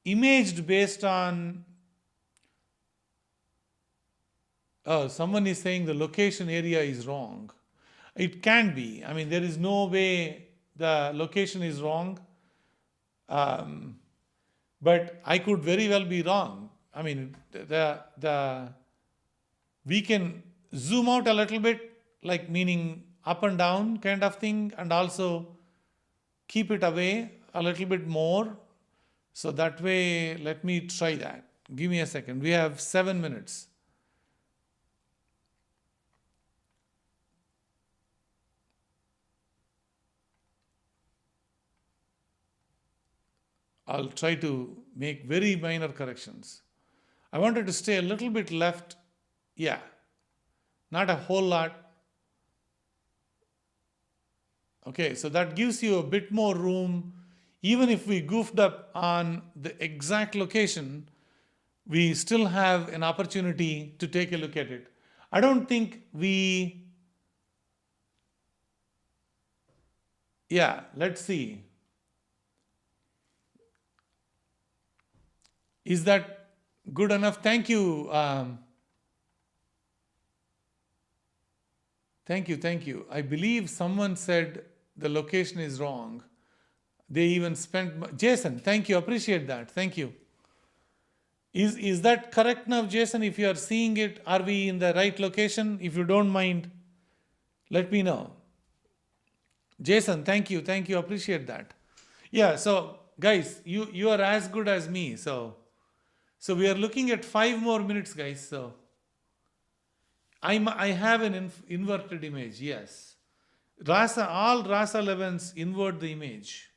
imaged based on, someone is saying the location area is wrong. It can be. I mean, there is no way the location is wrong. But I could very well be wrong. I mean, we can zoom out a little bit, like meaning up and down kind of thing, and also keep it away a little bit more. So that way, let me try that. Give me a second. We have 7 minutes. I'll try to make very minor corrections. I wanted to stay a little bit left. Yeah, not a whole lot. Okay, so that gives you a bit more room. Even if we goofed up on the exact location, we still have an opportunity to take a look at it. I don't think let's see. Is that good enough? Thank you. Thank you. I believe someone said the location is wrong. They even spent, Jason, thank you. Appreciate that. Thank you. Is that correct now, Jason? If you are seeing it, are we in the right location? If you don't mind, let me know. Jason, thank you. Appreciate that. Yeah, so guys, you are as good as me. So we are looking at 5 more minutes, guys. So I have an inverted image, yes. All RASA 11s invert the image.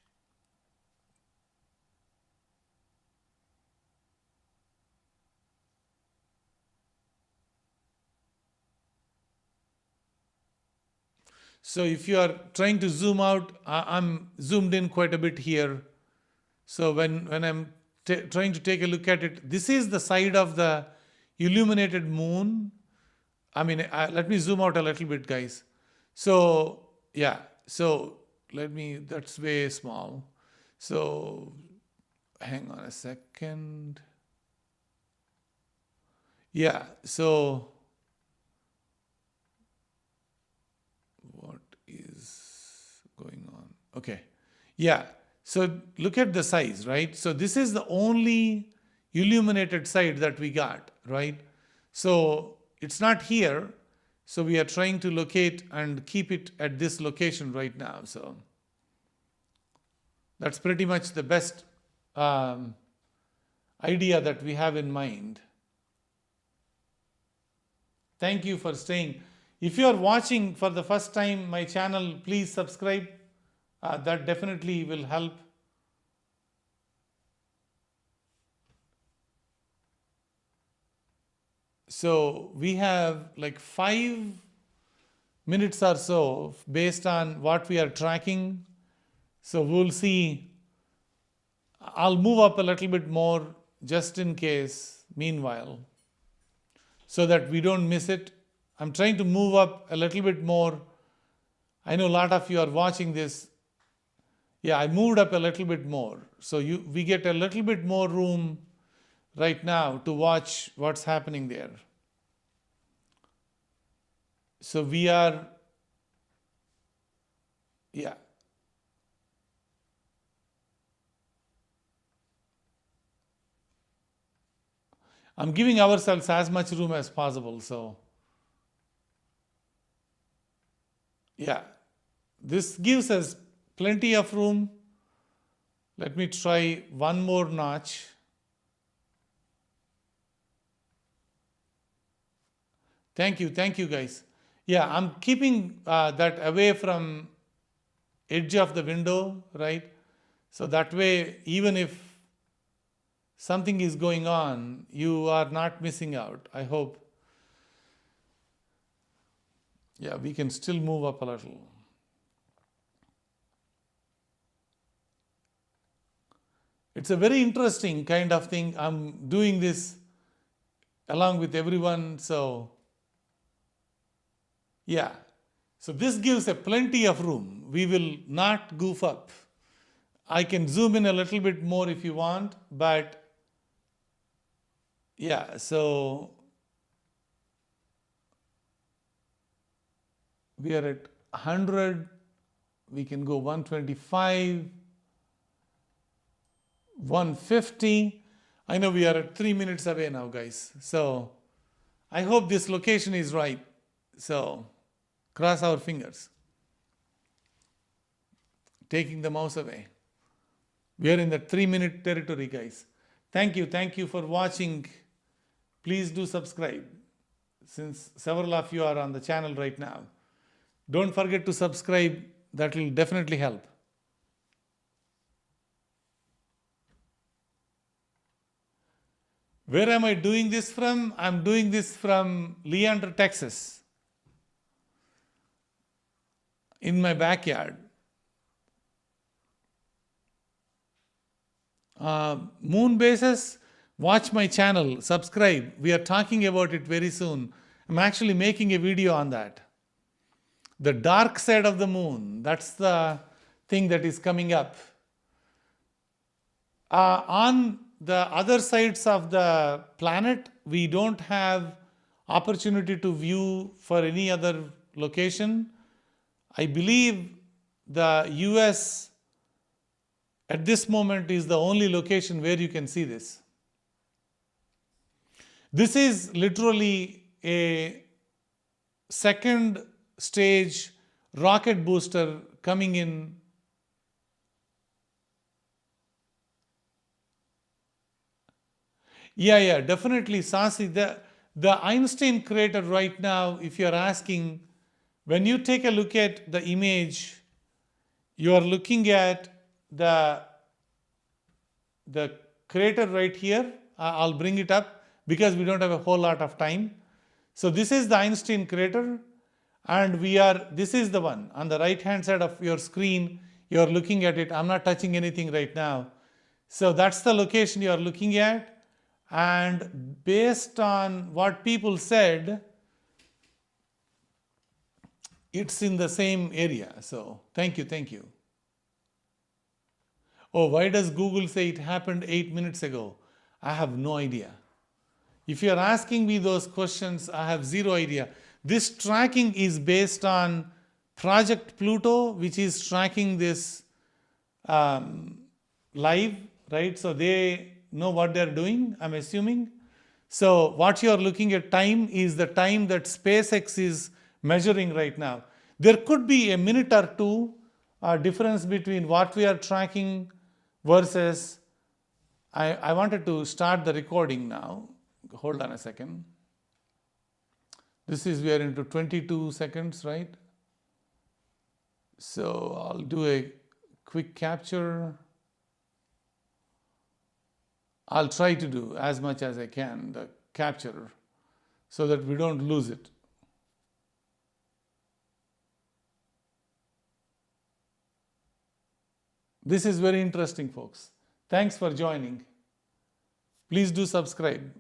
So if you are trying to zoom out, I'm zoomed in quite a bit here. So when I'm trying to take a look at it, this is the side of the illuminated moon. I mean, let me zoom out a little bit, guys. So yeah, so that's way small. So hang on a second. Yeah, so what is going on? Okay, yeah. So look at the size, right? So this is the only illuminated side that we got, right? So it's not here. So we are trying to locate and keep it at this location right now. So that's pretty much the best idea that we have in mind. Thank you for staying. If you are watching for the first time my channel, please subscribe. That definitely will help. So we have like 5 minutes or so based on what we are tracking. So we'll see. I'll move up a little bit more just in case, meanwhile, so that we don't miss it. I'm trying to move up a little bit more. I know a lot of you are watching this. Yeah, I moved up a little bit more. So we get a little bit more room right now to watch what's happening there. So we are, yeah. I'm giving ourselves as much room as possible. So, yeah, this gives us plenty of room. Let me try one more notch. Thank you guys. Yeah, I'm keeping that away from edge of the window, right? So that way, even if something is going on, you are not missing out, I hope. Yeah, we can still move up a little. It's a very interesting kind of thing. I'm doing this along with everyone, so yeah. So this gives a plenty of room. We will not goof up. I can zoom in a little bit more if you want, but yeah, so we are at 100, we can go 125, 150. I know we are at 3 minutes away now, guys. So I hope this location is right. So cross our fingers. Taking the mouse away. We are in the 3-minute territory, guys. Thank you for watching. Please do subscribe, since several of you are on the channel right now. Don't forget to subscribe. That will definitely help. Where am I doing this from? I'm doing this from Leander, Texas, in my backyard. Moon bases, watch my channel, subscribe. We are talking about it very soon. I'm actually making a video on that. The dark side of the moon, that's the thing that is coming up. On the other sides of the planet, we don't have opportunity to view for any other location. I believe the US at this moment is the only location where you can see this. This is literally a second stage rocket booster coming in. Yeah, definitely, Sasi. The Einstein crater right now, if you're asking, when you take a look at the image, you are looking at the crater right here. I'll bring it up because we don't have a whole lot of time. So this is the Einstein crater, and this is the one on the right hand side of your screen. You're looking at it. I'm not touching anything right now. So that's the location you are looking at. And based on what people said, it's in the same area. So thank you. Oh, why does Google say it happened 8 minutes ago? I have no idea. If you're asking me those questions, I have zero idea. This tracking is based on Project Pluto, which is tracking this live, right? So they know what they're doing, I'm assuming. So what you're looking at time is the time that SpaceX is measuring right now. There could be a minute or two difference between what we are tracking versus, I wanted to start the recording now. Hold on a second. We are into 22 seconds, right? So I'll do a quick capture. I'll try to do as much as I can, the capture, so that we don't lose it. This is very interesting, folks. Thanks for joining. Please do subscribe.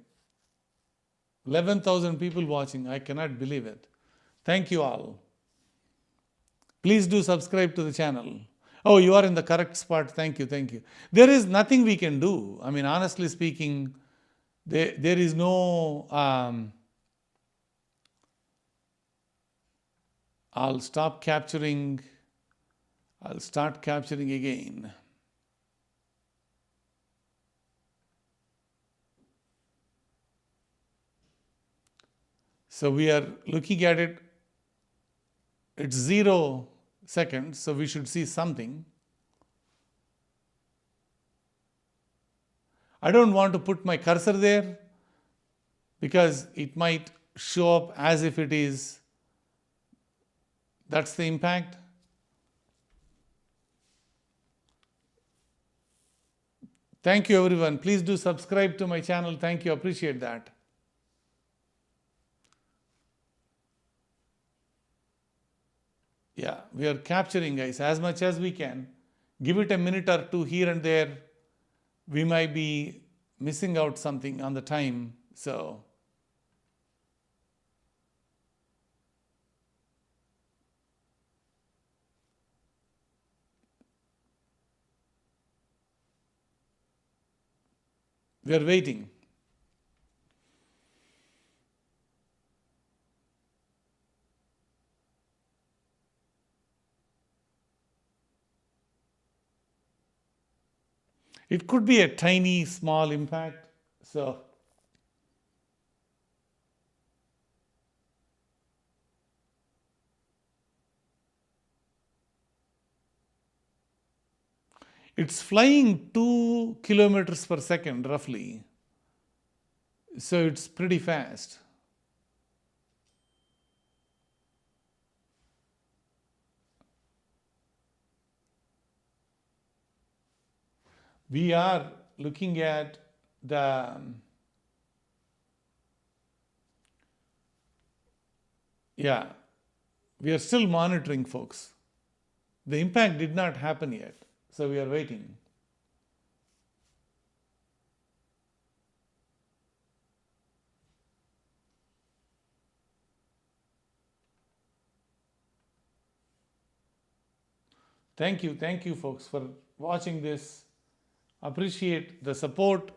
11,000 people watching. I cannot believe it. Thank you all. Please do subscribe to the channel. Oh, you are in the correct spot. Thank you. There is nothing we can do. I mean, honestly speaking, there is no, I'll stop capturing, I'll start capturing again. So we are looking at it, it's 0 seconds, so we should see something. I don't want to put my cursor there because it might show up as if it is, that's the impact. Thank you everyone. Please do subscribe to my channel. Thank you. Appreciate that. Yeah, we are capturing, guys, as much as we can. Give it a minute or two here and there. We might be missing out something on the time. So we are waiting. It could be a tiny, small impact. So it's flying 2 kilometers per second roughly. So it's pretty fast. We are looking at the, yeah, we are still monitoring, folks. The impact did not happen yet, so we are waiting. Thank you folks for watching this. Appreciate the support.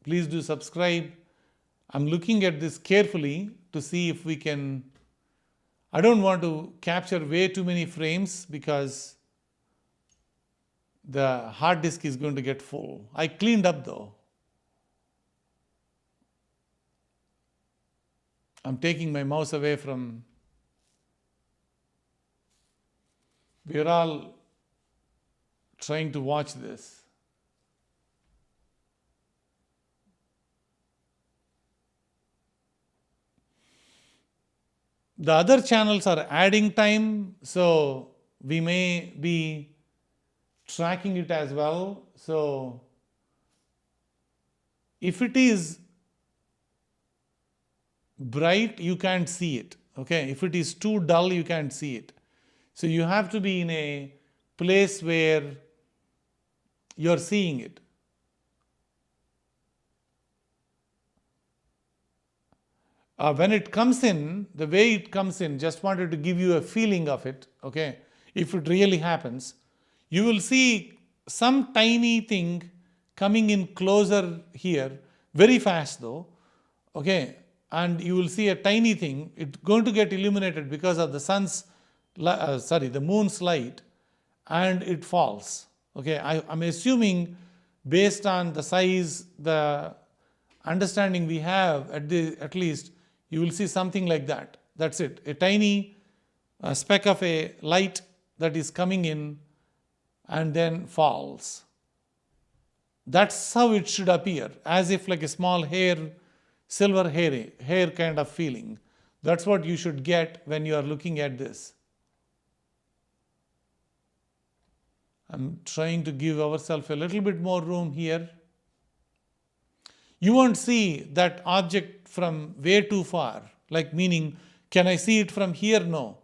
Please do subscribe. I'm looking at this carefully to see if we can, I don't want to capture way too many frames because the hard disk is going to get full. I cleaned up though. I'm taking my mouse away from, we're all trying to watch this. The other channels are adding time, so we may be tracking it as well. So if it is bright, you can't see it. Okay, if it is too dull, you can't see it. So you have to be in a place where you're seeing it. When it comes in, the way it comes in, just wanted to give you a feeling of it, okay? If it really happens, you will see some tiny thing coming in closer here, very fast though, okay? And you will see a tiny thing, it's going to get illuminated because of the moon's light, and it falls, okay? I'm assuming based on the size, the understanding we have, at least, you will see something like that. That's it. A tiny speck of a light that is coming in and then falls. That's how it should appear, as if like a small hair, silver hair kind of feeling. That's what you should get when you are looking at this. I'm trying to give ourselves a little bit more room here. You won't see that object from way too far, like meaning, can I see it from here? No.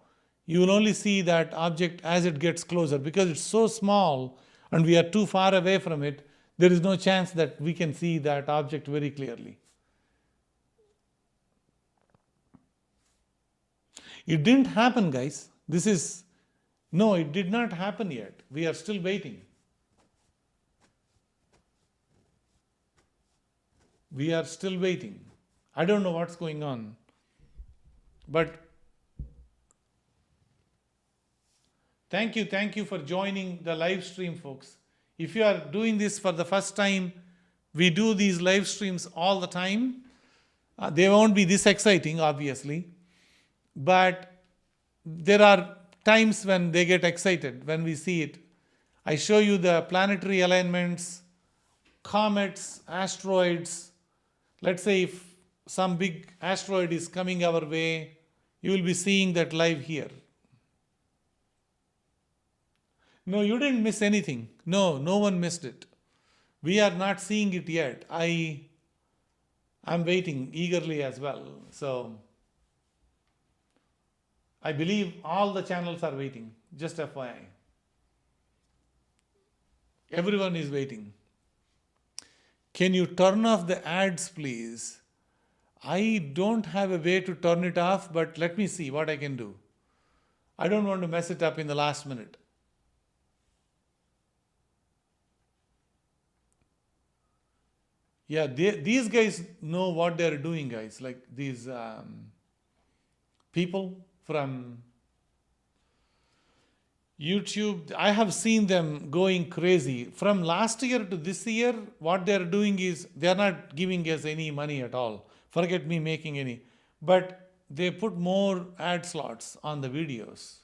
You will only see that object as it gets closer because it's so small and we are too far away from it. There is no chance that we can see that object very clearly. It didn't happen, guys. No, it did not happen yet. We are still waiting. We are still waiting. I don't know what's going on, but thank you for joining the live stream, folks. If you are doing this for the first time, we do these live streams all the time. They won't be this exciting, obviously, but there are times when they get excited when we see it. I show you the planetary alignments, comets, asteroids. Let's say if some big asteroid is coming our way, you will be seeing that live here. No, you didn't miss anything. No, no one missed it. We are not seeing it yet. I'm waiting eagerly as well. So I believe all the channels are waiting, just FYI. Everyone is waiting. Can you turn off the ads, please? I don't have a way to turn it off, but let me see what I can do. I don't want to mess it up in the last minute. Yeah, these guys know what they're doing, guys. Like these people from YouTube, I have seen them going crazy. From last year to this year, what they're doing is they're not giving us any money at all. Forget me making any. But they put more ad slots on the videos.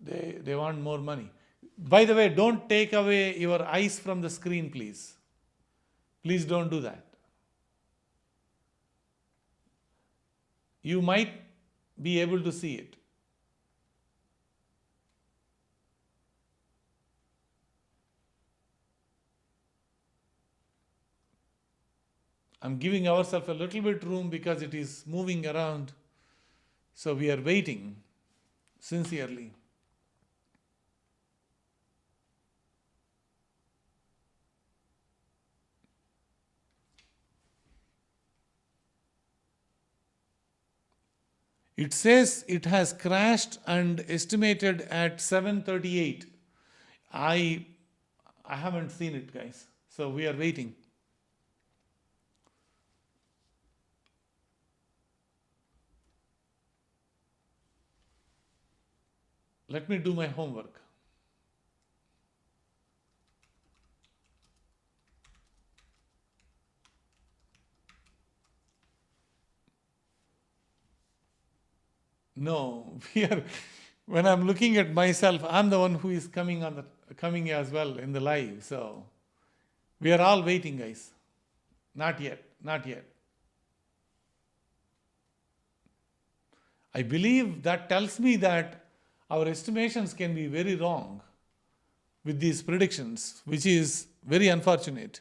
They want more money. By the way, don't take away your eyes from the screen, please. Please don't do that. You might be able to see it. I'm giving ourselves a little bit room because it is moving around. So we are waiting sincerely. It says it has crashed and estimated at 7:38. I haven't seen it, guys. So we are waiting. Let me do my homework. No, when I'm looking at myself, I'm the one who is coming as well in the live. So we are all waiting, guys. Not yet. I believe that tells me that our estimations can be very wrong with these predictions, which is very unfortunate.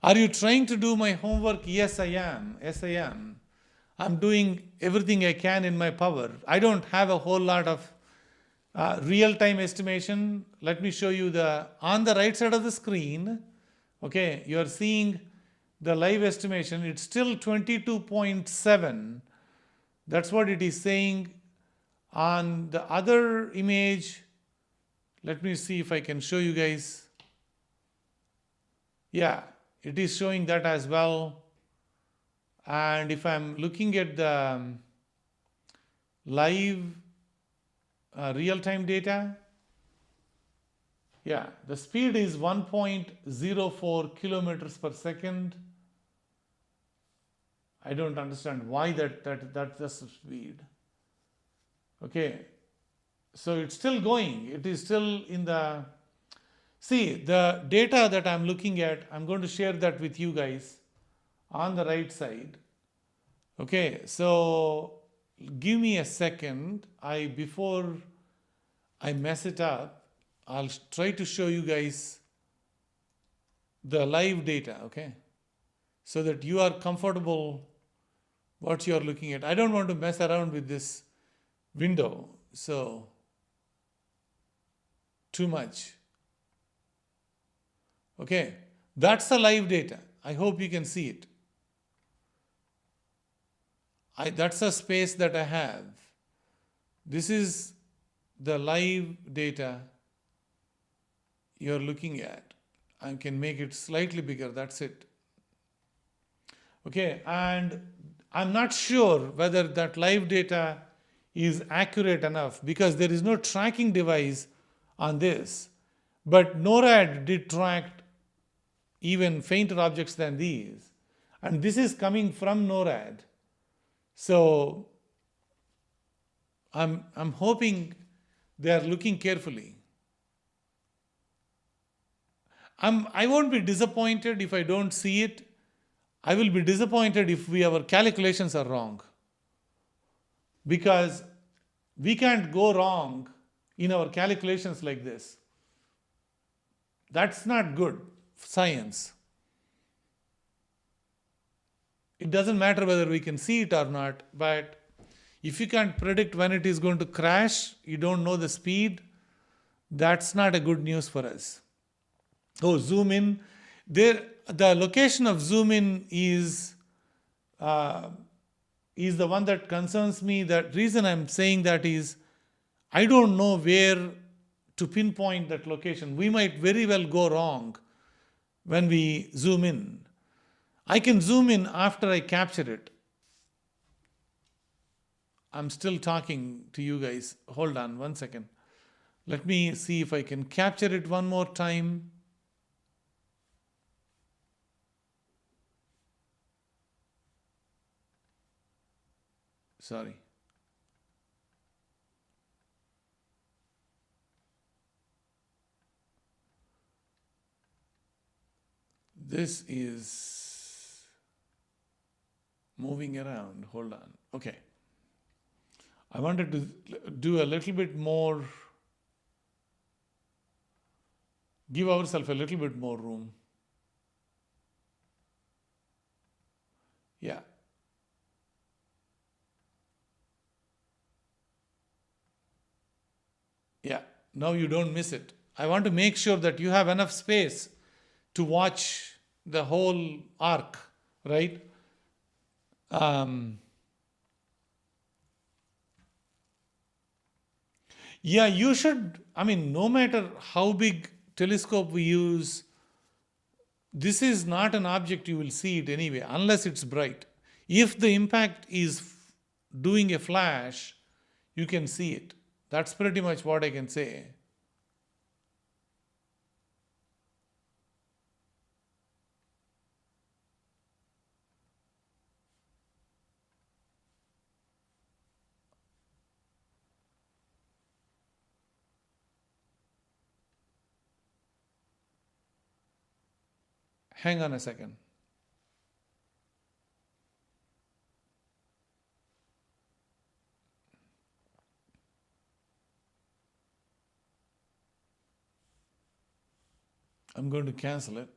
Are you trying to do my homework? Yes, I am. I'm doing everything I can in my power. I don't have a whole lot of real-time estimation. Let me show you on the right side of the screen. Okay, you are seeing the live estimation. It's still 22.7. That's what it is saying. On the other image, let me see if I can show you guys. Yeah, it is showing that as well. And if I'm looking at the live real-time data, yeah, the speed is 1.04 kilometers per second. I don't understand why that's the speed. Okay, so it's still going. It is still in the... See, the data that I'm looking at, I'm going to share that with you guys on the right side. Okay, so give me a second. Before I mess it up, I'll try to show you guys the live data, okay? So that you are comfortable what you are looking at. I don't want to mess around with this window, so too much. Okay, that's the live data. I hope you can see it. That's a space that I have. This is the live data you're looking at. I can make it slightly bigger, that's it. Okay, and I'm not sure whether that live data is accurate enough because there is no tracking device on this. But NORAD did track even fainter objects than these. And this is coming from NORAD. So I'm hoping they are looking carefully. I won't be disappointed if I don't see it. I will be disappointed if our calculations are wrong. Because we can't go wrong in our calculations like this. That's not good science. It doesn't matter whether we can see it or not, but if you can't predict when it is going to crash, you don't know the speed, that's not a good news for us. Oh, zoom in. The location of zoom in is the one that concerns me. The reason I'm saying that is I don't know where to pinpoint that location. We might very well go wrong when we zoom in. I can zoom in after I capture it. I'm still talking to you guys. Hold on 1 second. Let me see if I can capture it one more time. Sorry. This is moving around. Hold on. Okay. I wanted to do a little bit more, give ourselves a little bit more room. Yeah. Yeah. Now you don't miss it. I want to make sure that you have enough space to watch the whole arc, right? Yeah, you should, no matter how big telescope we use, this is not an object you will see it anyway, unless it's bright. If the impact is doing a flash, you can see it. That's pretty much what I can say. Hang on a second. I'm going to cancel it.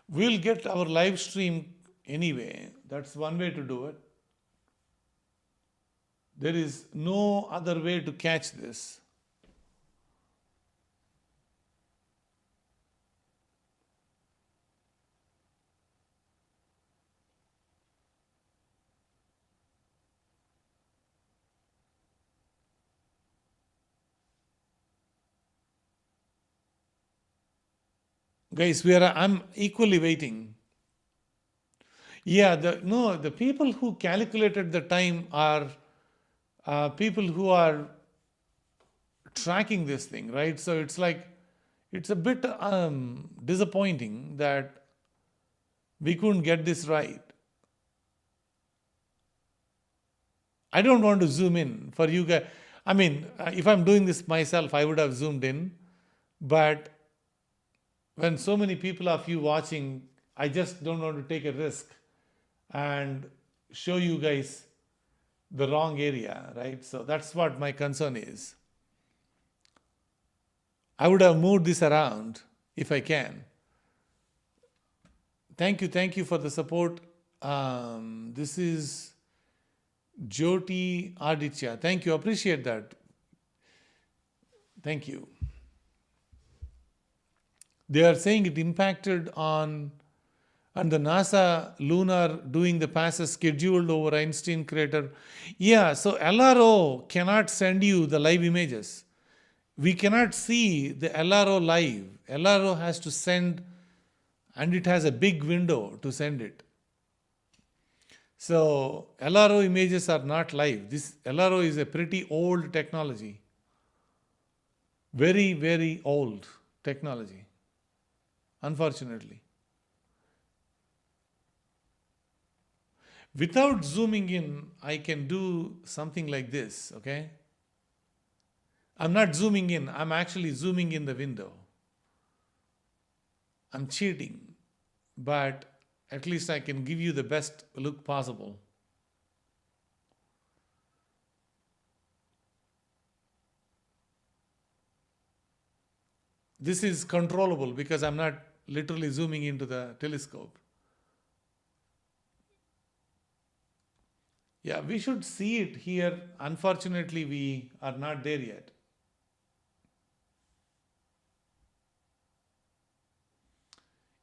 We'll get our live stream anyway. That's one way to do it. There is no other way to catch this. Guys, I'm equally waiting. Yeah, the people who calculated the time are people who are tracking this thing, right? So it's like, it's a bit disappointing that we couldn't get this right. I don't want to zoom in for you guys. If I'm doing this myself, I would have zoomed in, but when so many people of you watching, I just don't want to take a risk and show you guys the wrong area, right? So that's what my concern is. I would have moved this around if I can. Thank you for the support. This is Jyoti Aditya. Thank you, appreciate that. Thank you. They are saying it impacted on the NASA lunar doing the passes scheduled over Einstein crater. Yeah, so LRO cannot send you the live images. We cannot see the LRO live. LRO has to send, and it has a big window to send it. So LRO images are not live. This LRO is a pretty old technology. Very, very old technology, unfortunately. Without zooming in, I can do something like this, okay? I'm not zooming in, I'm actually zooming in the window. I'm cheating, but at least I can give you the best look possible. This is controllable because I'm not literally zooming into the telescope. Yeah, we should see it here. Unfortunately, we are not there yet.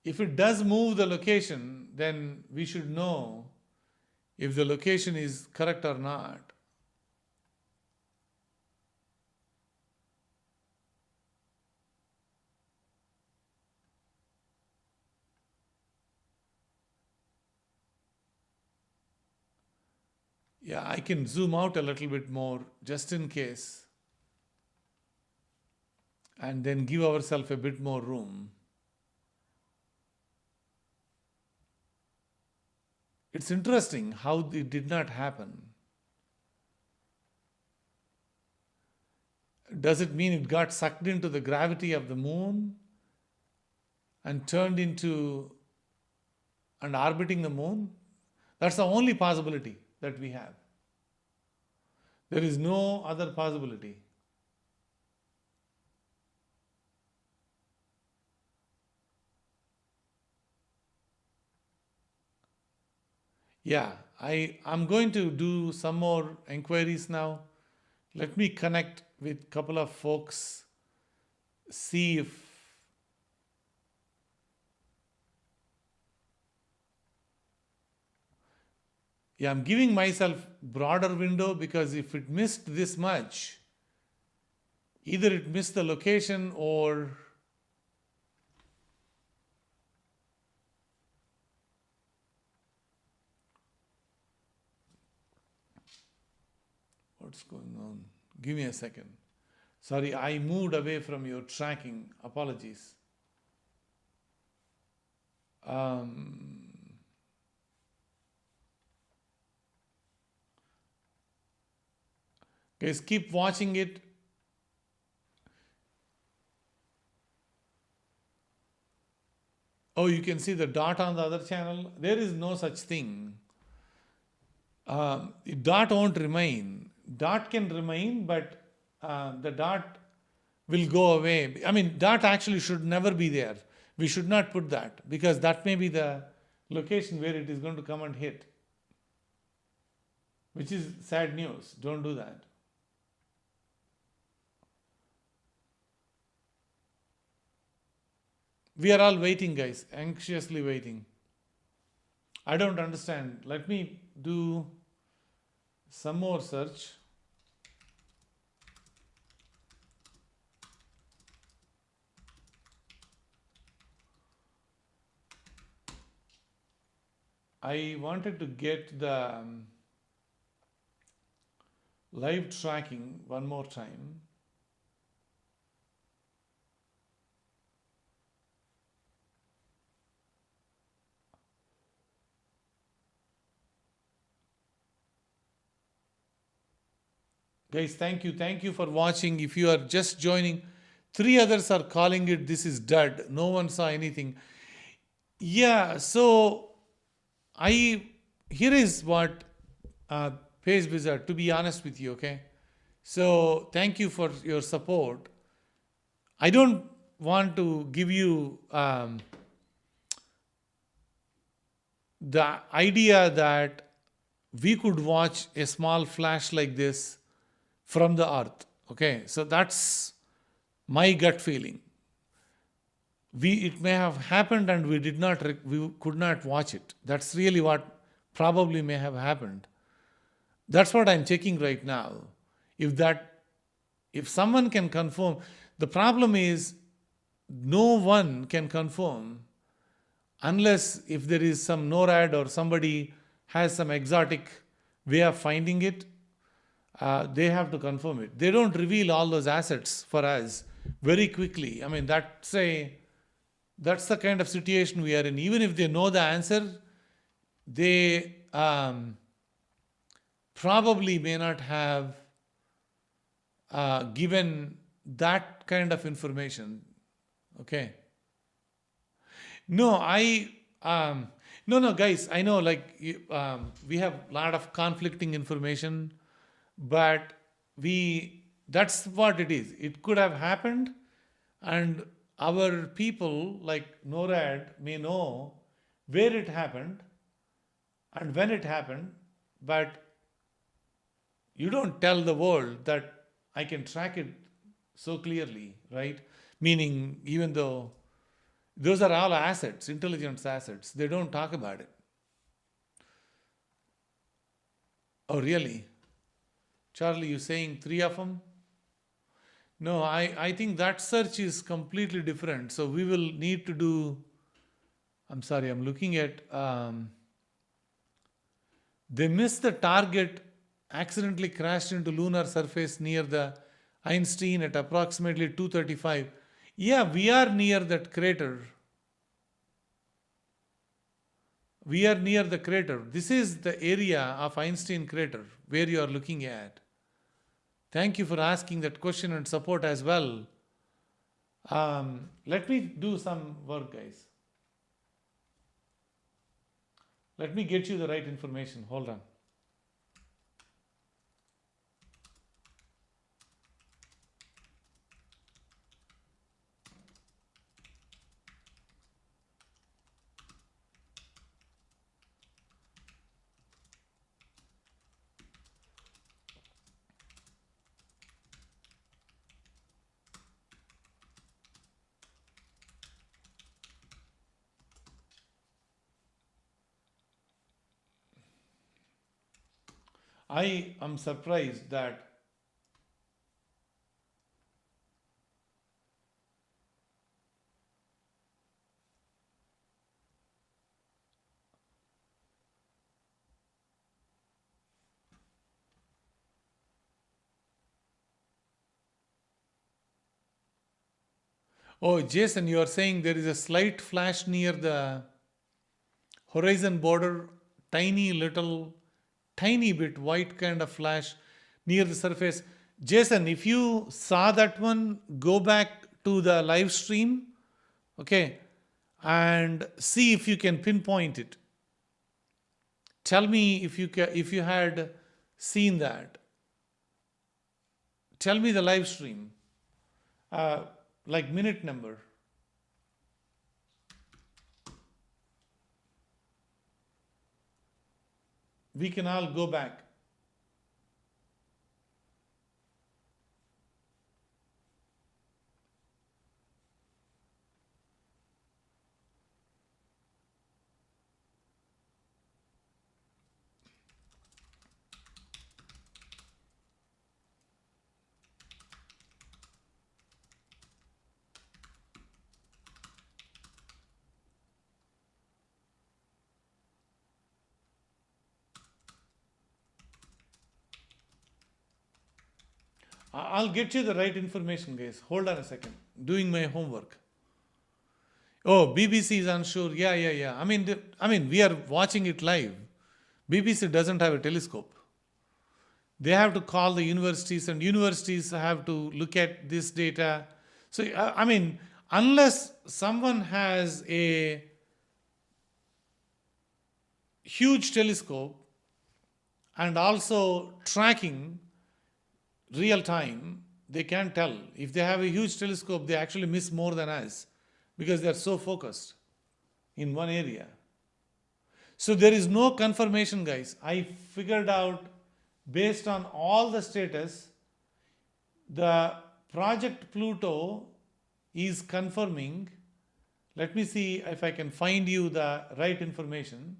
If it does move the location, then we should know if the location is correct or not. Yeah, I can zoom out a little bit more just in case, and then give ourselves a bit more room. It's interesting how it did not happen. Does it mean it got sucked into the gravity of the moon and turned into and orbiting the moon? That's the only possibility that we have. There is no other possibility. Yeah, I'm going to do some more inquiries now. Let me connect with a couple of folks, see if yeah, I'm giving myself broader window because if it missed this much, either it missed the location or what's going on? Give me a second. Sorry, I moved away from your tracking. Apologies. Guys, keep watching it. Oh, you can see the dot on the other channel. There is no such thing. Dot won't remain. Dot can remain, but the dot will go away. I mean, dot actually should never be there. We should not put that because that may be the location where it is going to come and hit, which is sad news. Don't do that. We are all waiting, guys, anxiously waiting. I don't understand. Let me do some more search. I wanted to get the live tracking one more time. Guys, thank you. Thank you for watching. If you are just joining, 3 others are calling it this is dud. No one saw anything. Yeah, so here is what Pace Wizard, to be honest with you, okay? So thank you for your support. I don't want to give you the idea that we could watch a small flash like this from the earth. Okay, so that's my gut feeling. It may have happened and we could not watch it. That's really what probably may have happened. That's what I'm checking right now. If someone can confirm, the problem is no one can confirm unless if there is some NORAD or somebody has some exotic way of finding it, they have to confirm it. They don't reveal all those assets for us very quickly. I mean, that's the kind of situation we are in. Even if they know the answer, they probably may not have given that kind of information. Okay. No, no, guys. I know, like, we have a lot of conflicting information, but that's what it is. It could have happened, and our people, like NORAD, may know where it happened and when it happened, but you don't tell the world that I can track it so clearly, right? Meaning, even though those are all assets, intelligence assets, they don't talk about it. Oh, really? Charlie, you saying 3 of them? No, I think that search is completely different. So we will need to do, I'm sorry, I'm looking at, they missed the target, accidentally crashed into lunar surface near the Einstein at approximately 2:35. Yeah, we are near that crater. We are near the crater. This is the area of Einstein crater where you are looking at. Thank you for asking that question and support as well. Let me do some work, guys. Let me get you the right information. Hold on. I am surprised that oh, Jason, you are saying there is a slight flash near the horizon border, tiny bit white kind of flash near the surface. Jason, if you saw that one, go back to the live stream, okay, and see if you can pinpoint it. Tell me if you had seen that. Tell me the live stream, like minute number. We can all go back. I'll get you the right information, guys. Hold on a second. Doing my homework. Oh, BBC is unsure. Yeah. I mean, we are watching it live. BBC doesn't have a telescope. They have to call the universities, and universities have to look at this data. So, I mean, unless someone has a huge telescope and also tracking real time, they can't tell. If they have a huge telescope, they actually miss more than us because they are so focused in one area. So there is no confirmation, guys. I figured out, based on all the status, the Project Pluto is confirming. Let me see if I can find you the right information.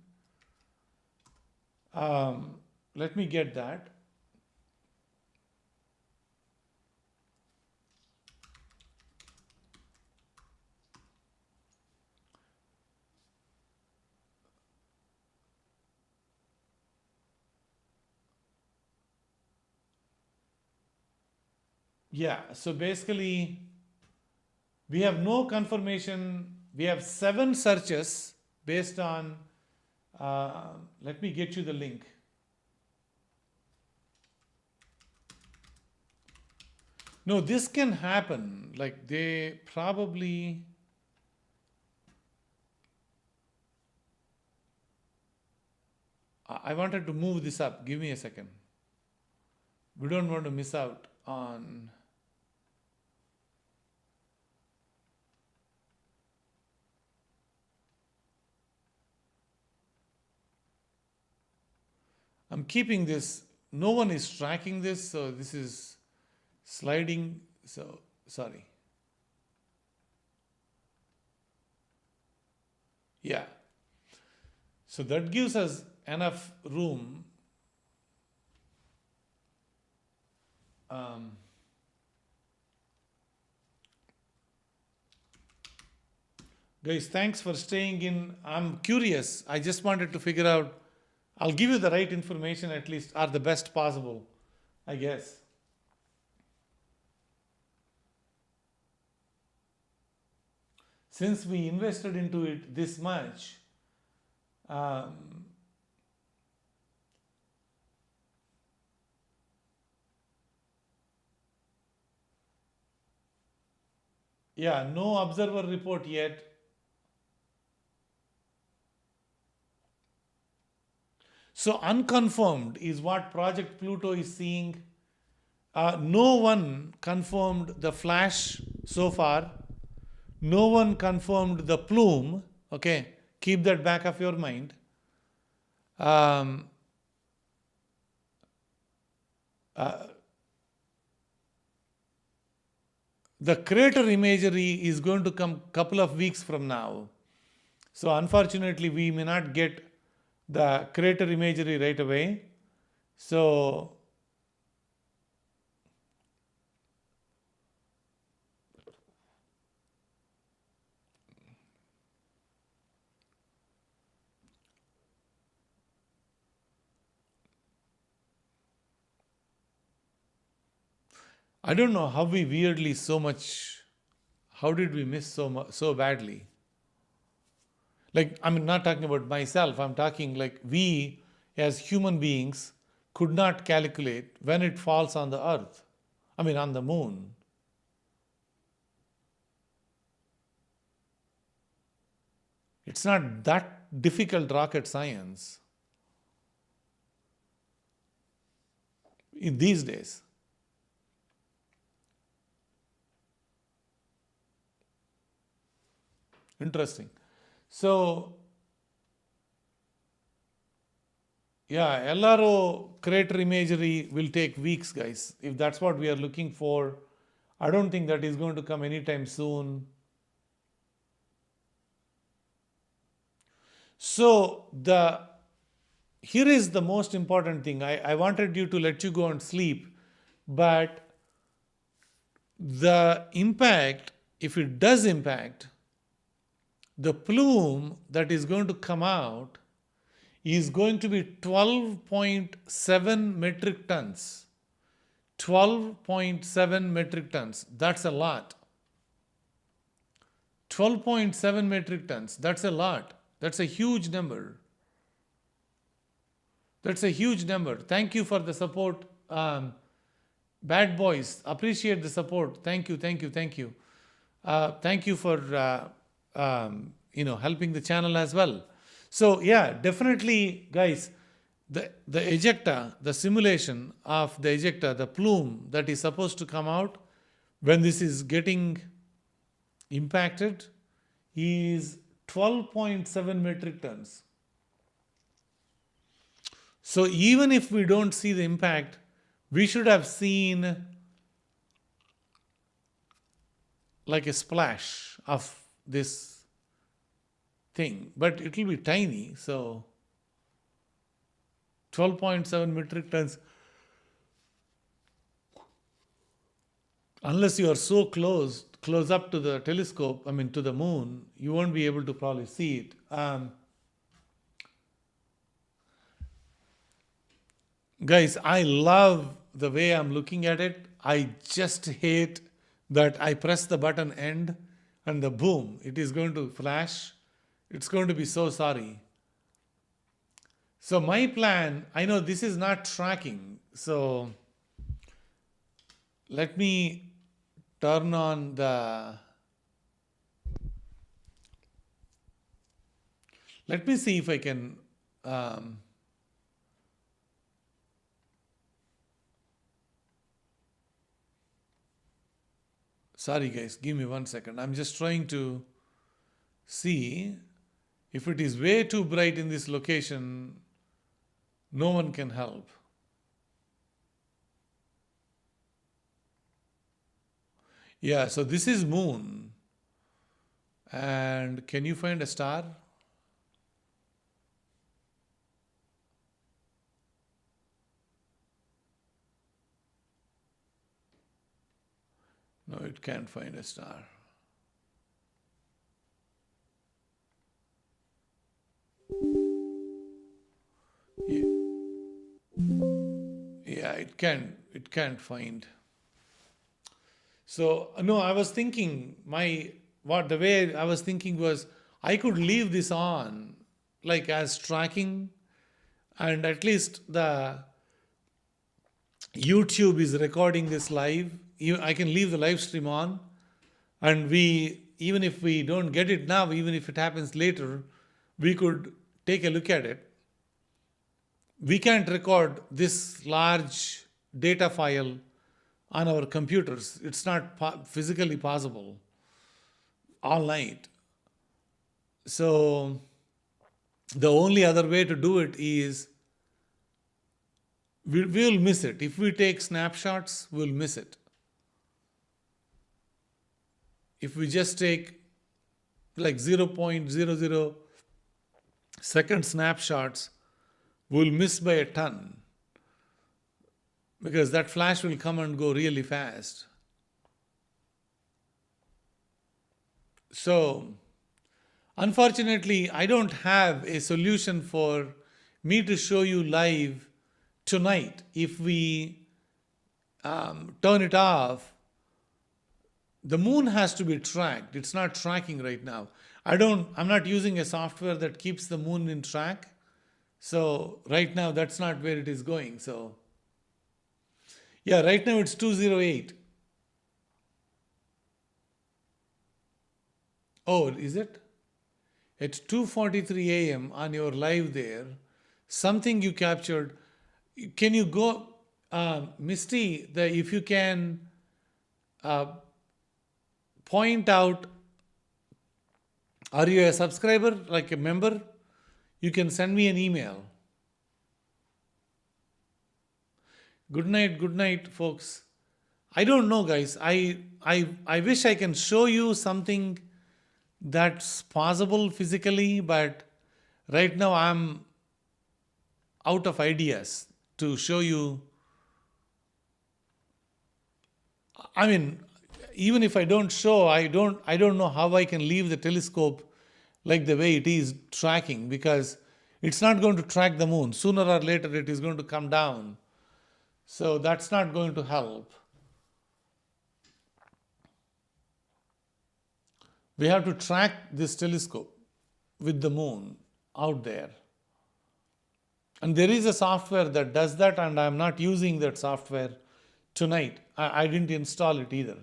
Let me get that. Yeah, so basically, we have no confirmation. We have 7 searches based on, let me get you the link. No, this can happen. Like they probably, I wanted to move this up. Give me a second. We don't want to miss out on. I'm keeping this. No one is tracking this, so this is sliding. So sorry. Yeah. So that gives us enough room. Guys, thanks for staying in. I'm curious. I just wanted to figure out. I'll give you the right information at least, or the best possible, I guess. Since we invested into it this much, yeah, no observer report yet. So unconfirmed is what Project Pluto is seeing. No one confirmed the flash so far. No one confirmed the plume. Okay, keep that back of your mind. The crater imagery is going to come couple of weeks from now. So unfortunately, we may not get the crater imagery right away. So I don't know how we weirdly so much. How did we miss so badly? Like, I'm not talking about myself. I'm talking like we as human beings could not calculate when it falls on the earth. I mean, on the moon. It's not that difficult rocket science in these days. Interesting. So, yeah, LRO crater imagery will take weeks, guys. If that's what we are looking for, I don't think that is going to come anytime soon. So, here is the most important thing. I wanted you to let you go and sleep, but the impact, if it does impact, the plume that is going to come out is going to be 12.7 metric tons. 12.7 metric tons. That's a lot. 12.7 metric tons. That's a lot. That's a huge number. That's a huge number. Thank you for the support. Bad boys, appreciate the support. Thank you, thank you, thank you. Thank you for helping the channel as well. So yeah, definitely, guys, the ejecta, the simulation of the ejecta, the plume that is supposed to come out when this is getting impacted is 12.7 metric tons. So even if we don't see the impact, we should have seen like a splash of this thing, but it will be tiny. So 12.7 metric tons, unless you are so close up to the telescope, I mean to the moon, you won't be able to probably see it. Guys, I love the way I'm looking at it. I just hate that I press the button end and the boom, it is going to flash. It's going to be so sorry. So my plan, I know this is not tracking. So let me turn on let me see if I can, sorry guys, give me 1 second. I'm just trying to see if it is way too bright in this location, no one can help. Yeah, so this is moon. And can you find a star? No, it can't find a star. Yeah, it can't find. So no, I was thinking the way I was thinking was I could leave this on like as tracking, and at least the YouTube is recording this live. I can leave the live stream on, and even if we don't get it now, even if it happens later, we could take a look at it. We can't record this large data file on our computers. It's not physically possible all night. So the only other way to do it is we'll miss it. If we take snapshots, we'll miss it. If we just take like 0.00 second snapshots, we'll miss by a ton, because that flash will come and go really fast. So unfortunately, I don't have a solution for me to show you live tonight. If we turn it off, the moon has to be tracked. It's not tracking right now. I'm not using a software that keeps the moon in track. So right now, that's not where it is going. So yeah, right now it's 208. Oh, is it? It's 2:43 a.m. on your live there. Something you captured. Can you go, Misty, if you can point out, are you a subscriber, like a member? You can send me an email. Good night, folks. I don't know, guys. I wish I can show you something that's possible physically, but right now I'm out of ideas to show you. I mean, even if I don't show, I don't know how I can leave the telescope like the way it is tracking, because it's not going to track the moon. Sooner or later, it is going to come down. So that's not going to help. We have to track this telescope with the moon out there. And there is a software that does that, and I'm not using that software tonight. I didn't install it either.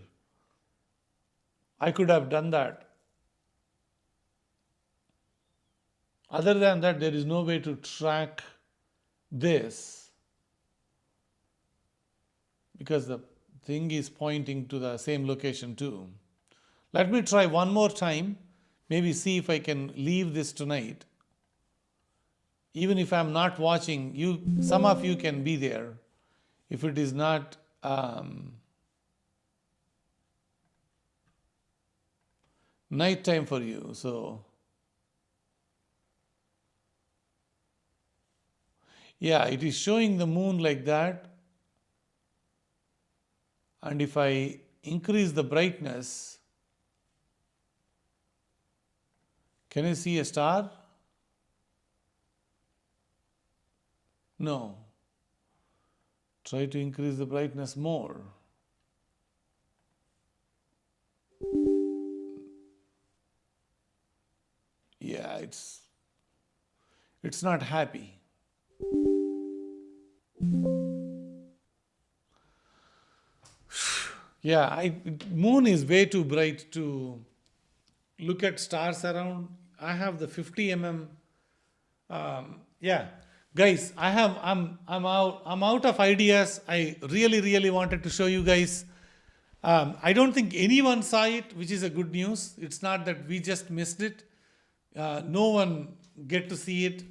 I could have done that. Other than that, there is no way to track this, because the thing is pointing to the same location too. Let me try one more time, maybe see if I can leave this tonight. Even if I'm not watching, some of you can be there. If it is not night time for you, so yeah, it is showing the moon like that. And if I increase the brightness, can you see a star? No. Try to increase the brightness more. Yeah, it's not happy. Yeah, moon is way too bright to look at stars around. I have the 50 mm. Yeah, guys, I'm out of ideas. I really wanted to show you guys. I don't think anyone saw it, which is a good news. It's not that we just missed it. No one get to see it.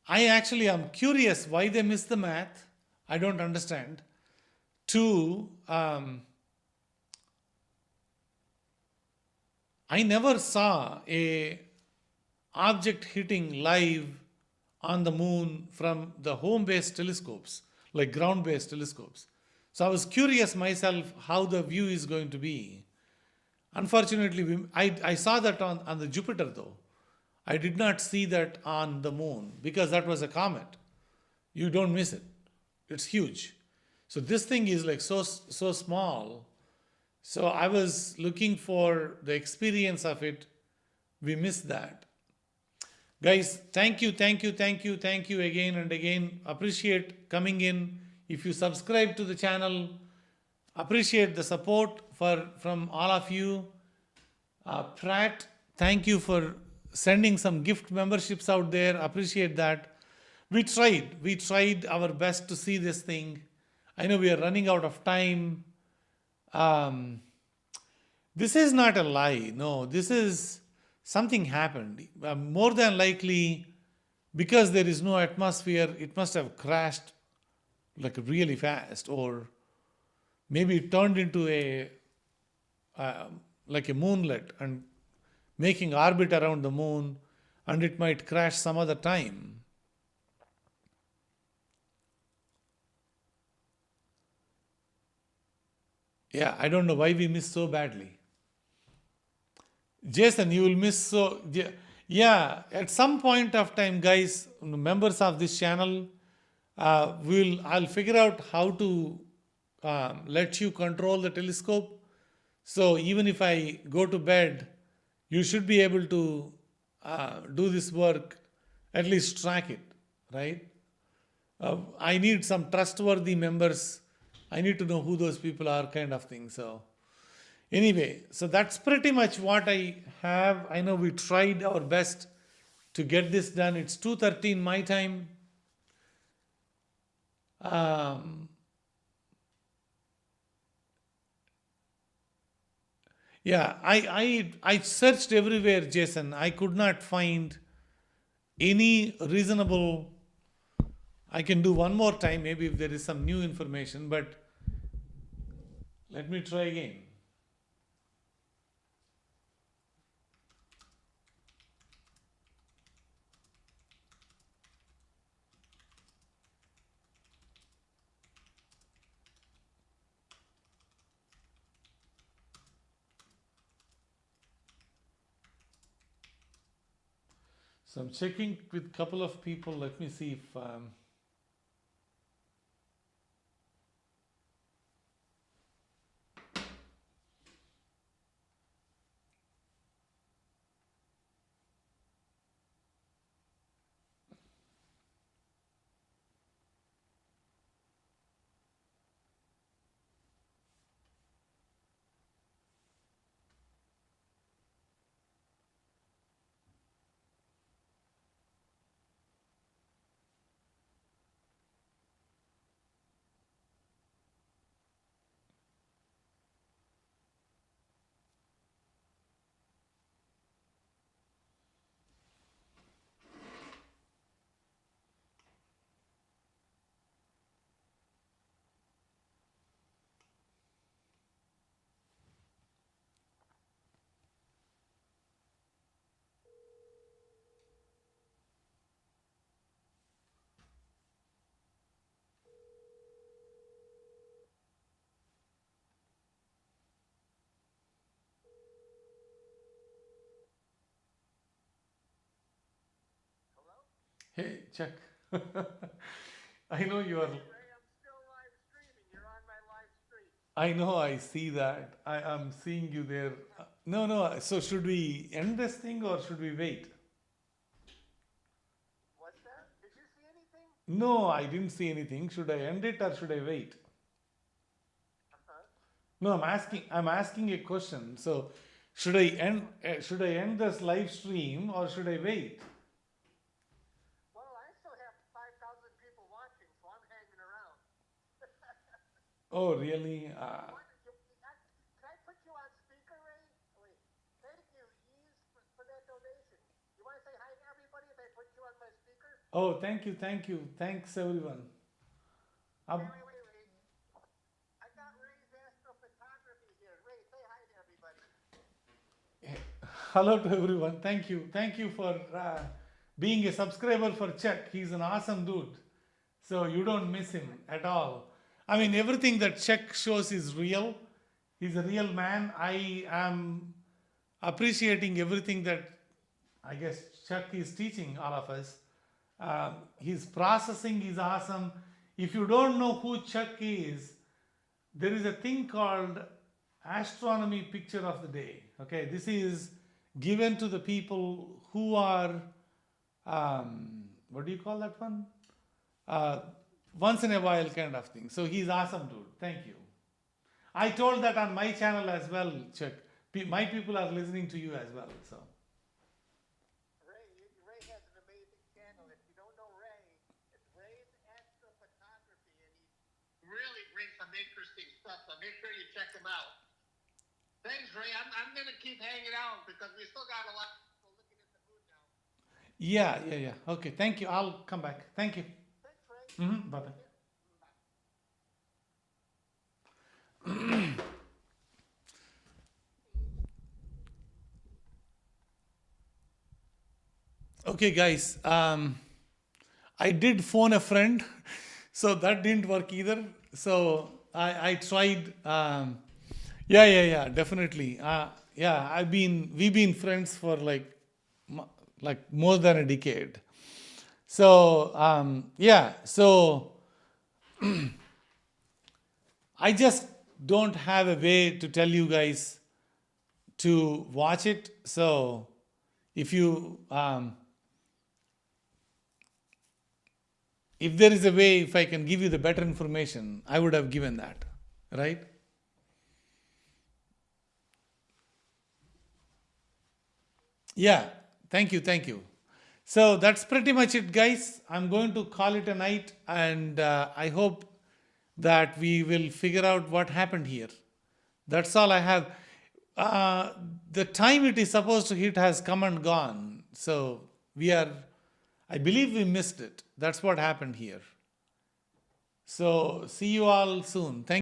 I actually am curious why they missed the math. I don't understand. Two, I never saw a object hitting live on the moon from the home-based telescopes, like ground-based telescopes. So I was curious myself how the view is going to be. Unfortunately, I saw that on the Jupiter though. I did not see that on the moon because that was a comet. You don't miss it. It's huge. So this thing is like so small. So I was looking for the experience of it. We missed that. Guys, thank you again and again. Appreciate coming in. If you subscribe to the channel, appreciate the support from all of you. Pratt, thank you for sending some gift memberships out there. Appreciate that. We tried our best to see this thing. I know we are running out of time. This is not a lie. No, this is something happened. More than likely, because there is no atmosphere, it must have crashed like really fast, or maybe it turned into like a moonlet and making orbit around the moon, and it might crash some other time. Yeah, I don't know why we missed so badly. Jason, you will miss so. Yeah, at some point of time, guys, members of this channel, I'll figure out how to let you control the telescope. So even if I go to bed, you should be able to do this work, at least track it, right? I need some trustworthy members. I need to know who those people are, kind of thing. So anyway, so that's pretty much what I have. I know we tried our best to get this done. It's 2:13 my time. Yeah, I searched everywhere, Jason. I could not find any reasonable. I can do one more time, maybe if there is some new information, but let me try again. So I'm checking with a couple of people. Let me see if hey, Chuck. I know you are. I know, I see that. I am seeing you there. No, no. So should we end this thing or should we wait? What's that? Did you see anything? No, I didn't see anything. Should I end it or should I wait? Uh-huh. No, I'm asking. I'm asking a question. So, should I end? Should I end this live stream or should I wait? Well, I still have 5,000 people watching, so I'm hanging around. Oh, really? Can I put you on speaker, Ray? Wait. Thank you, Ease, for that donation. You want to say hi to everybody if I put you on my speaker? Oh, thank you, thank you, thanks everyone. Wait, Ab- wait, wait, Ray. I got Ray's Astrophotography here. Ray, say hi to everybody. Hello to everyone. Thank you for being a subscriber for Chuck. He's an awesome dude. So you don't miss him at all. I mean, everything that Chuck shows is real. He's a real man. I am appreciating everything that I guess Chuck is teaching all of us. His processing is awesome. If you don't know who Chuck is, there is a thing called astronomy picture of the day. Okay, this is given to the people who are what do you call that one? Uh, Once in a while kind of thing. So he's awesome, dude. Thank you. I told that on my channel as well, Chuck. My people are listening to you as well. So Ray has an amazing channel. If you don't know Ray, it's Ray's Astrophotography, and he really brings some interesting stuff. So make sure you check him out. Thanks, Ray. I'm gonna keep hanging out because we still got a lot of people looking at the moon now. yeah. Okay, thank you. I'll come back. Thank you. Thanks, Ray. Bye bye. Okay, guys. I did phone a friend, so that didn't work either. So I tried. Yeah, definitely. Yeah, we've been friends for like more than a decade. So yeah, so I just don't have a way to tell you guys to watch it. So if you if there is a way, if I can give you the better information, I would have given that, right? Yeah, thank you. So that's pretty much it, guys. I'm going to call it a night, and I hope that we will figure out what happened here. That's all I have. The time it is supposed to hit has come and gone. So I believe we missed it. That's what happened here. So see you all soon. Thank